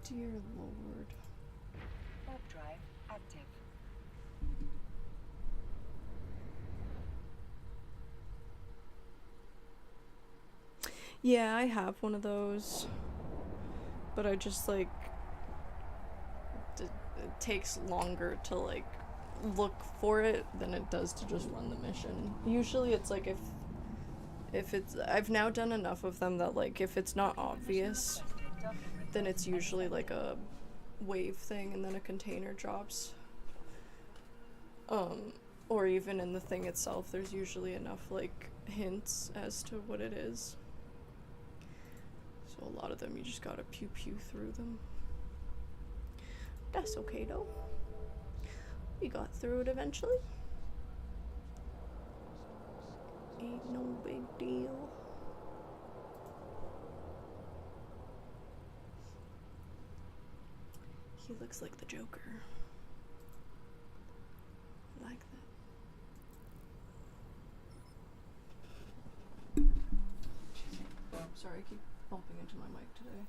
Speaker 1: Dear Lord.
Speaker 2: Warp drive active.
Speaker 1: Yeah, I have one of those. But I just, like, it takes longer to, like, look for it than it does to just run the mission. Usually it's like if it's, I've now done enough of them that, like, if it's not obvious, then it's usually like a wave thing and then a container drops. Or even in the thing itself, there's usually enough, like, hints as to what it is. So a lot of them, you just gotta pew pew through them. That's okay though. We got through it eventually. Ain't no big deal. He looks like the Joker. I like that. Oh, sorry, I keep bumping into my mic today.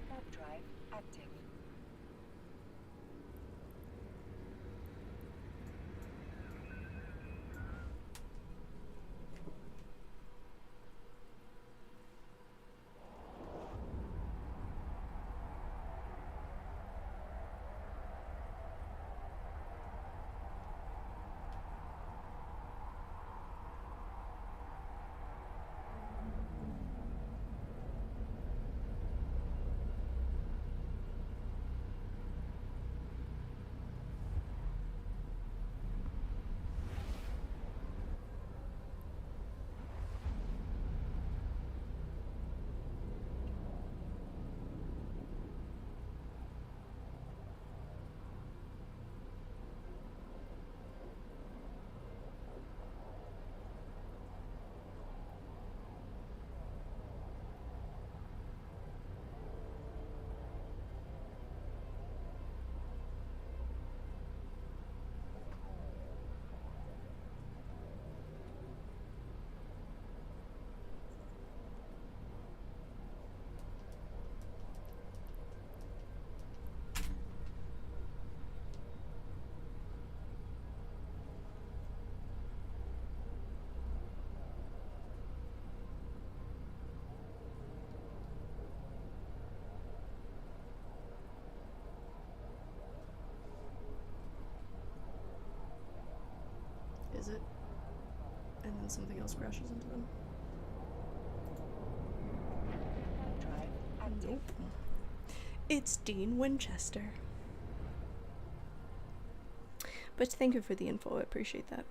Speaker 2: Warp drive active.
Speaker 1: Is it? And then something else crashes into them.
Speaker 2: Warp drive active.
Speaker 1: Nope. It's Dean Winchester. But thank you for the info, I appreciate that.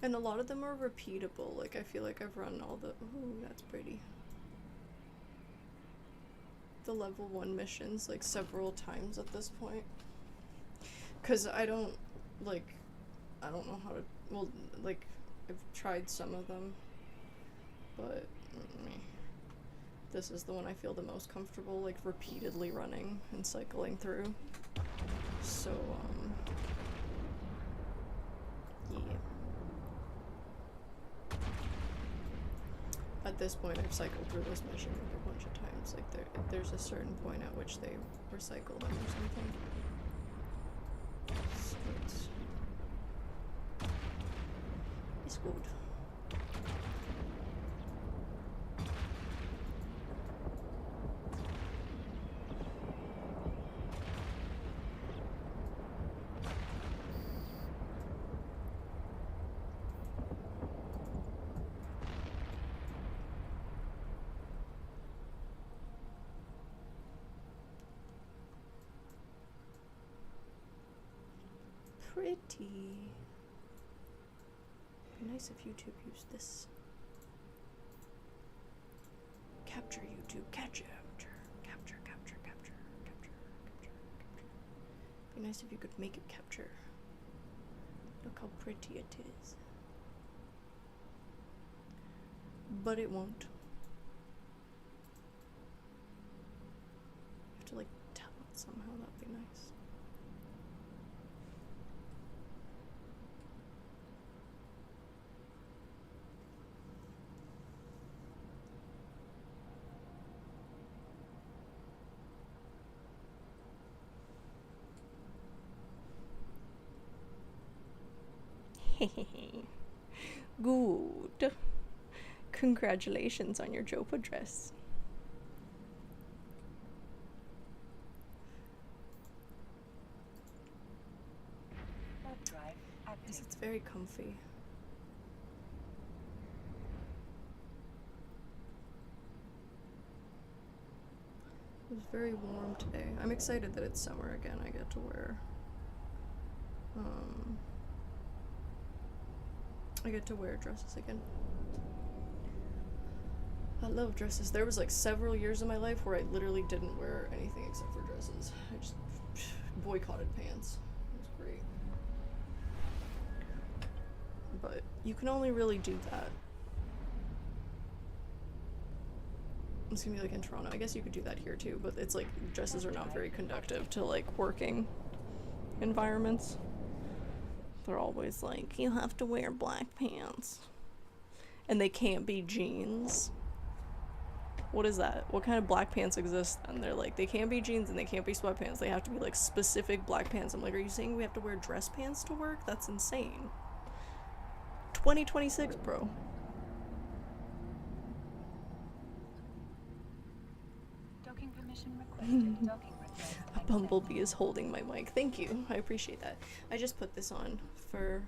Speaker 1: And a lot of them are repeatable, like I feel like I've run all the, ooh, that's pretty. The level 1 missions like several times at this point. Cause I don't know how to, well, like, I've tried some of them, but this is the one I feel the most comfortable, like, repeatedly running and cycling through. So, yeah. At this point, I've cycled through this mission like a bunch of times. Like, there's a certain point at which they recycle them or something. So it's good. Pretty. nice if YouTube used this. Capture YouTube, capture. Be nice if you could make it capture. Look how pretty it is. But it won't. You have to like tell it somehow, that'd be nice. Good. Congratulations on your Jopa dress. Yes, it's very comfy. It was very warm today. I'm excited that it's summer again. I get to wear dresses again. I love dresses. There was like several years in my life where I literally didn't wear anything except for dresses. I just boycotted pants. It was great. But you can only really do that. It's gonna be like in Toronto. I guess you could do that here too, but it's like dresses are not very conductive to like working environments. They're always like, you have to wear black pants. And they can't be jeans. What is that? What kind of black pants exist then? They're like, they can't be jeans and they can't be sweatpants. They have to be like specific black pants. I'm like, are you saying we have to wear dress pants to work? That's insane. 2026, bro.
Speaker 2: Docking permission requested. Docking request
Speaker 1: A bumblebee is holding my mic. Thank you. I appreciate that. I just put this on for,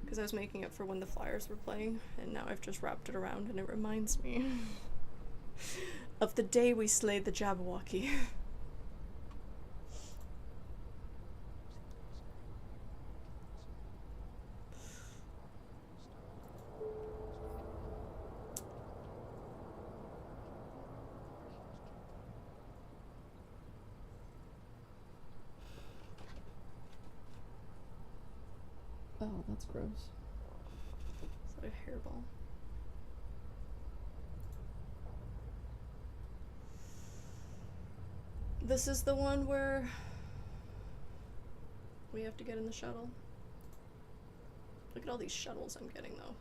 Speaker 1: because I was making it for when the Flyers were playing, and now I've just wrapped it around and it reminds me of the day we slayed the Jabberwocky. Oh, that's gross. Is that a hairball? This is the one where we have to get in the shuttle. Look at all these shuttles I'm getting though.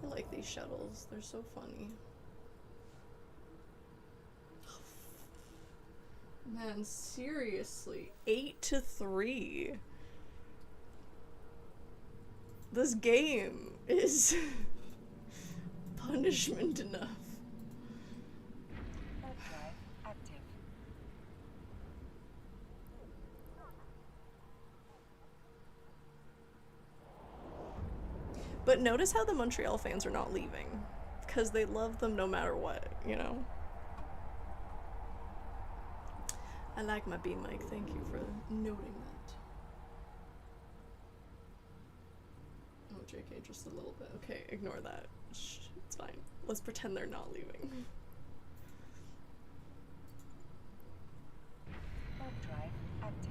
Speaker 1: I like these shuttles. They're so funny. Man, seriously. 8-3. This game is punishment enough.
Speaker 2: Warp drive active.
Speaker 1: But notice how the Montreal fans are not leaving. Because they love them no matter what, you know? I like my B mic. Thank you for noting that. Oh, JK, just a little bit. Okay, ignore that. Shh, it's fine. Let's pretend they're not leaving.
Speaker 2: Warp drive active.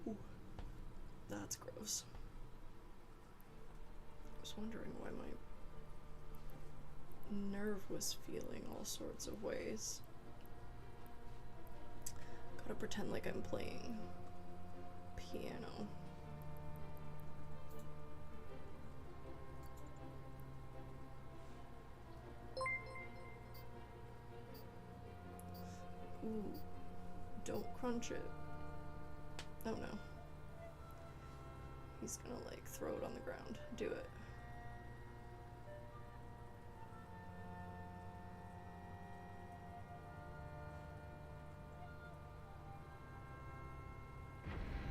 Speaker 1: Ooh, that's gross. I was wondering why my nerve was feeling all sorts of ways. Gotta pretend like I'm playing piano. Ooh, don't crunch it. Oh no. He's gonna like throw it on the ground. Do it.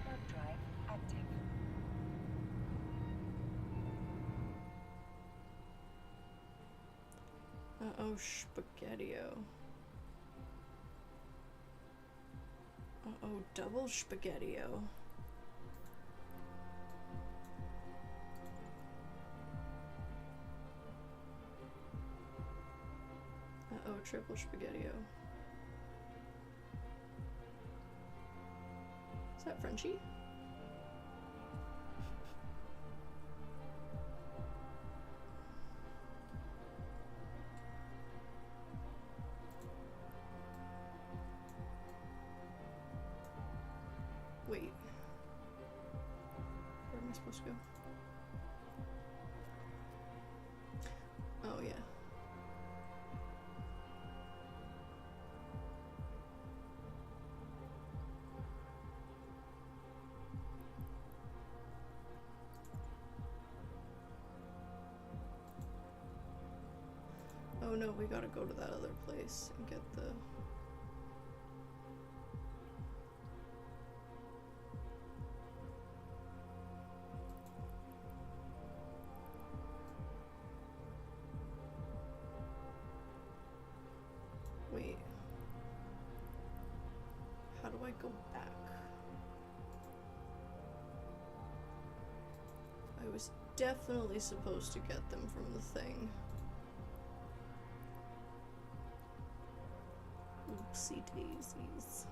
Speaker 2: Warp drive active.
Speaker 1: Oh, spaghetti-o. Uh-oh, double spaghetti-o. Uh-oh, triple spaghetti-o. Is that Frenchie? Wait. Where am I supposed to go? Oh, yeah. Oh no, we gotta go to that other place and get the... Wait. How do I go back? I was definitely supposed to get them from the thing. Oopsie daisies.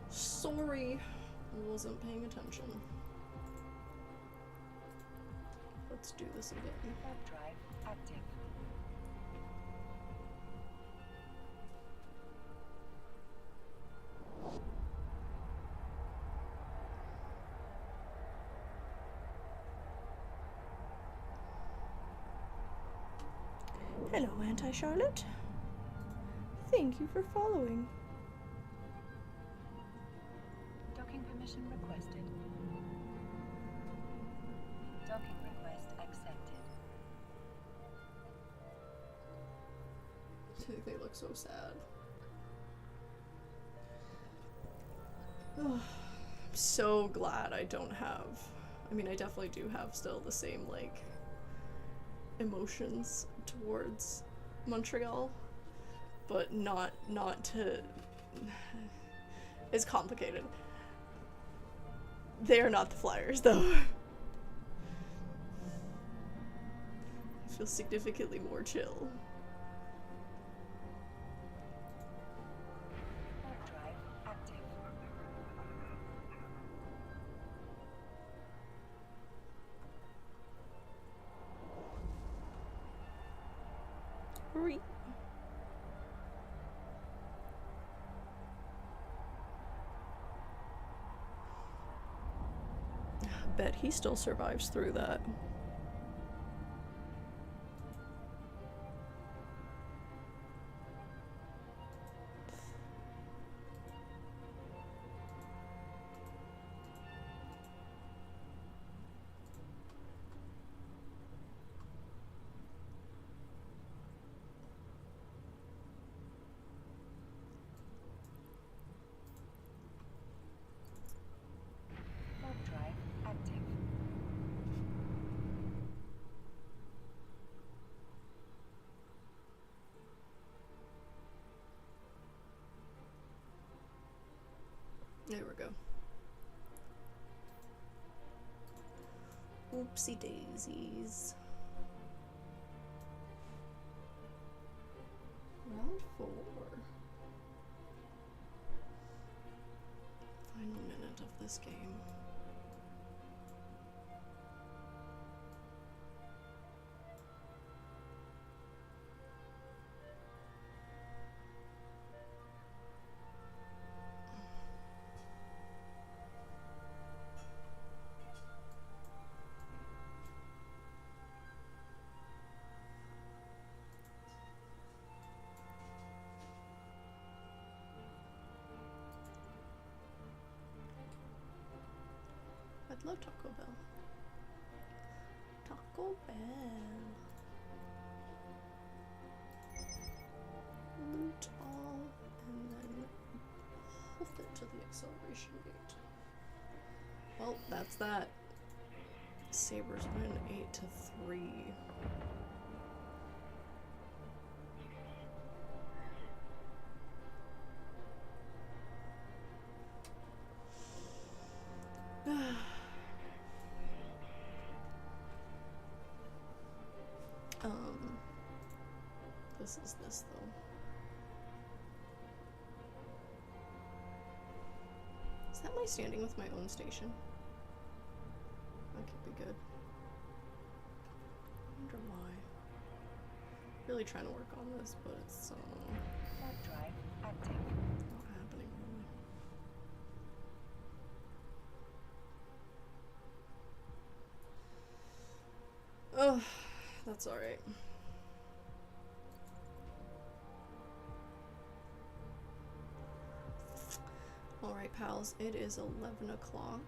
Speaker 1: Sorry, I wasn't paying attention. Let's do this again.
Speaker 2: Warp drive active.
Speaker 1: Hello, Anti-Charlotte. Thank you for following.
Speaker 2: Docking permission requested. Docking request accepted.
Speaker 1: They look so sad. Oh, I'm so glad I don't have... I mean, I definitely do have still the same, like, emotions towards Montreal, but not to... It's complicated. They are not the Flyers, though. I feel significantly more chill.
Speaker 2: Warp drive active.
Speaker 1: Hurry. Bet he still survives through that.
Speaker 2: Warp drive active.
Speaker 1: There we go. Oopsie daisies. Round 4. Final minute of this game. I'd love Taco Bell. Taco Bell. Loot all and then it to the acceleration gate. Well, that's that. Sabres win 8-3. This is this though. Is that my standing with my own station? That could be good. I wonder why. Really trying to work on this, but it's
Speaker 2: Warp drive active.
Speaker 1: not happening really. Oh, that's alright. Alright, pals, it is 11 o'clock.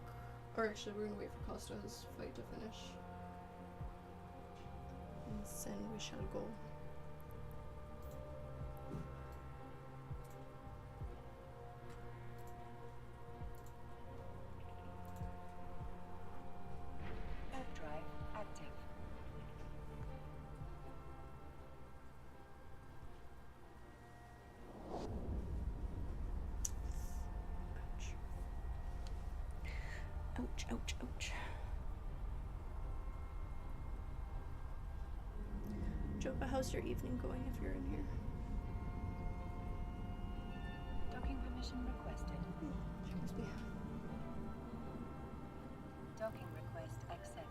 Speaker 1: Or actually, we're gonna wait for Costa's fight to finish. And then we shall go.
Speaker 2: Warp drive active.
Speaker 1: Ouch, ouch, ouch. Jopa, how's your evening going if you're in here?
Speaker 2: Docking permission requested.
Speaker 1: Excuse me.
Speaker 2: Docking request accepted.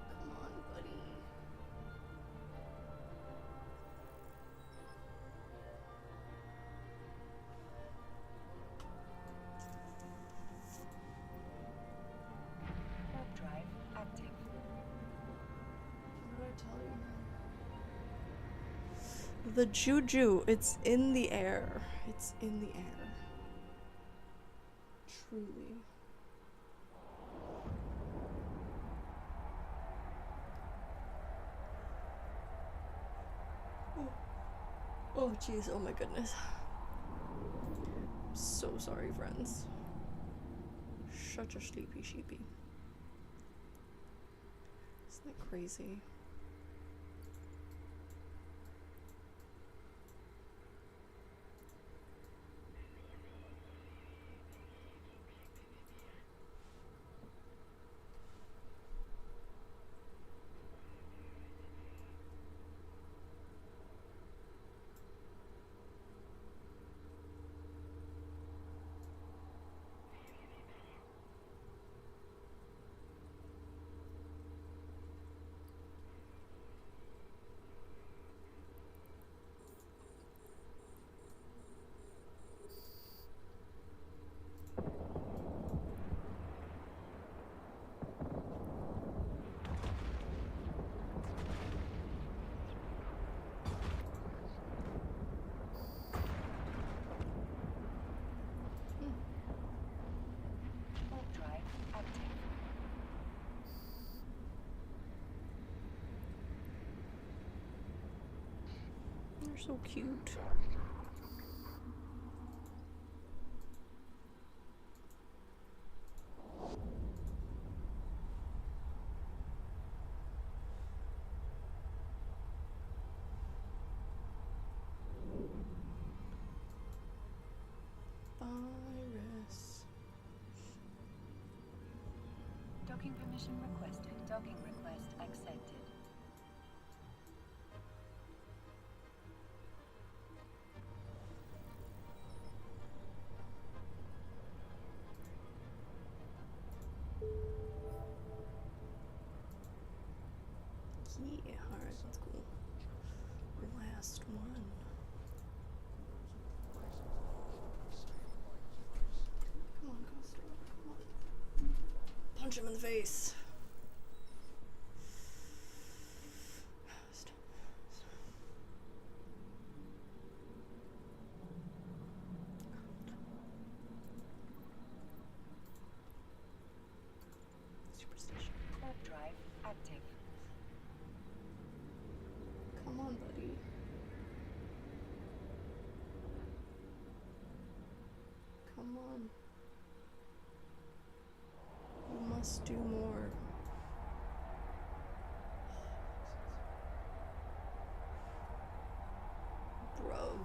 Speaker 1: Come on, buddy.
Speaker 2: Warp drive active.
Speaker 1: What did I tell you? The juju, it's in the air. It's in the air. Truly. Oh jeez, oh my goodness. I'm so sorry, friends. Such a sleepy sheepy. Isn't that crazy?
Speaker 2: Warp drive active.
Speaker 1: They're so cute.
Speaker 2: Docking permission requested. Docking request accepted.
Speaker 1: Yeah, alright, that's cool. Last one. Come on, Costa. Come on. Punch him in the face. Stop. Superstition.
Speaker 2: Warp drive active.
Speaker 1: Come on, buddy. Come on. You must do more. Bruv.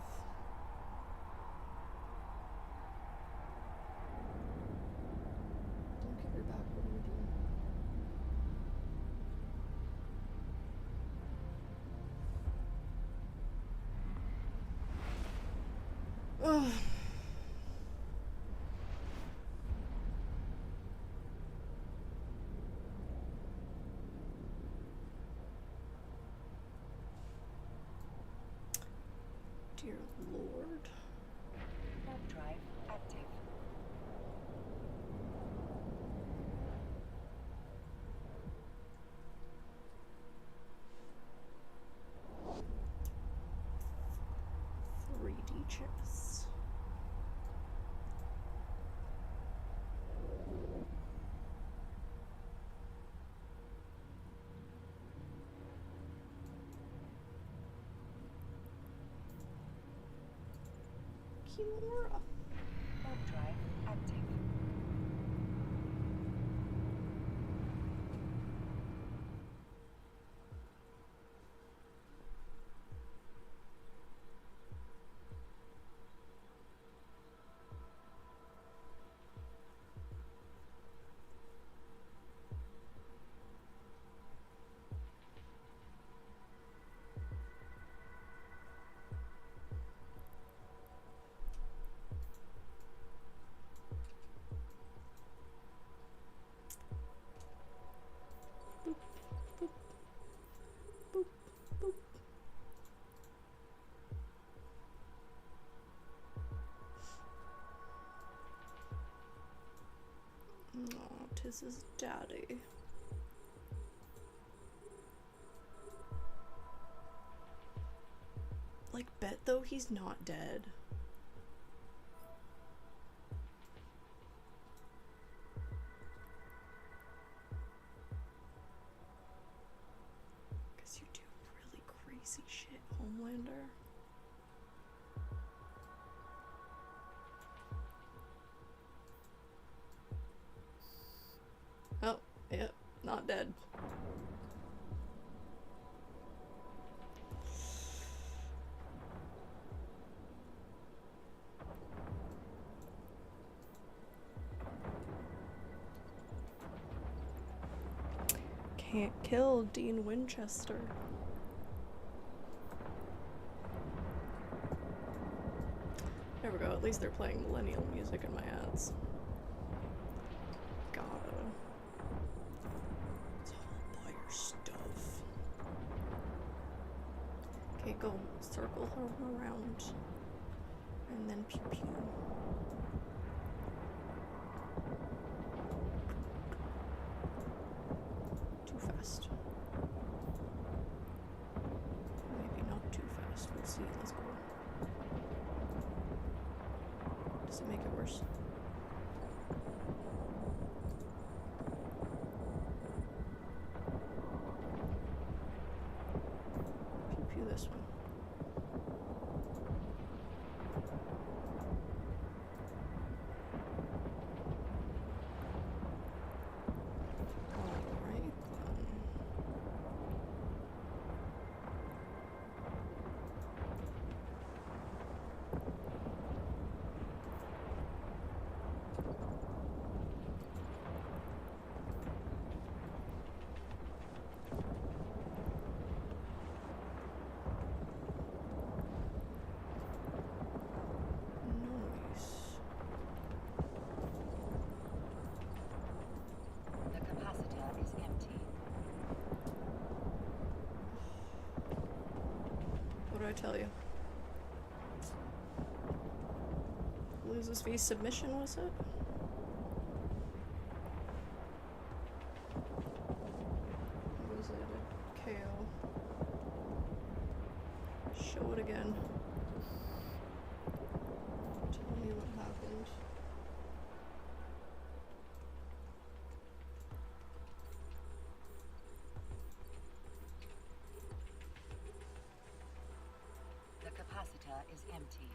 Speaker 1: Don't give your back, what are you doing? Ugh. Dear Lord.
Speaker 2: Warp drive active.
Speaker 1: Three D chess. Kimura.
Speaker 2: Warp drive active.
Speaker 1: Boop, boop, boop, boop. Aw, 'tis his daddy. Like, bet though he's not dead. Cause you do really crazy shit, Homelander. Oh, yep, not dead. Can't kill Dean Winchester. There we go, at least they're playing millennial music in my ads. Gotta. It's all by your stuff. Okay, go circle her around. And then pew pew. Too fast. Maybe not too fast. We'll see. Let's go. Does it make it worse? Pew pew this one. tell you? Loses via submission, was it? Was it a KO? Show it again. Tell me what happened.
Speaker 2: The capacitor is empty.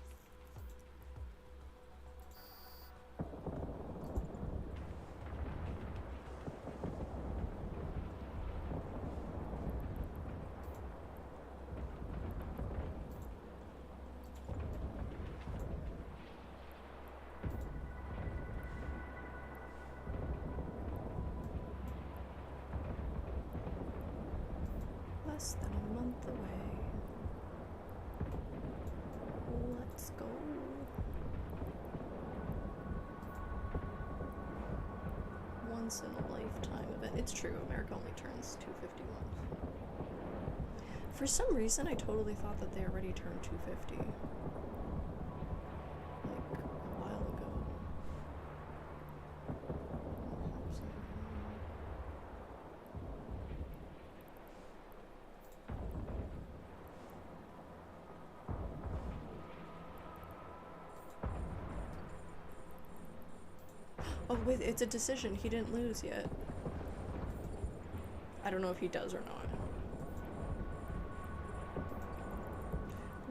Speaker 1: Less than a month away. Let's go. Once in a lifetime event. It's true, America only turns 251. For some reason, I totally thought that they already turned 250. Like, a while ago. Oh wait, it's a decision. He didn't lose yet. I don't know if he does or not.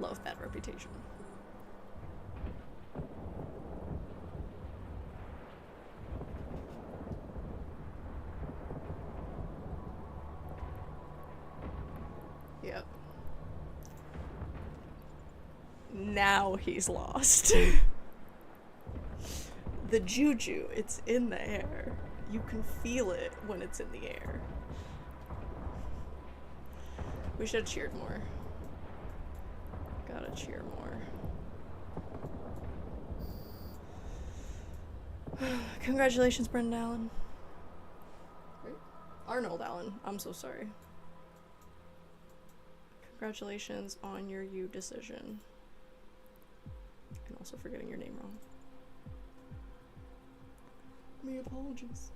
Speaker 1: Love bad reputation. Yep. Now he's lost. The juju, it's in the air. You can feel it when it's in the air. We should have cheered more. Gotta cheer more. Congratulations, Brendan Allen. Right? Arnold Allen. I'm so sorry. Congratulations on your U decision. And also for getting your name wrong. My apologies.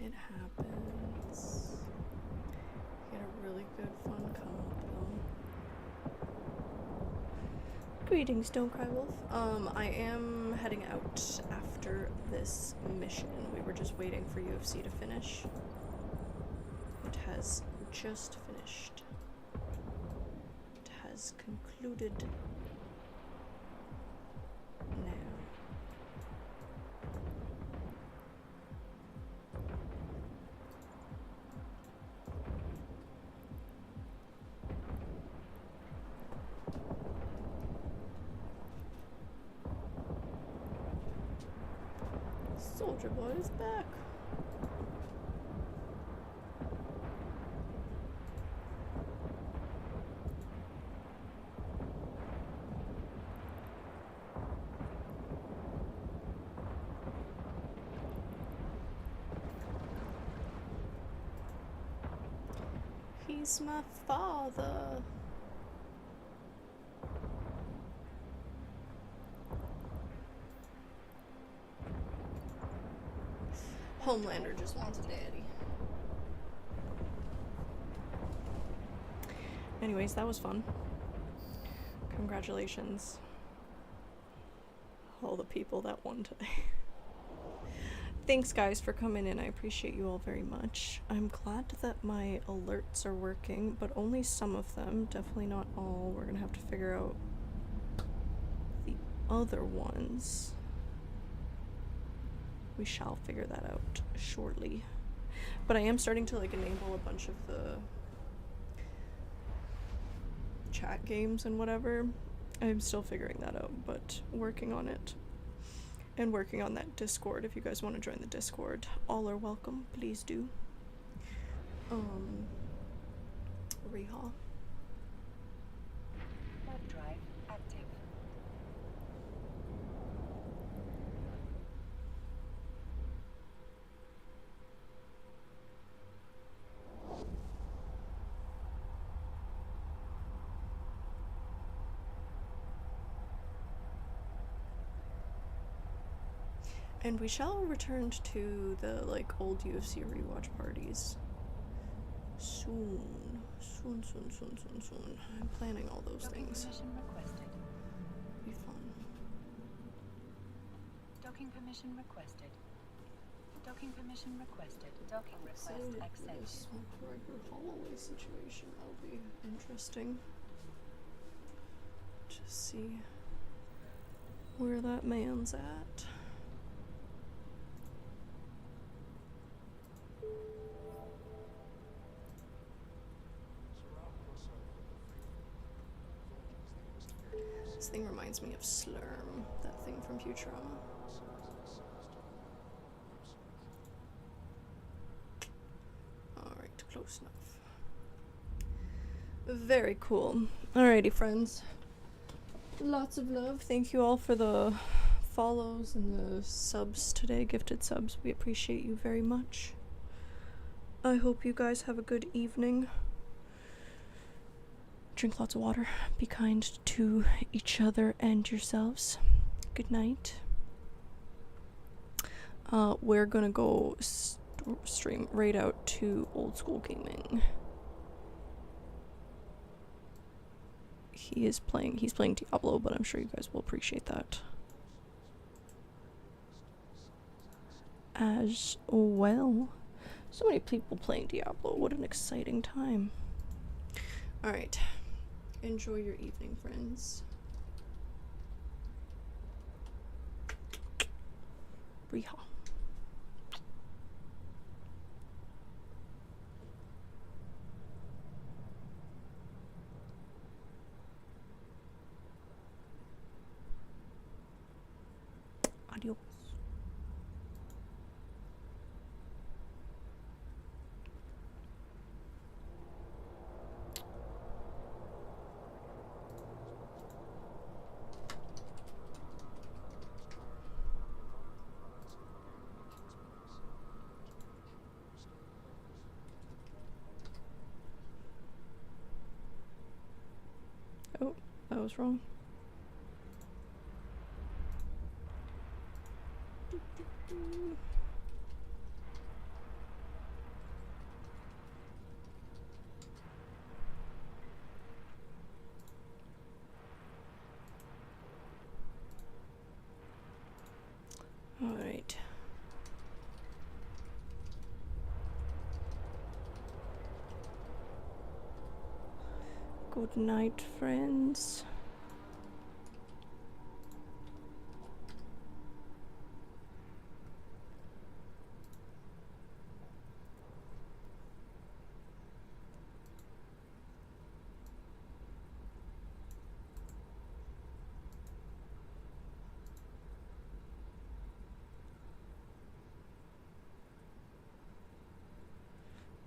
Speaker 1: It happens. Get a really good fun come-up though. Greetings, Don't Cry Wolf. I am heading out after this mission. We were just waiting for UFC to finish. It has just finished. It has concluded. Now. Soldier Boy is back. He's my father. Homelander just wants a daddy. Anyways, that was fun. Congratulations. All the people that won today. Thanks guys for coming in. I appreciate you all very much. I'm glad that my alerts are working, but only some of them. Definitely not all. We're gonna have to figure out the other ones. We shall figure that out shortly. But I am starting to like enable a bunch of the chat games and whatever. I'm still figuring that out, but working on it. And working on that Discord. If you guys want to join the Discord, all are welcome. Please do. Reha.
Speaker 2: Web drive active.
Speaker 1: And we shall return to the like old UFC rewatch parties soon. Soon. I'm planning all those things.
Speaker 2: Permission requested.
Speaker 1: Be fun.
Speaker 2: Docking permission requested. Docking permission requested. Docking request accepted.
Speaker 1: This McGregor Holloway situation, that'll be interesting. Just see where that man's at. This thing reminds me of Slurm, that thing from Futurama. Alright, close enough. Very cool. Alrighty, friends. Lots of love. Thank you all for the follows and the subs today, gifted subs. We appreciate you very much. I hope you guys have a good evening. Drink lots of water. Be kind to each other and yourselves. Good night. We're gonna go stream right out to Old School Gaming. He's playing Diablo, but I'm sure you guys will appreciate that as well. So many people playing Diablo. What an exciting time. Alright. Enjoy your evening, friends. Riha. Adios. Oh, that was wrong. All right. Good night, friends.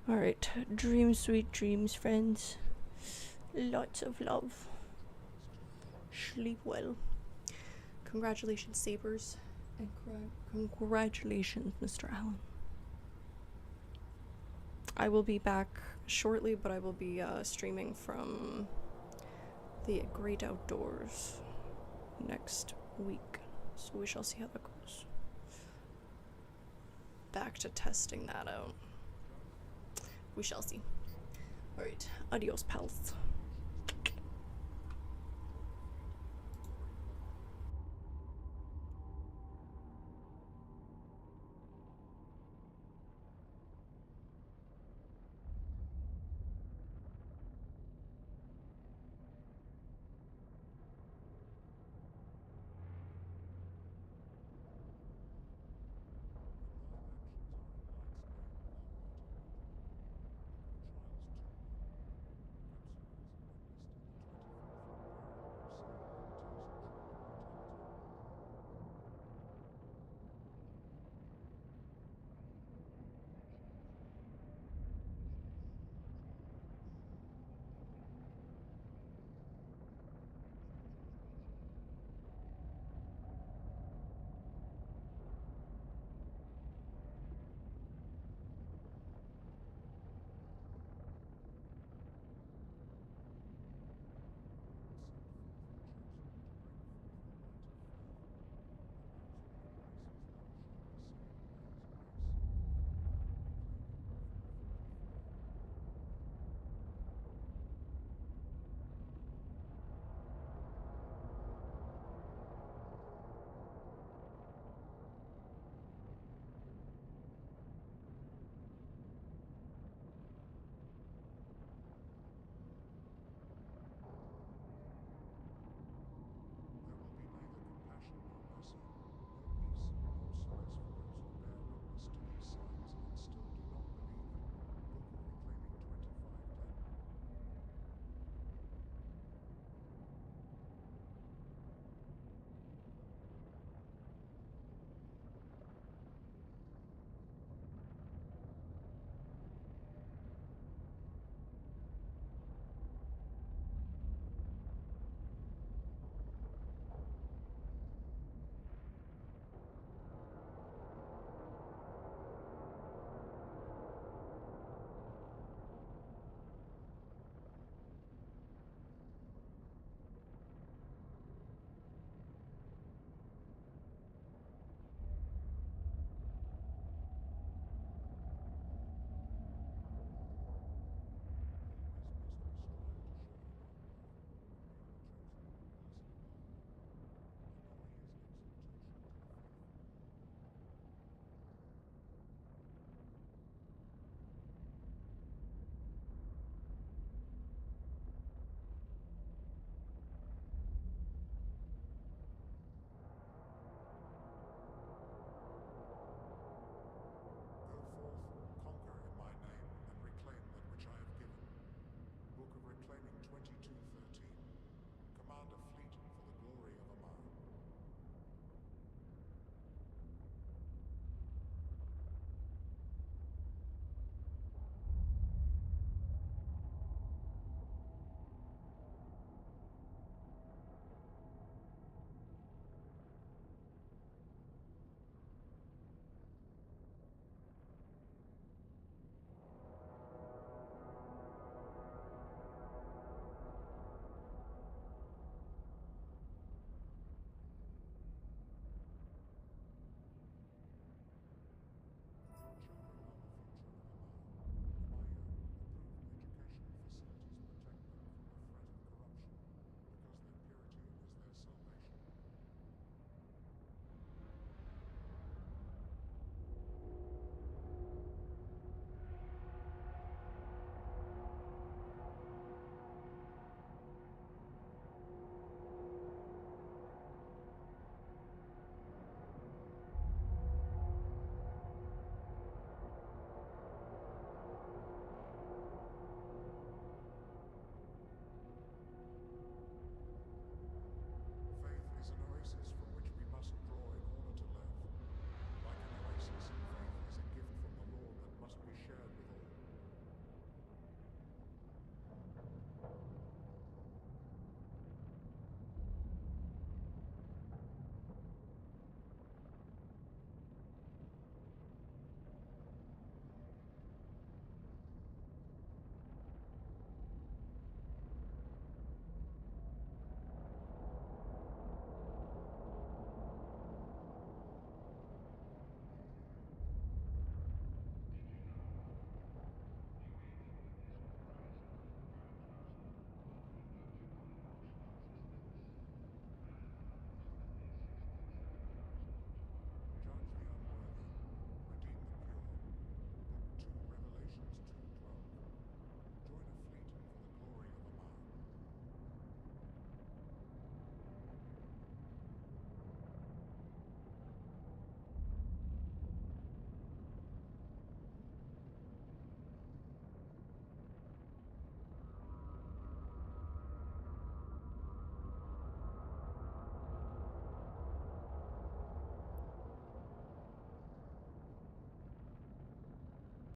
Speaker 1: Alright, dream sweet dreams, friends. Lots of love. Sleep well. Congratulations, Sabers. And congratulations, Mr. Allen. I will be back shortly, but I will be streaming from the Great Outdoors next week. So we shall see how that goes. Back to testing that out. We shall see. Alright, adios, pals.